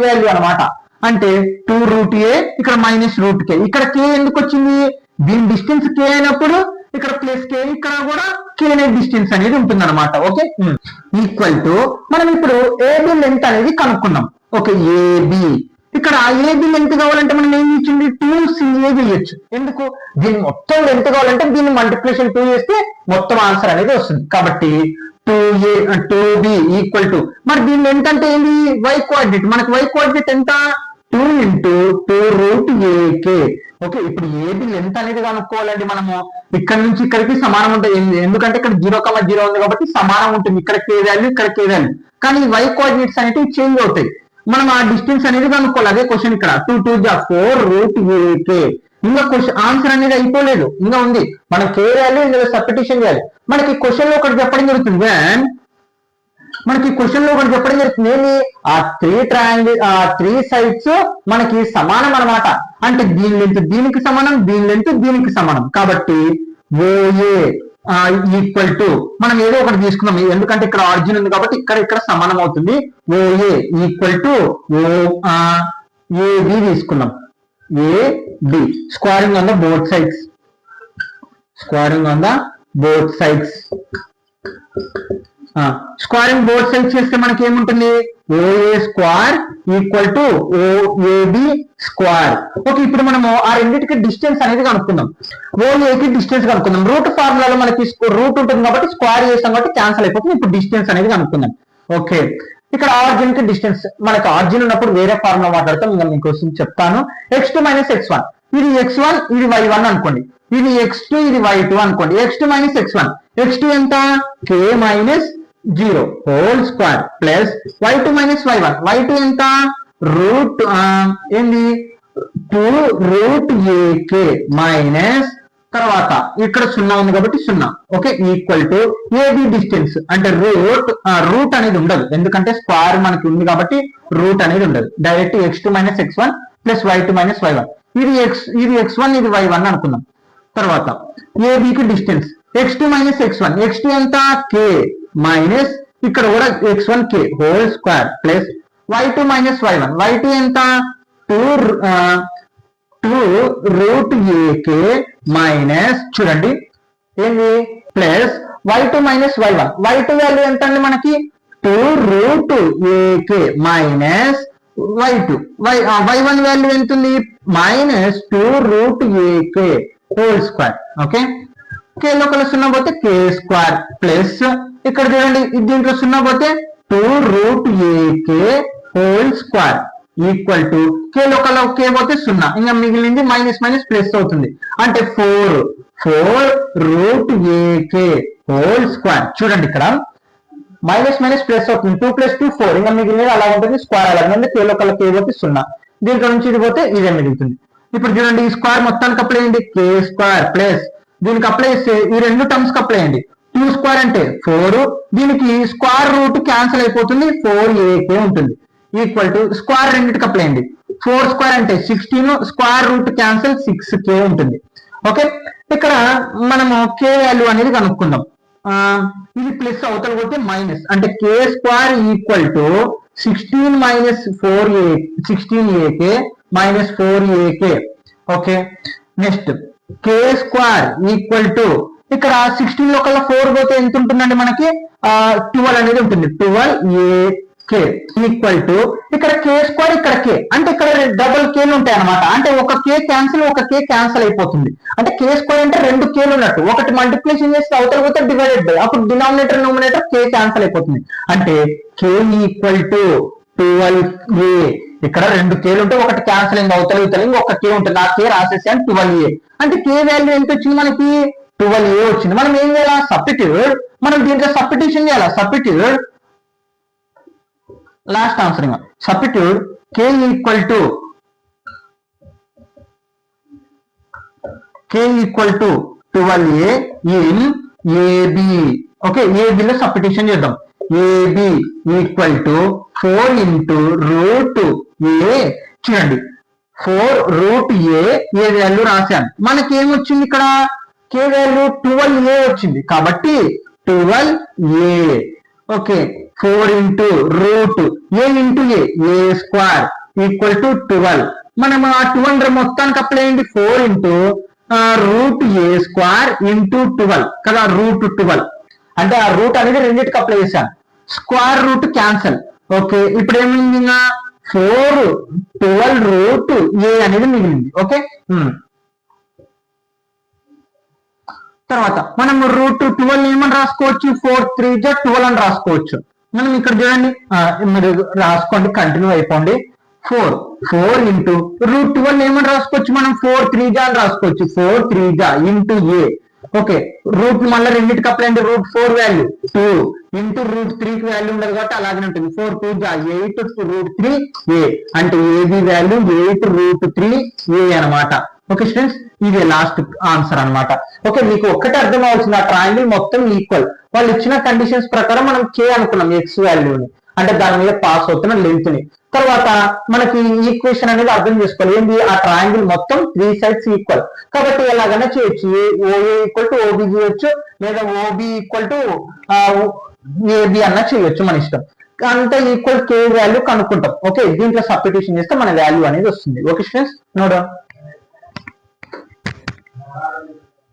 వాల్యూ అనమాట. అంటే 2√a, ఇక్కడ -√k. ఇక్కడ k ఎందుకు వచ్చింది? దీని డిస్టెన్స్ k అయినప్పుడు ఇక్కడ +k, ఇక్కడ కూడా k అనే డిస్టెన్స్ అనేది ఉంటుంది అనమాట. ఓకే, ఈక్వల్ టు మనం ఇప్పుడు AB లెంత్ అనేది కనుక్కున్నాం. ఓకే, AB ఇక్కడ AB లెంత్ కావాలంటే మనం ఏం ఇచ్చింది? 2CA చేయొచ్చు. ఎందుకు? దీన్ని మొత్తం లెంత్ కావాలంటే దీన్ని మల్టిప్లికేషన్ 2 చేస్తే మొత్తం ఆన్సర్ అనేది వస్తుంది. కాబట్టి 2B = మరి దీని లెంత్ అంటే ఏంటి? y coordinate. మనకు y కోఆర్డినేట్ ఎంత? 2 × 2√ak. ఓకే, ఇప్పుడు AB లెంత్ అనేది కనుక్కోవాలండి మనము. ఇక్కడ నుంచి ఇక్కడికి సమానం ఉంటుంది, ఎందుకంటే ఇక్కడ 0,0 ఉంది కాబట్టి సమానం ఉంటుంది. ఇక్కడ k వాల్యూ, ఇక్కడ k వాల్యూ, కానీ y కోఆర్డినేట్స్ అనేవి చేంజ్ అవుతాయి. మనం ఆ డిస్టెన్స్ అనేది కనుక్కోవాలి. అదే క్వశ్చన్ ఇక్కడ 2 × 2 = 4√ak. ఇంకా క్వశ్చన్ ఆన్సర్ అనేది అయిపోలేదు, ఇంకా ఉంది. మనం k వాల్యూ ఇందులో సబ్స్టిట్యూషన్ చేయాలి. మనకి క్వశ్చన్ లో ఒకటి చెప్పడం జరుగుతుంది, ఏంటి? ఆ 3 ట్రయాంగిల్, ఆ 3 సైడ్స్ మనకి సమానం అనమాట. అంటే దీని లెంత్ దీనికి సమానం, దీని లెంత్ దీనికి సమానం. కాబట్టి OA = మనం ఏదో ఒకటి తీసుకుందాం, ఎందుకంటే ఇక్కడ ఆరిజిన్ ఉంది కాబట్టి ఇక్కడ సమానం అవుతుంది. OA = AB తీసుకున్నాం. AB squaring on the both sides, squaring both sides చేస్తే మనకి ఏముంటుంది? OA² = OAB². ఓకే, ఇప్పుడు మనము ఆ రెండింటికి డిస్టెన్స్ అనేది కనుక్కుందాం. OA కి డిస్టెన్స్ కనుక్కుందాం. రూట్ ఫార్ములాలో మనకి రూట్ ఉంటుంది కాబట్టి స్క్వేర్ చేస్తాం కాబట్టి క్యాన్సిల్ అయిపోతుంది. ఇప్పుడు డిస్టెన్స్ అనేది కనుక్కుందాం. ఓకే, ఇక్కడ ఆరిజిన్ కి డిస్టెన్స్, మనకి ఆరిజిన్ ఉన్నప్పుడు వేరే ఫార్ములా మాట్లాడతాం, ఇంకా మీకోసం చెప్తాను. x2 - x1, ఇది x1, ఇది y1 అనుకోండి. ఇది x2, ఇది y2 అనుకోండి. x2 - x1, x2 ఎంత? k - 0 whole square plus y2 - y1, y2 ఎంత? రూట్ ఏంది? 2√ak మైనస్ తర్వాత ఇక్కడ 0 ఉంది కాబట్టి 0. Okay, equal to AB distance, అంటే రూట్ అనేది ఉండదు, ఎందుకంటే స్క్వేర్ మనకి ఉంది కాబట్టి రూట్ అనేది ఉండదు. Direct x2 - x1 plus y2 - y1. ఇది x1, ఇది y1 అనుకుందాం. తర్వాత AB కి డిస్టెన్స్ x2 - x1, x2 ఎంత? k మైనస్ ఇక్కడ కూడా x1 k whole square plus y2 - y1, y2 ఎంత? 2√ak మైనస్ చూడండి ఏంది? Plus y2 - y1, y2 value ఎంత అండి మనకి? 2√ak minus y2, y1 value ఎంత ఉంది? -2√ak whole square. Okay, k లోపల 0 పోతే k² ప్లస్ ఇక్కడ చూడండి దీంట్లో 0 పోతే 2√ak whole square equal to k లోపల k పోతే 0, ఇంకా మిగిలింది మైనస్ ప్లస్ అవుతుంది. అంటే 4√ak హోల్ స్క్వేర్. చూడండి ఇక్కడ మైనస్ ప్లస్ అవుతుంది, 2 + 2 4, ఇంకా మిగిలినది అలా ఉంటుంది, స్క్వేర్ అలా ఉంది. k లోపల k పోతే 0, దీంట్లో నుంచి ఇది పోతే ఇదే మిగులుతుంది. ఇప్పుడు చూడండి ఈ స్క్వేర్ మొత్తానికి అప్లై చేయండి, కే స్క్వేర్ ప్లస్ దీనికి అప్లై చేస్తే ఈ రెండు టర్మ్స్ కి అప్లై చేయండి. 2 స్క్వేర్ అంటే 4, దీనికి స్క్వేర్ రూట్ క్యాన్సిల్ అయిపోతుంది, 4ak ఉంటుంది. ఈక్వల్ టు స్క్వేర్ రెండింటికి అప్లై చేయండి. 4 స్క్వేర్ అంటే 16, స్క్వేర్ రూట్ క్యాన్సిల్ 6k ఉంటుంది. ఓకే, ఇక్కడ మనము కే వాల్యూ అనేది కనుక్కుందాం. ఇది ప్లస్ అవతల కొట్టి మైనస్ అంటే k square equal to 16 minus 4a 16ak minus 4ak. Okay, next k square equal to ఇక్కడ 16 లో కల్లా 4 పోతే ఎంత ఉంటుందండి మనకి 12 అనేది ఉంటుంది. 12ak ఈక్వల్ టు ఇక్కడ కే స్క్వేర్ ఇక్కడ కే అంటే ఇక్కడ డబుల్ కేలు ఉంటాయి అనమాట. అంటే ఒక కే క్యాన్సిల్ అయిపోతుంది. అంటే కే స్క్వేర్ అంటే 2 కేలు ఉన్నట్టు, ఒకటి మల్టిప్లికేషన్ చేస్తే అవతల పోతే డివైడెడ్ బై, అప్పుడు డినామినేటర్ న్యూమరేటర్ కే క్యాన్సిల్ అయిపోతుంది. అంటే కే ఈక్వల్ టు 12a. ఇక్కడ 2 కేలు ఉంటే ఒకటి క్యాన్సిల్ అయింది, అవతల ఒక కే ఉంటుంది, ఆ కే రాసేసాను 12a. అంటే కే వాల్యూ ఎంత వచ్చింది మనకి 12a వచ్చింది. మనం ఏం చేయాలా సబ్స్టిట్యూట్, మనం దీంట్లో సబ్స్టిట్యూషన్ చేయాలా. Substitute last answer substitute k equal to 12a in AB. ఓకే, ఏబిలో సబ్స్టిట్యూషన్ చేద్దాం. AB equal to 4 into root a. చూడండి 4 రూట్ ఏ వాల్యూ రాశాను. మనకి ఏమొచ్చింది ఇక్కడ కే వాల్యూ 12a వచ్చింది కాబట్టి 12a. Okay, 4 into root A into A square equal to 12. మనం ఆ 12 మొత్తానికి అప్లై అయ్యింది 4 ఇంటూ రూట్ ఏ స్క్వేర్ ఇంటూ 12 కదా, రూట్ 12 అంటే ఆ రూట్ అనేది రెండింటికి అప్లై చేశాను. Square root cancel. ఓకే, ఇప్పుడు ఏమైంది 4 12 రూట్ ఏ అనేది మిగిలింది. ఓకే, తర్వాత మనం రూట్ 12 ఏమని రాసుకోవచ్చు 4 3 12 అని రాసుకోవచ్చు. మనం ఇక్కడ చూడండి మీరు రాసుకోండి, కంటిన్యూ అయిపోండి. 4 ఇంటూ రూట్ 12 ఏమని రాసుకోవచ్చు మనం 4 3 అని రాసుకోవచ్చు. 4 3 ఇంటూ ఏ. ఓకే, రూట్ మళ్ళీ రెండింటికి అప్లై అంటే రూట్ 4 వాల్యూ 2 ఇంటూ రూట్ 3 కి వాల్యూ ఉండదు కాబట్టి అలాగే ఉంటుంది. 4 2 8 రూట్ 3a అంటే ఏబి వాల్యూ 8 రూట్ 3a అనమాట. ఓకే స్టూడెంట్స్, ఇది లాస్ట్ ఆన్సర్ అనమాట. ఓకే, మీకు ఒక్కటే అర్థం అవ్వాల్సింది, ఆ ట్రయాంగిల్ మొత్తం ఈక్వల్. వాళ్ళు ఇచ్చిన కండిషన్స్ ప్రకారం మనం కే అనుకున్నాం ఎక్స్ వాల్యూని, అంటే దాని మీద పాస్ అవుతున్న లెంత్ ని. తర్వాత మనకి ఈక్వేషన్ అనేది అర్థం చేసుకోవాలి. ఏంటి ఆ ట్రయాంగిల్ మొత్తం 3 సైడ్స్ ఈక్వల్ కాబట్టి ఎలాగైనా చేయొచ్చు. ఓఏ ఈక్వల్ టు ఓబి చేయొచ్చు, లేదా ఓబి ఈక్వల్ టు ఏబి అన్న చేయొచ్చు, మన ఇష్టం. అంతా ఈక్వల్ కే వాల్యూ కనుక్కుంటాం. ఓకే, దీంట్లో సబ్స్టిట్యూషన్ చేస్తే మన వాల్యూ అనేది వస్తుంది. Okay students, no doubt.